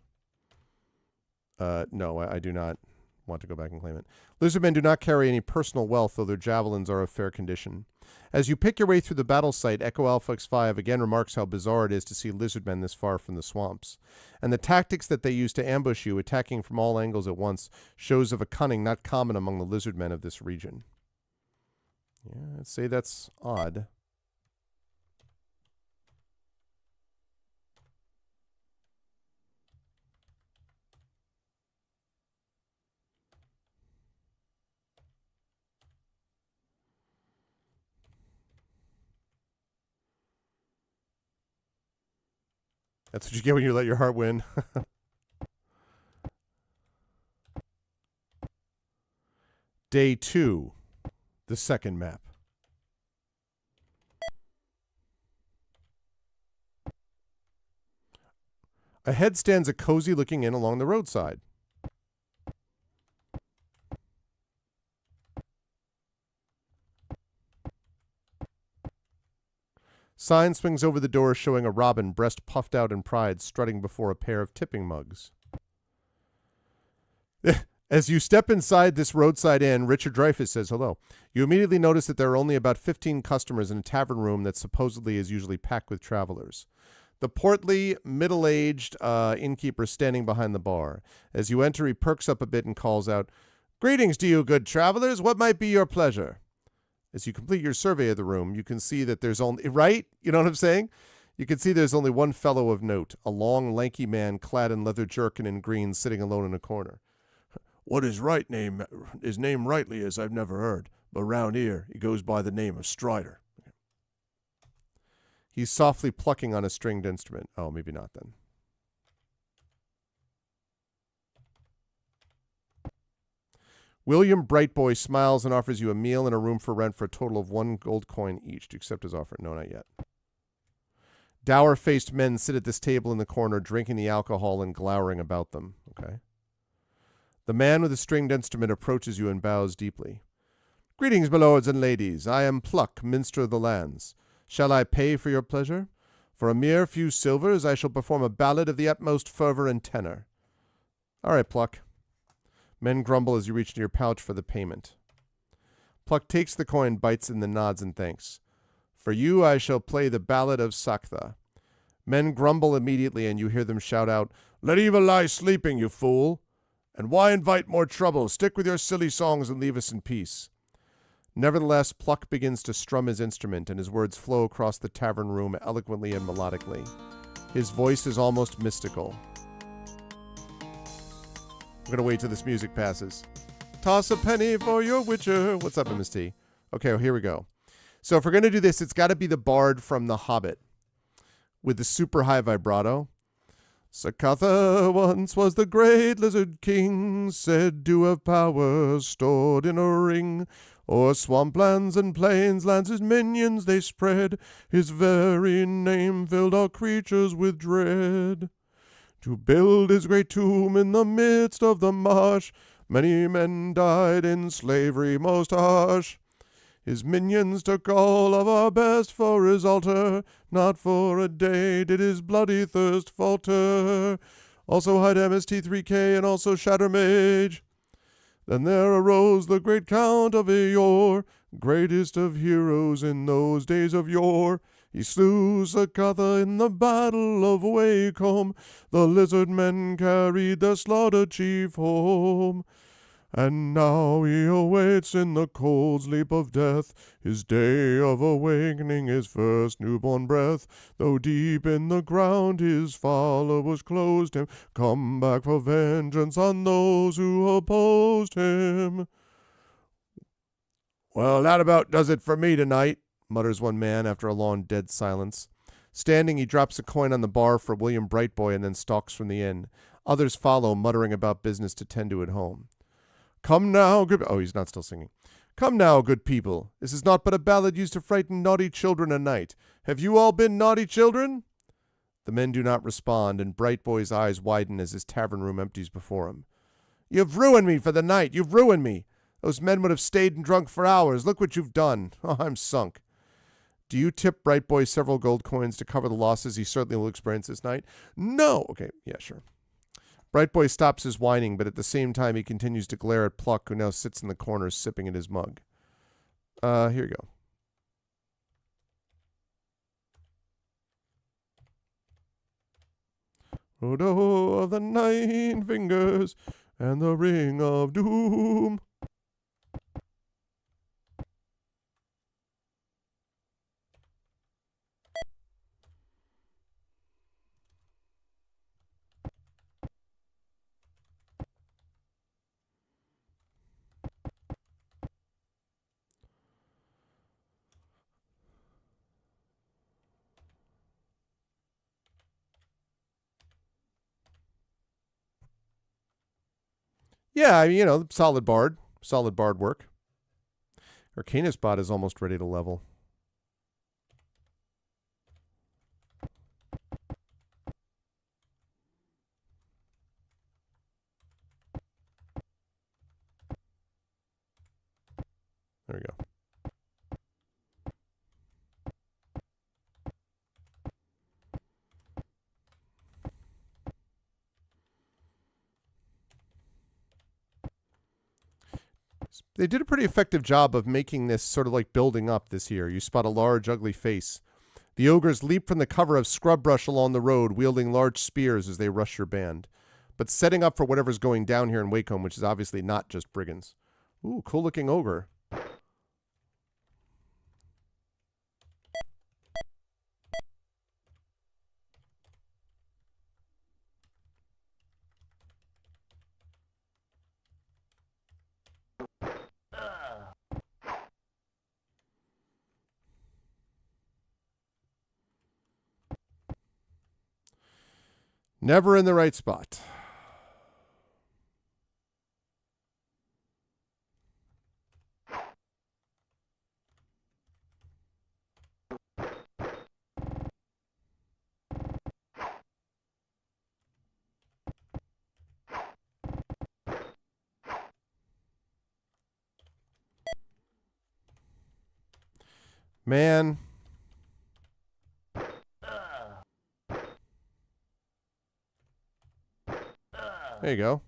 No, I do not want to go back and claim it. Lizardmen do not carry any personal wealth, though their javelins are of fair condition. As you pick your way through the battle site, Echo Alpha X5 again remarks how bizarre it is to see lizardmen this far from the swamps. And the tactics that they use to ambush you, attacking from all angles at once, shows of a cunning not common among the lizardmen of this region. Yeah, I'd say that's odd. That's what you get when you let your heart win. Day 2. The second map. Ahead stands a cozy looking inn along the roadside. Sign swings over the door showing a robin, breast puffed out in pride, strutting before a pair of tipping mugs. As you step inside this roadside inn, Richard Dreyfuss says hello. You immediately notice that there are only about 15 customers in a tavern room that supposedly is usually packed with travelers. The portly, middle-aged innkeeper standing behind the bar. As you enter, he perks up a bit and calls out, "Greetings to you, good travelers. What might be your pleasure?" As you complete your survey of the room, you can see that there's only, right? You know what I'm saying? You can see there's only one fellow of note, a long, lanky man clad in leather jerkin and green sitting alone in a corner. "What his name rightly is I've never heard, but round here he goes by the name of Strider." He's softly plucking on a stringed instrument. Oh, maybe not then. William Brightboy smiles and offers you a meal and a room for rent for a total of 1 gold coin each. Do you accept his offer? No, not yet. Dour-faced men sit at this table in the corner, drinking the alcohol and glowering about them. Okay. The man with the stringed instrument approaches you and bows deeply. "Greetings, my lords and ladies. I am Pluck, minstrel of the lands. Shall I pay for your pleasure? For a mere few silvers, I shall perform a ballad of the utmost fervor and tenor." "All right, Pluck." Men grumble as you reach into your pouch for the payment. Pluck takes the coin, bites and then nods in thanks. "For you, I shall play the ballad of Saktha." Men grumble immediately, and you hear them shout out, "Let evil lie sleeping, you fool! And why invite more trouble? Stick with your silly songs and leave us in peace." Nevertheless, Pluck begins to strum his instrument, and his words flow across the tavern room eloquently and melodically. His voice is almost mystical. I'm going to wait till this music passes. "Toss a penny for your witcher." What's up, MST? Okay, well, here we go. So if we're going to do this, it's got to be the bard from The Hobbit with the super high vibrato. "Sakatha once was the great lizard king, said to have power stored in a ring. O'er swamplands and plains lands his minions they spread. His very name filled all creatures with dread. To build his great tomb in the midst of the marsh, many men died in slavery most harsh. His minions took all of our best for his altar. Not for a day did his bloody thirst falter. Also hired MST3K and also Shattermage. Then there arose the great Count of Eeyore, greatest of heroes in those days of yore. He slew Sakatha in the battle of Wakeholm. The lizard men carried the slaughtered chief home. And now he awaits in the cold sleep of death, his day of awakening, his first newborn breath. Though deep in the ground his followers closed him, come back for vengeance on those who opposed him." "Well, that about does it for me tonight," mutters one man after a long dead silence. Standing, he drops a coin on the bar for William Brightboy and then stalks from the inn. Others follow, muttering about business to tend to at home. "Come now, good..." Oh, he's not still singing. "Come now, good people. This is not but a ballad used to frighten naughty children a night. Have you all been naughty children?" The men do not respond, and Brightboy's eyes widen as his tavern room empties before him. "You've ruined me for the night. You've ruined me. Those men would have stayed and drunk for hours. Look what you've done. Oh, I'm sunk." "Do you tip Brightboy several gold coins to cover the losses he certainly will experience this night?" "No." "Okay, yeah, sure." Brightboy stops his whining, but at the same time he continues to glare at Pluck, who now sits in the corner sipping at his mug. Here you go. "Odo of the 9 fingers and the ring of doom." Yeah, I mean, solid bard work. Arcanus bot is almost ready to level. There we go. They did a pretty effective job of making this sort of like building up this year. You spot a large, ugly face. The ogres leap from the cover of scrub brush along the road, wielding large spears as they rush your band. But setting up for whatever's going down here in Wacombe, which is obviously not just brigands. Ooh, cool-looking ogre. Never in the right spot. Man. There you go.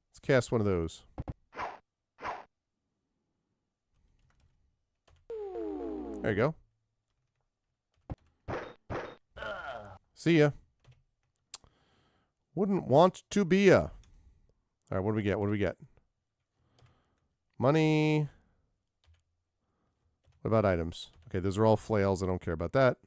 Let's cast one of those. There you go. See ya. Wouldn't want to be ya. All right, what do we get? What do we get? Money. What about items? Okay, those are all flails. I don't care about that.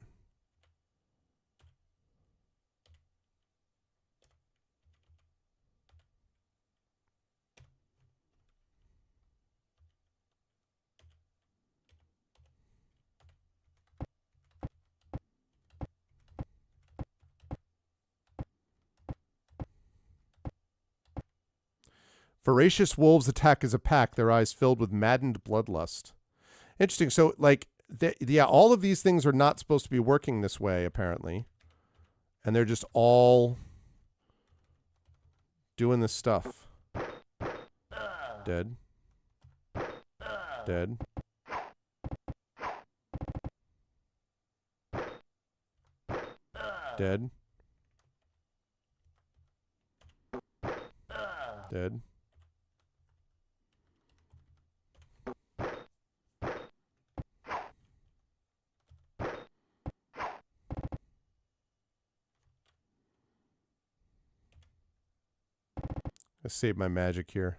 Voracious wolves attack as a pack, their eyes filled with maddened bloodlust. Interesting. So, like, yeah, all of these things are not supposed to be working this way, apparently. And they're just all doing this stuff. Dead. Dead. Dead. Dead. I saved my magic here.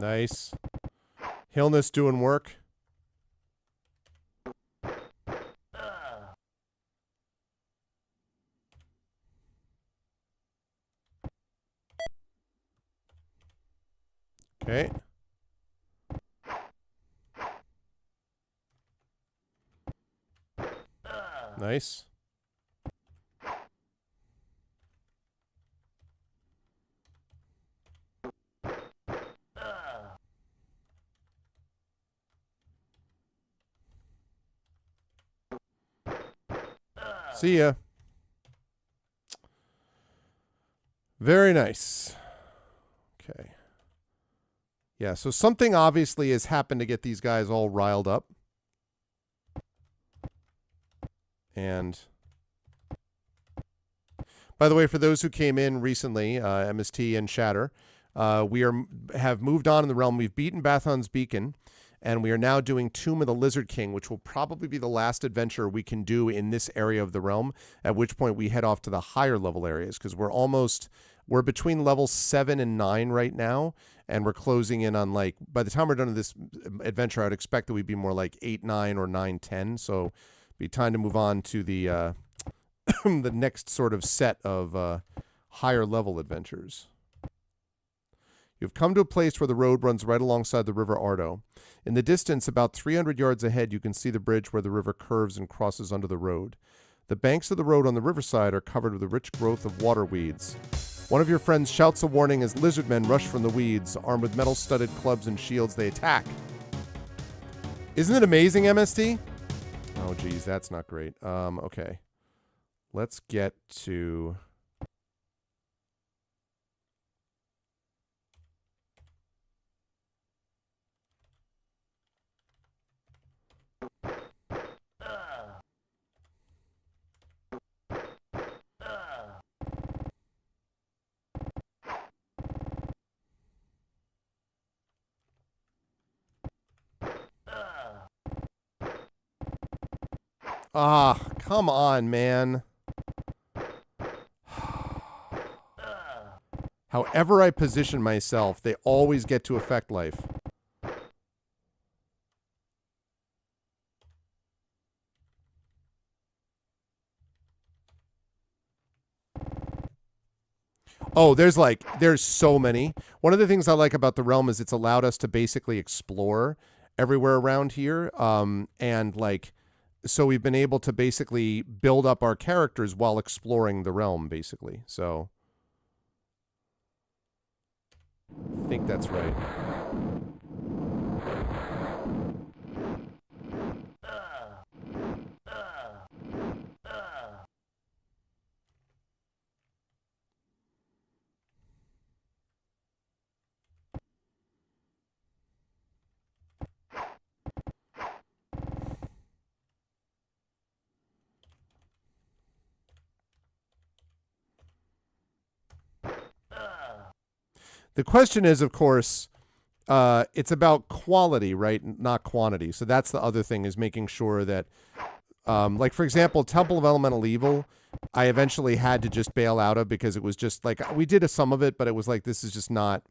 Nice. Hillness doing work. Okay. Nice. See ya. Very nice. Okay. Yeah, so something obviously has happened to get these guys all riled up. And by the way, for those who came in recently, MST and Shatter, we have moved on in the realm. We've beaten Bathon's Beacon, and we are now doing Tomb of the Lizard King, which will probably be the last adventure we can do in this area of the realm, at which point we head off to the higher level areas, because we're between levels 7 and 9 right now, and we're closing in on, like, by the time we're done with this adventure, I'd expect that we'd be more like 8, 9, or 9, 10. So it'd be time to move on to the the next sort of set of higher level adventures. You've come to a place where the road runs right alongside the River Ardo. In the distance, about 300 yards ahead, you can see the bridge where the river curves and crosses under the road. The banks of the road on the riverside are covered with a rich growth of water weeds. One of your friends shouts a warning as lizard men rush from the weeds. Armed with metal-studded clubs and shields, they attack. Isn't it amazing, MSD? Oh, geez, that's not great. Okay. Let's get to... Ah, come on, man. However I position myself, they always get to affect life. Oh, there's so many. One of the things I like about the realm is it's allowed us to basically explore everywhere around here. And like, so we've been able to basically build up our characters while exploring the realm, basically. So I think that's right. The question is, of course, it's about quality, right? Not quantity. So that's the other thing, is making sure that, like, for example, Temple of Elemental Evil, I eventually had to just bail out of because it was just like, we did some of it, but it was like, this is just not,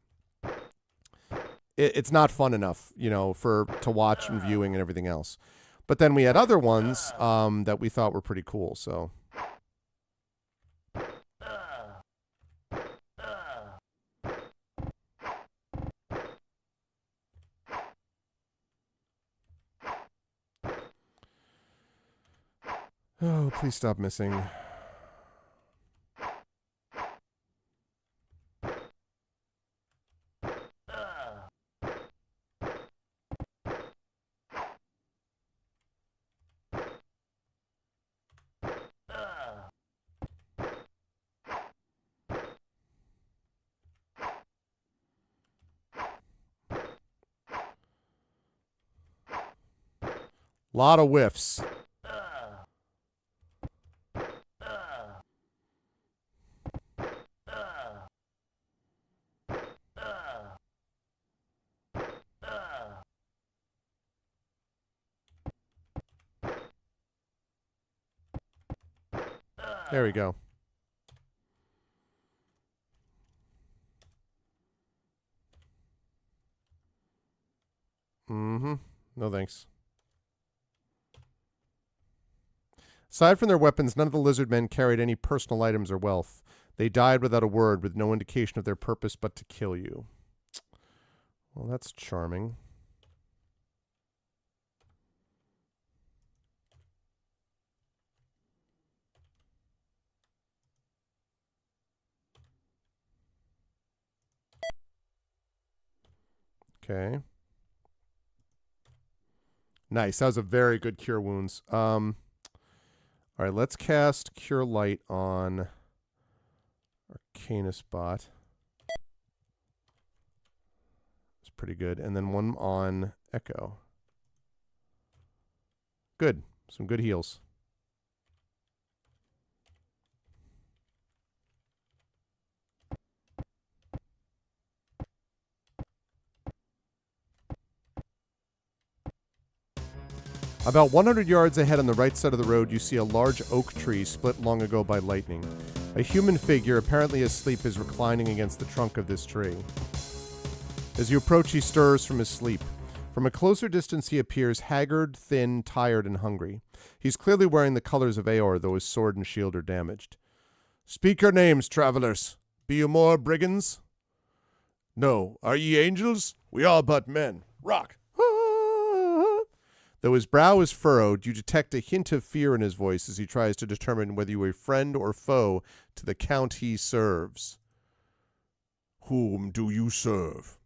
it's not fun enough, you know, to watch and viewing and everything else. But then we had other ones that we thought were pretty cool, so... Oh, please stop missing. Lot of whiffs. There we go. Mm-hmm. No thanks. Aside from their weapons, none of the lizard men carried any personal items or wealth. They died without a word, with no indication of their purpose but to kill you. Well, that's charming. Okay. Nice. That was a very good Cure Wounds. All right, let's cast Cure Light on Arcanus Bot. It's pretty good. And then one on Echo. Good. Some good heals. About 100 yards ahead on the right side of the road, you see a large oak tree split long ago by lightning. A human figure, apparently asleep, is reclining against the trunk of this tree. As you approach, he stirs from his sleep. From a closer distance, he appears haggard, thin, tired, and hungry. He's clearly wearing the colors of Aor, though his sword and shield are damaged. Speak your names, travelers. Be you more brigands? No. Are ye angels? We are but men. Rock. Though his brow is furrowed, you detect a hint of fear in his voice as he tries to determine whether you are a friend or foe to the count he serves. Whom do you serve?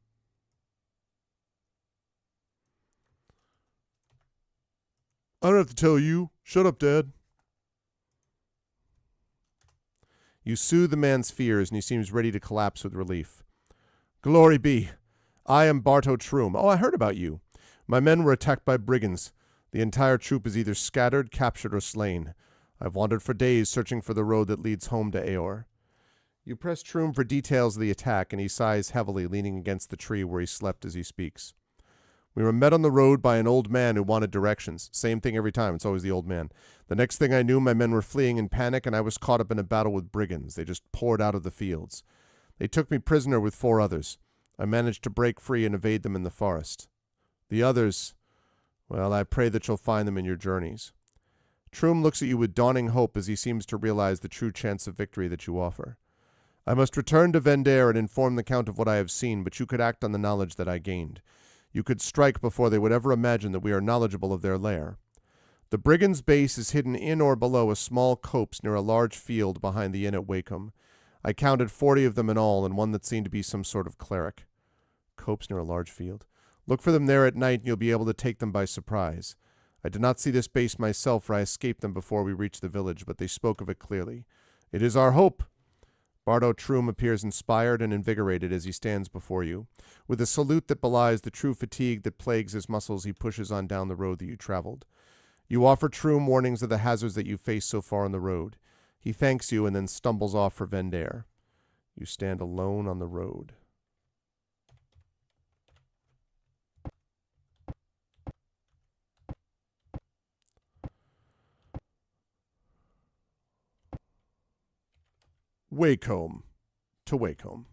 I don't have to tell you. Shut up, Dad. You soothe the man's fears, and he seems ready to collapse with relief. Glory be. I am Barto Troom. Oh, I heard about you. My men were attacked by brigands. The entire troop is either scattered, captured, or slain. I've wandered for days searching for the road that leads home to Aor. You press Troom for details of the attack, and he sighs heavily, leaning against the tree where he slept as he speaks. We were met on the road by an old man who wanted directions. Same thing every time. It's always the old man. The next thing I knew, my men were fleeing in panic, and I was caught up in a battle with brigands. They just poured out of the fields. They took me prisoner with 4 others. I managed to break free and evade them in the forest. The others, well, I pray that you'll find them in your journeys. Troom looks at you with dawning hope as he seems to realize the true chance of victory that you offer. I must return to Vendare and inform the Count of what I have seen, but you could act on the knowledge that I gained. You could strike before they would ever imagine that we are knowledgeable of their lair. The brigand's base is hidden in or below a small copse near a large field behind the inn at Wakeham. I counted 40 of them in all, and one that seemed to be some sort of cleric. Copse near a large field. Look for them there at night, and you'll be able to take them by surprise. I did not see this base myself, for I escaped them before we reached the village, but they spoke of it clearly. It is our hope. Barto Troom appears inspired and invigorated as he stands before you. With a salute that belies the true fatigue that plagues his muscles, he pushes on down the road that you traveled. You offer Troom warnings of the hazards that you faced so far on the road. He thanks you and then stumbles off for Vendare. You stand alone on the road. Wakeham. To Wakeham.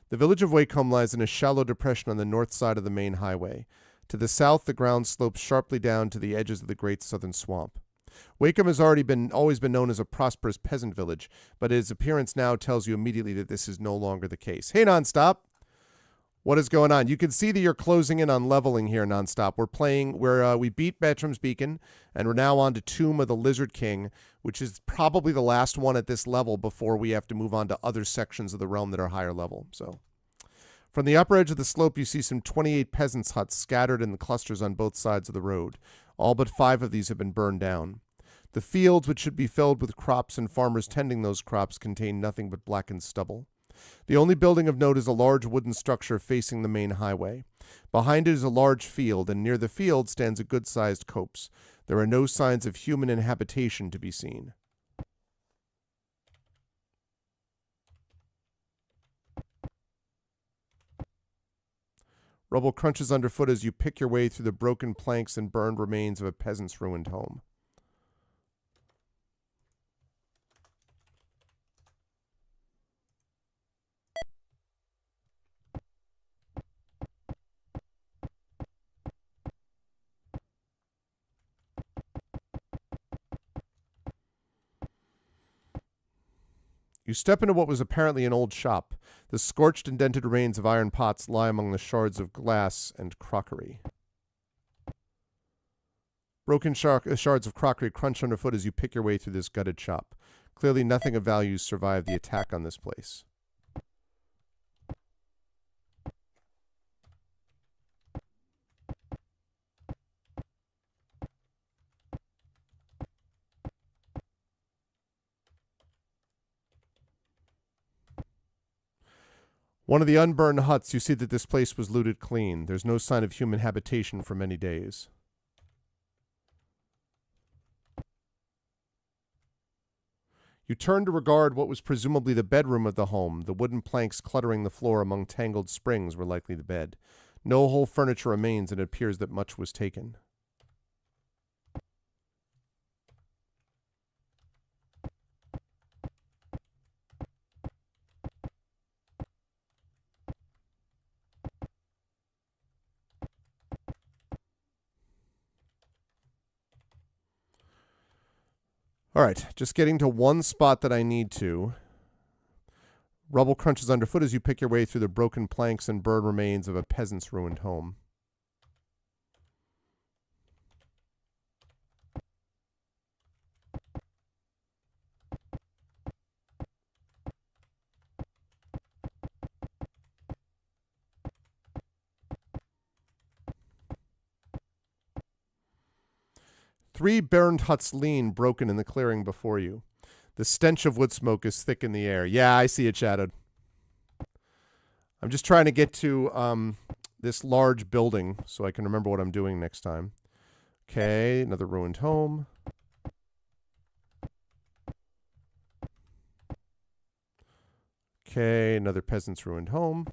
The village of Wakeham lies in a shallow depression on the north side of the main highway. To the south, the ground slopes sharply down to the edges of the great southern swamp. Wakeham has always been known as a prosperous peasant village, but its appearance now tells you immediately that this is no longer the case. Hey, Nonstop! What is going on? You can see that you're closing in on leveling here, Nonstop. We're playing where we beat Bertram's Beacon, and we're now on to Tomb of the Lizard King, which is probably the last one at this level before we have to move on to other sections of the realm that are higher level. So, from the upper edge of the slope, you see some 28 peasants' huts scattered in the clusters on both sides of the road. All but 5 of these have been burned down. The fields, which should be filled with crops and farmers tending those crops, contain nothing but blackened stubble. The only building of note is a large wooden structure facing the main highway. Behind it is a large field, and near the field stands a good-sized copse. There are no signs of human inhabitation to be seen. Rubble crunches underfoot as you pick your way through the broken planks and burned remains of a peasant's ruined home. You step into what was apparently an old shop. The scorched and dented remains of iron pots lie among the shards of glass and crockery. Broken shards of crockery crunch underfoot as you pick your way through this gutted shop. Clearly nothing of value survived the attack on this place. One of the unburned huts, you see that this place was looted clean. There's no sign of human habitation for many days. You turn to regard what was presumably the bedroom of the home. The wooden planks cluttering the floor among tangled springs were likely the bed. No whole furniture remains, and it appears that much was taken. All right, just getting to one spot that I need to. Rubble crunches underfoot as you pick your way through the broken planks and bird remains of a peasant's ruined home. Three burned huts lean, broken in the clearing before you. The stench of wood smoke is thick in the air. Yeah, I see it shadowed. I'm just trying to get to this large building so I can remember what I'm doing next time. Okay, another ruined home. Okay, another peasant's ruined home.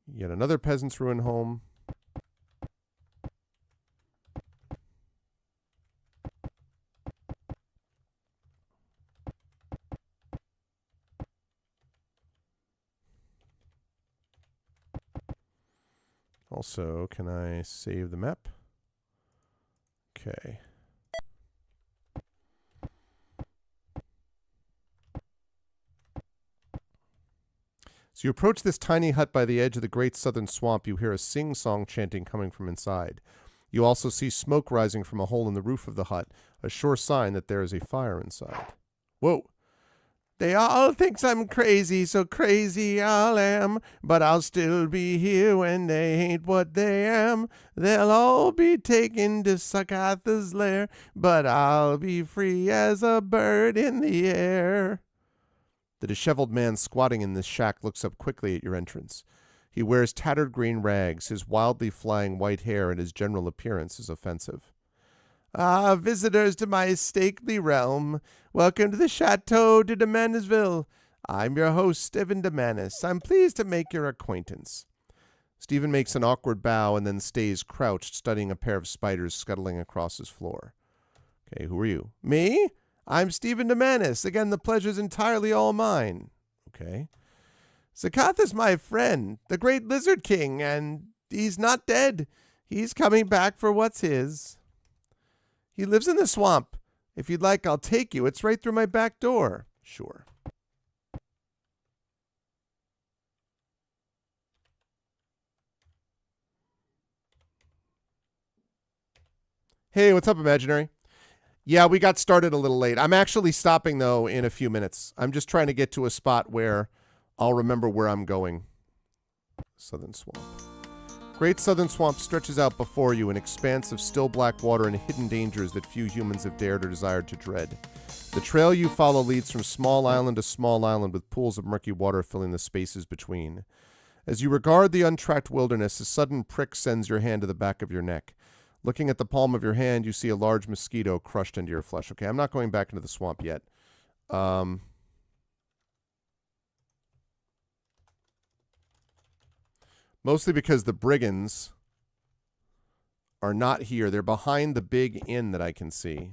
Yet another peasant's ruined home. Also, can I save the map? Okay. So you approach this tiny hut by the edge of the great southern swamp. You hear a sing-song chanting coming from inside. You also see smoke rising from a hole in the roof of the hut, a sure sign that there is a fire inside. Whoa. They all thinks I'm crazy, so crazy I'll am, but I'll still be here when they ain't what they am. They'll all be taken to Sakatha's lair, but I'll be free as a bird in the air. The disheveled man squatting in this shack looks up quickly at your entrance. He wears tattered green rags, his wildly flying white hair and his general appearance is offensive. Ah, visitors to my stately realm, welcome to the Chateau de Demanisville. I'm your host, Stephen Demanis. I'm pleased to make your acquaintance. Stephen makes an awkward bow and then stays crouched, studying a pair of spiders scuttling across his floor. Okay, who are you? Me? I'm Stephen Demanis. Again, the pleasure's entirely all mine. Okay. Sakatha's my friend, the great lizard king, and he's not dead. He's coming back for what's his. He lives in the swamp. If you'd like, I'll take you. It's right through my back door. Sure. Hey, what's up, Imaginary? Yeah, we got started a little late. I'm actually stopping, though, in a few minutes. I'm just trying to get to a spot where I'll remember where I'm going. Southern Swamp. Great Southern Swamp stretches out before you, an expanse of still black water and hidden dangers that few humans have dared or desired to dread. The trail you follow leads from small island to small island with pools of murky water filling the spaces between. As you regard the untracked wilderness, a sudden prick sends your hand to the back of your neck. Looking at the palm of your hand, you see a large mosquito crushed into your flesh. Okay, I'm not going back into the swamp yet. Mostly because the brigands are not here. They're behind the big inn that I can see.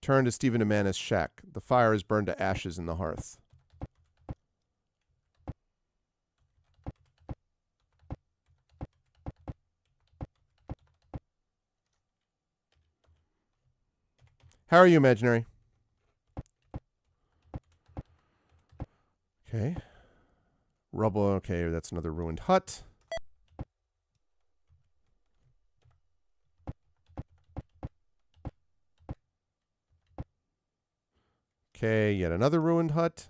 Turn to Stephen Demanis' shack. The fire is burned to ashes in the hearth. How are you, Imaginary? Okay. Rubble. Okay, that's another ruined hut. Okay, yet another ruined hut.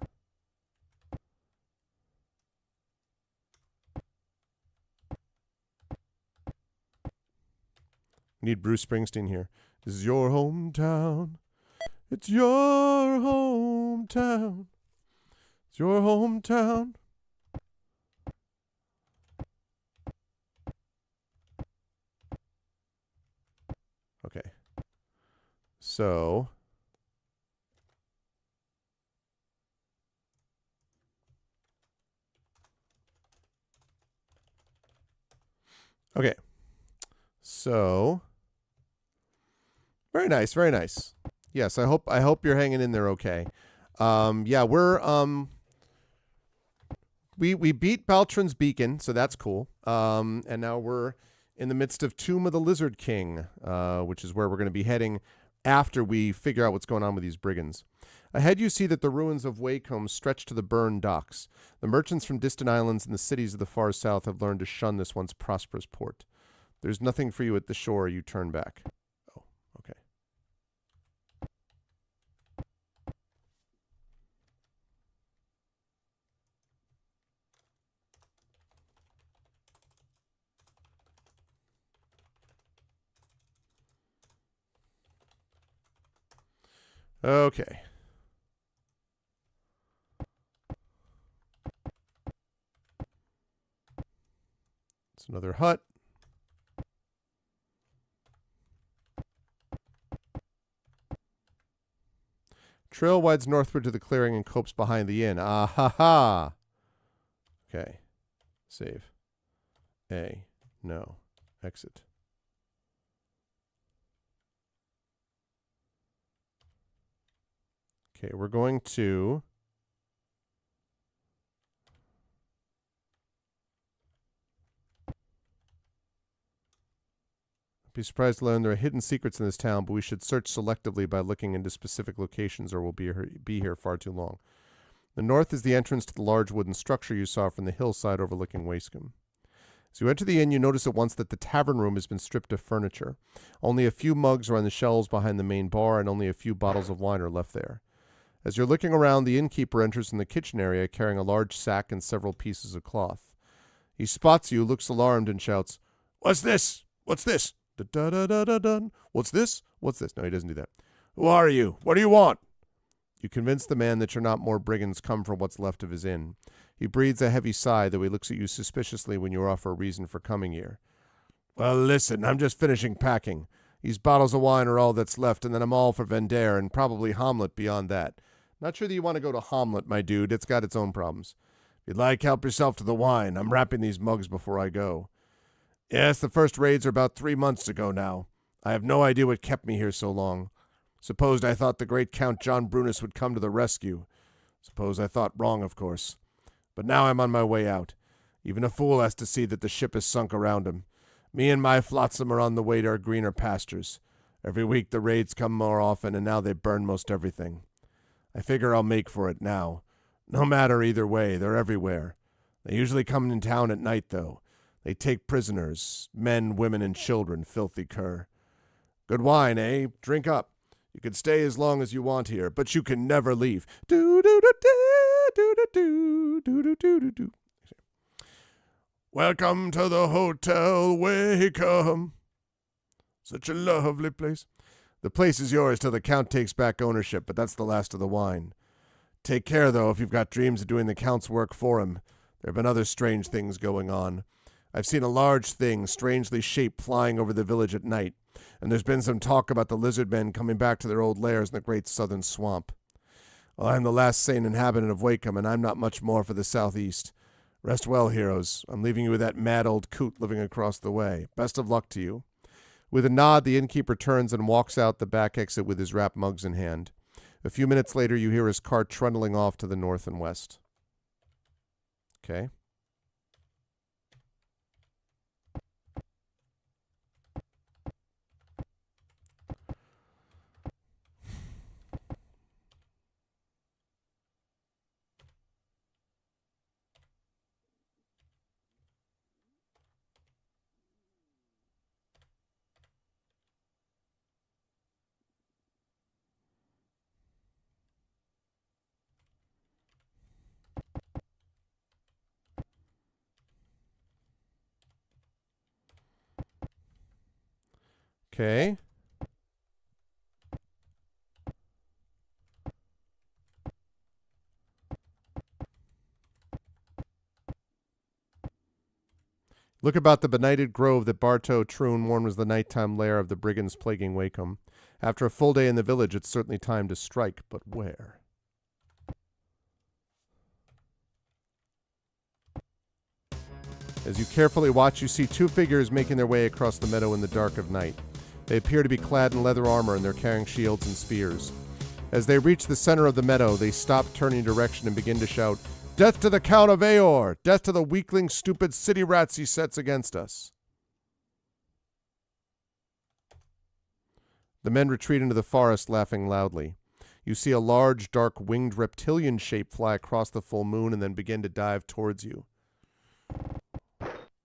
We need Bruce Springsteen here. This is your hometown. It's your hometown. It's your hometown. Okay. So. Okay. So. Very nice, very nice. Yes, I hope you're hanging in there okay. Yeah, we're we beat Baltron's Beacon, so that's cool. And now we're in the midst of Tomb of the Lizard King, which is where we're going to be heading after we figure out what's going on with these brigands. Ahead you see that the ruins of Wacombe stretch to the burned docks. The merchants from distant islands and the cities of the far south have learned to shun this once prosperous port. There's nothing for you at the shore. You turn back. Oh, okay. Okay. It's another hut. Trail winds northward to the clearing and copes behind the inn. Ah ha ha. Okay. Save. A. No. Exit. Okay, we're going to be surprised to learn there are hidden secrets in this town, but we should search selectively by looking into specific locations or we'll be here far too long. The north is the entrance to the large wooden structure you saw from the hillside overlooking Wacombe. As you enter the inn, you notice at once that the tavern room has been stripped of furniture. Only a few mugs are on the shelves behind the main bar, and only a few bottles of wine are left there. As you're looking around, the innkeeper enters in the kitchen area carrying a large sack and several pieces of cloth. He spots you, looks alarmed, and shouts, "What's this? What's this? Da-da-da-da-da-dun. What's this? What's this?" No, he doesn't do that. "Who are you? What do you want?" You convince the man that you're not more brigands come from what's left of his inn. He breathes a heavy sigh, though he looks at you suspiciously when you offer a reason for coming here. "Well, listen, I'm just finishing packing. These bottles of wine are all that's left, and then I'm all for Vendare and probably Hamlet beyond that. Not sure that you want to go to Hamlet, my dude. It's got its own problems. If you'd like, help yourself to the wine. I'm wrapping these mugs before I go." "Yes, the first raids are about 3 months ago now. I have no idea what kept me here so long. Supposed I thought the great Count John Brunus would come to the rescue. Suppose I thought wrong, of course. But now I'm on my way out. Even a fool has to see that the ship is sunk around him. Me and my flotsam are on the way to our greener pastures. Every week the raids come more often, and now they burn most everything. I figure I'll make for it now. No matter either way, they're everywhere. They usually come in town at night, though. They take prisoners, men, women, and children, filthy cur. Good wine, eh? Drink up. You can stay as long as you want here, but you can never leave. Do-do-do-do-do-do-do-do-do-do-do. Welcome to the Hotel Wacombe. Such a lovely place. The place is yours till the Count takes back ownership, but that's the last of the wine. Take care, though, if you've got dreams of doing the Count's work for him. There have been other strange things going on. I've seen a large thing, strangely shaped, flying over the village at night, and there's been some talk about the lizard men coming back to their old lairs in the great southern swamp. Well, I'm the last sane inhabitant of Wacombe, and I'm not much more for the southeast. Rest well, heroes. I'm leaving you with that mad old coot living across the way. Best of luck to you." With a nod, the innkeeper turns and walks out the back exit with his wrapped mugs in hand. A few minutes later, you hear his cart trundling off to the north and west. Okay. Okay. Look about the benighted grove that Bartow Troon warned was the nighttime lair of the brigands plaguing Wacombe. After a full day in the village, it's certainly time to strike, but where? As you carefully watch, you see two figures making their way across the meadow in the dark of night. They appear to be clad in leather armor, and they're carrying shields and spears. As they reach the center of the meadow, they stop, turning direction, and begin to shout, "Death to the Count of Aor! Death to the weakling, stupid city rats he sets against us!" The men retreat into the forest, laughing loudly. You see a large, dark, winged reptilian shape fly across the full moon and then begin to dive towards you.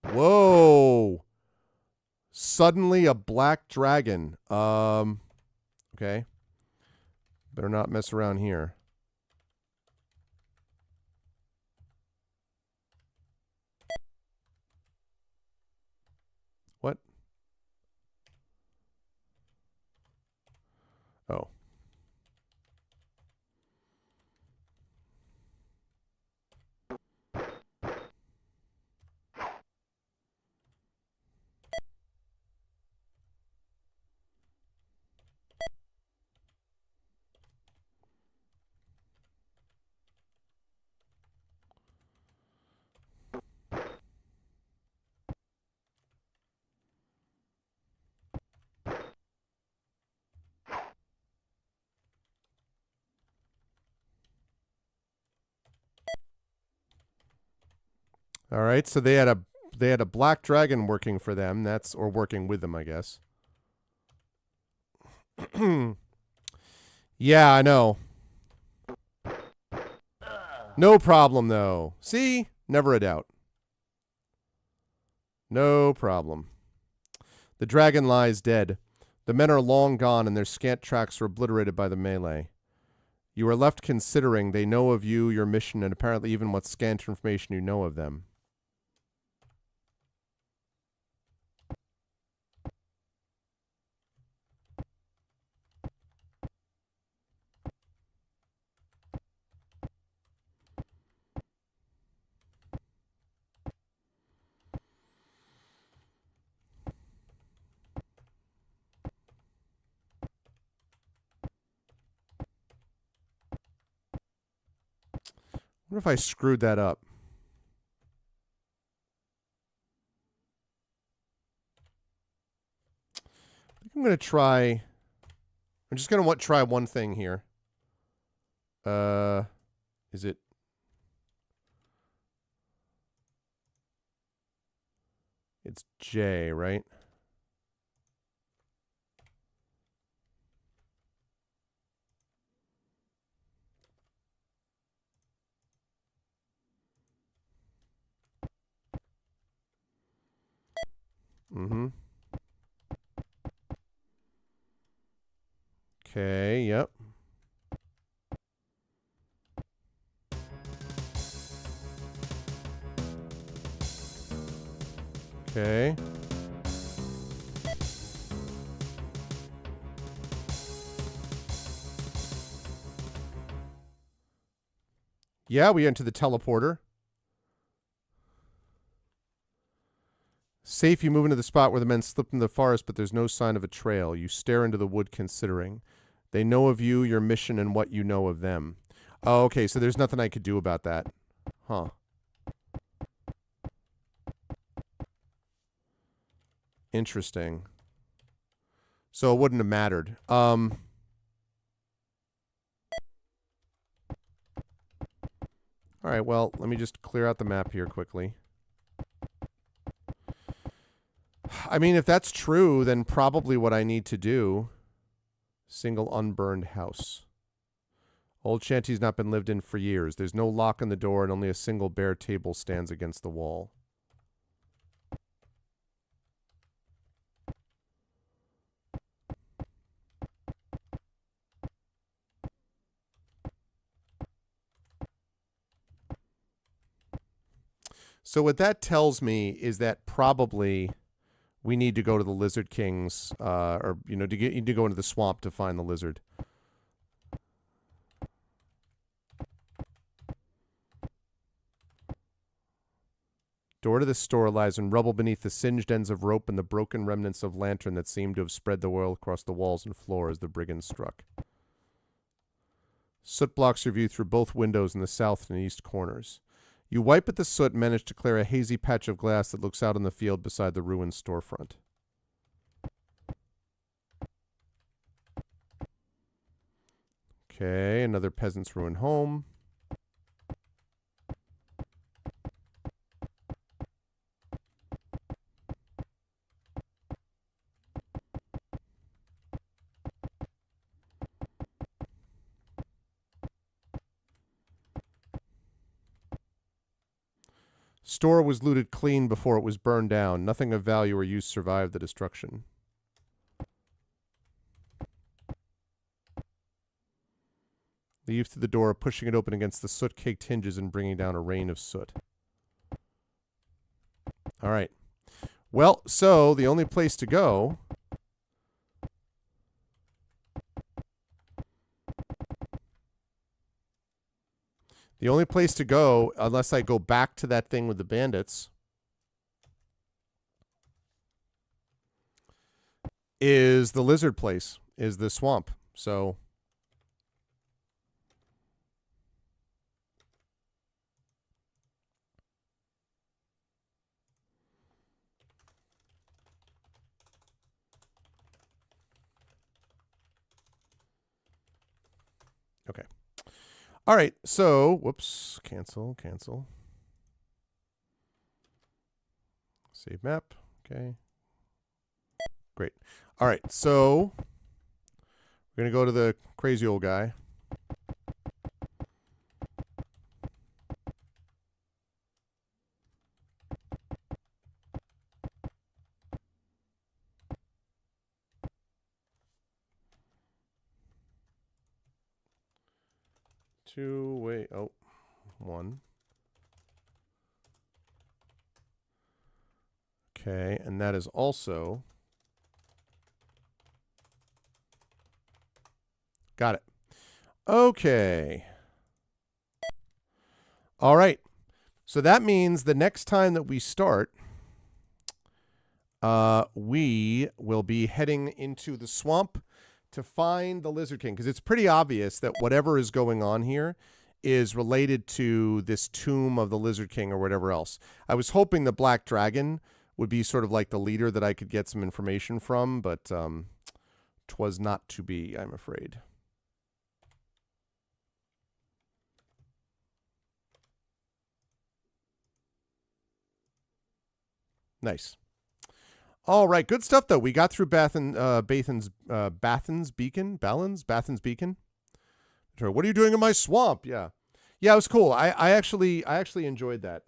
Whoa! Suddenly a black dragon. Okay. Better not mess around here. What? Oh. All right, so they had a black dragon working for them. Or working with them, I guess. Yeah, I know. No problem though. See? Never a doubt. No problem. The dragon lies dead. The men are long gone and their scant tracks are obliterated by the melee. You are left considering. They know of you, your mission, and apparently even what scant information you know of them. What if I screwed that up? I think I'm going to try... I'm just going to try one thing here. Is it... It's J, right? Mm-hmm. Okay, yep. Okay. Yeah, we enter the teleporter. Safe, you move into the spot where the men slipped into the forest, but there's no sign of a trail. You stare into the wood considering. They know of you, your mission, and what you know of them. Oh, okay, so there's nothing I could do about that. Huh. Interesting. So it wouldn't have mattered. All right, well, let me just clear out the map here quickly. I mean, if that's true, then probably what I need to do... Single unburned house. Old shanty's not been lived in for years. There's no lock on the door and only a single bare table stands against the wall. So what that tells me is that probably we need to go to the Lizard King's, or, you know, to go into the swamp to find the lizard. Door to the store lies in rubble beneath the singed ends of rope and the broken remnants of lantern that seemed to have spread the oil across the walls and floor as the brigands struck. Soot blocks your view through both windows in the south and east corners. You wipe at the soot and manage to clear a hazy patch of glass that looks out on the field beside the ruined storefront. Okay, another peasant's ruined home. store was looted clean before it was burned down. Nothing of value or use survived the destruction. Leave through the door, pushing it open against the soot-caked hinges and bringing down a rain of soot. All right. Well, so the only place to go... The only place to go, unless I go back to that thing with the bandits, is the lizard place, is the swamp. So... Okay. All right. So, whoops. Cancel. Save map. Okay. Great. All right. So, we're going to go to the crazy old guy. One. Okay, and that is also... Got it. Okay. All right. So that means the next time that we start, we will be heading into the swamp to find the Lizard King, because it's pretty obvious that whatever is going on here is related to this tomb of the Lizard King or whatever else. I was hoping the Black Dragon would be sort of like the leader that I could get some information from, but 'twas not to be, I'm afraid. Nice. All right, good stuff though. We got through Bathen's Beacon. What are you doing in my swamp? Yeah, it was cool. I actually enjoyed that.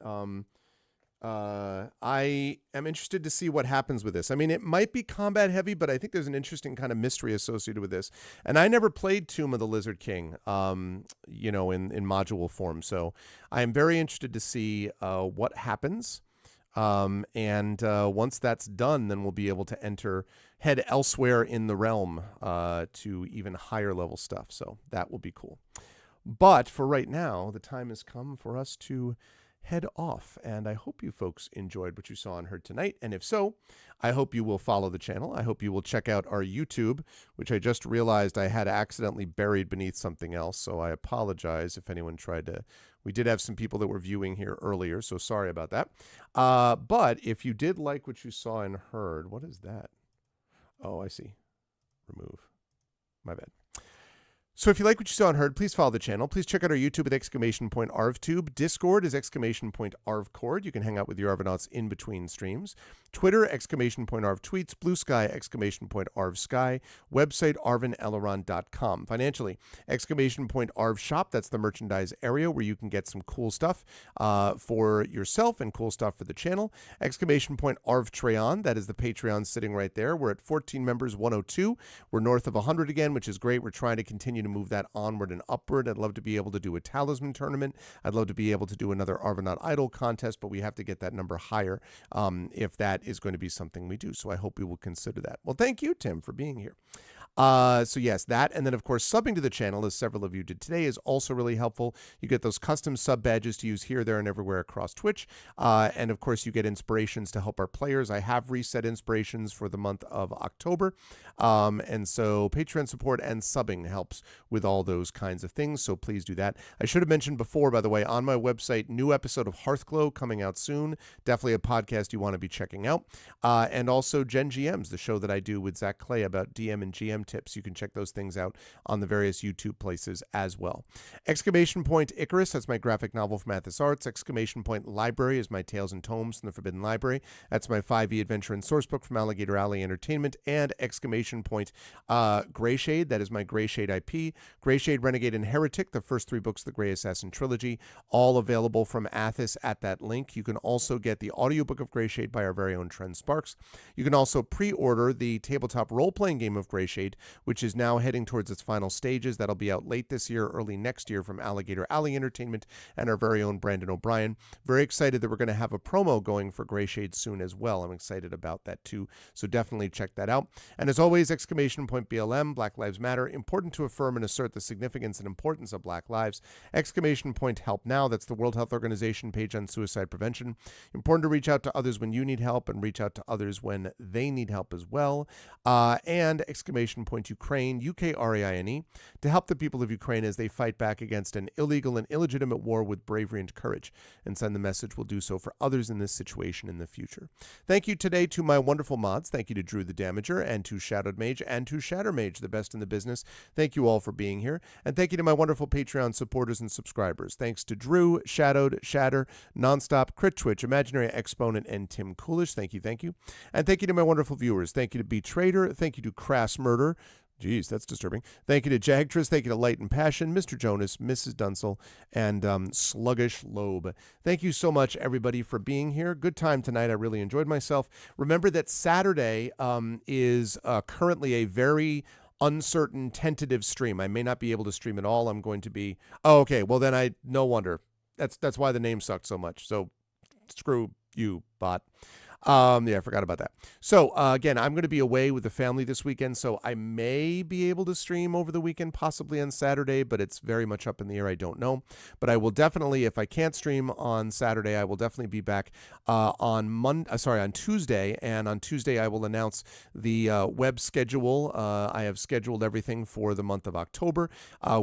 I am interested to see what happens with this. I mean, it might be combat heavy, but I think there's an interesting kind of mystery associated with this. And I never played Tomb of the Lizard King, you know, in module form. So I am very interested to see what happens. Once that's done, then we'll be able to head elsewhere in the realm to even higher level stuff. So that will be cool. But for right now, the time has come for us to head off. And I hope you folks enjoyed what you saw and heard tonight. And if so, I hope you will follow the channel. I hope you will check out our YouTube, which I just realized I had accidentally buried beneath something else. So I apologize if anyone tried to... We did have some people that were viewing here earlier, so sorry about that. But if you did like what you saw and heard, what is that? Oh, I see. Remove. My bad. So if you like what you saw and heard, please follow the channel. Please check out our YouTube at !ArvTube. Discord is !ArvCord. You can hang out with your Arvanauts in between streams. Twitter, !ArvTweets. Blue Sky, !ArvSky. Website, ArvinElleron.com. Financially, !ArvShop. That's the merchandise area where you can get some cool stuff for yourself and cool stuff for the channel. !ArvTreon. That is the Patreon sitting right there. We're at 14 members, 102. We're north of 100 again, which is great. We're trying to continue to move that onward and upward. I'd love to be able to do a talisman tournament. I'd love to be able to do another Arvanaut Idol contest, but we have to get that number higher if that is going to be something we do. So I hope we will consider that. Well, thank you, Tim, for being here. So yes, that, and then of course subbing to the channel, as several of you did today, is also really helpful. You get those custom sub badges to use here, there, and everywhere across Twitch. And of course you get inspirations to help our players. I have reset inspirations for the month of October. And so Patreon support and subbing helps with all those kinds of things. So please do that. I should have mentioned before, by the way, on my website, new episode of Hearthglow coming out soon. Definitely a podcast you want to be checking out. And also Gen GMs, the show that I do with Zach Clay about DM and GM tips. You can check those things out on the various YouTube places as well. Exclamation Point Icarus, that's my graphic novel from Athos Arts. Exclamation Point Library is my Tales and Tomes from the Forbidden Library. That's my 5e adventure and sourcebook from Alligator Alley Entertainment. And Exclamation Point Greyshade, that is my Greyshade IP. Greyshade, Renegade, and Heretic, the first 3 books of the Grey Assassin trilogy, all available from Athos at that link. You can also get the audiobook of Greyshade by our very own Trent Sparks. You can also pre-order the tabletop role-playing game of Greyshade, which is now heading towards its final stages. That'll be out late this year, early next year from Alligator Alley Entertainment and our very own Brandon O'Brien. Very excited that we're going to have a promo going for Greyshade soon as well. I'm excited about that too, so definitely check that out. And as always, Exclamation Point BLM, Black Lives Matter, important to affirm and assert the significance and importance of Black lives. Exclamation Point Help Now, that's the World Health Organization page on suicide prevention. Important to reach out to others when you need help and reach out to others when they need help as well. And Exclamation Point Ukraine, UKRAINE, to help the people of Ukraine as they fight back against an illegal and illegitimate war with bravery and courage, and send the message we'll do so for others in this situation in the future. Thank you today to my wonderful mods. Thank you to Drew the Damager and to Shadowed Mage and to Shattermage, the best in the business. Thank you all for being here. And thank you to my wonderful Patreon supporters and subscribers. Thanks to Drew, Shadowed, Shatter, Nonstop, Crit Twitch, Imaginary Exponent, and Tim Coolish. Thank you, thank you. And thank you to my wonderful viewers. Thank you to B Trader. Thank you to Crass Murder. Geez, that's disturbing. Thank you to Jagtress. Thank you to Light and Passion, Mr. Jonas, Mrs. Dunsel, and Sluggish Lobe. Thank you so much, everybody, for being here. Good time tonight. I really enjoyed myself. Remember that Saturday is currently a very uncertain, tentative stream. I may not be able to stream at all. I'm going to be... Oh, okay. Well, then no wonder. That's why the name sucked so much. So screw you, bot. Yeah, I forgot about that. So, again, I'm going to be away with the family this weekend, so I may be able to stream over the weekend, possibly on Saturday, but it's very much up in the air. I don't know. But I will definitely, if I can't stream on Saturday, I will definitely be back on Tuesday, and on Tuesday I will announce the web schedule. I have scheduled everything for the month of October.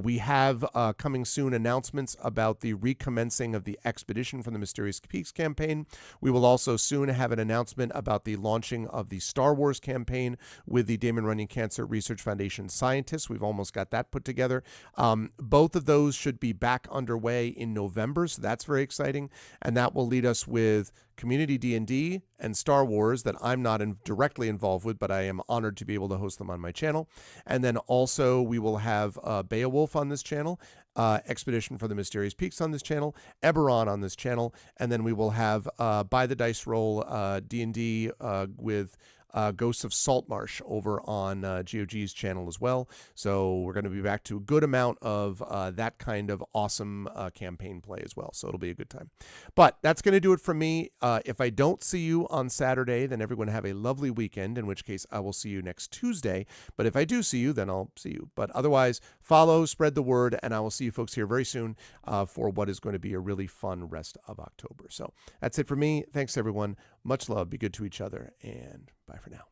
We have coming soon announcements about the recommencing of the Expedition from the Mysterious Peaks campaign. We will also soon have an announcement about the launching of the Star Wars campaign with the Damon Runyon Cancer Research Foundation scientists. We've almost got that put together. Both of those should be back underway in November, so that's very exciting. And that will lead us with Community D&D and Star Wars that I'm not directly involved with, but I am honored to be able to host them on my channel. And then also we will have Beowulf on this channel, Expedition for the Mysterious Peaks on this channel, Eberron on this channel, and then we will have By the Dice Roll D&D with Ghosts of Saltmarsh over on GOG's channel as well. So we're going to be back to a good amount of that kind of awesome campaign play as well. So it'll be a good time. But that's going to do it for me. If I don't see you on Saturday, then everyone have a lovely weekend, in which case I will see you next Tuesday. But if I do see you, then I'll see you. But otherwise, follow, spread the word, and I will see you folks here very soon for what is going to be a really fun rest of October. So that's it for me. Thanks, everyone. Much love. Be good to each other, and bye for now.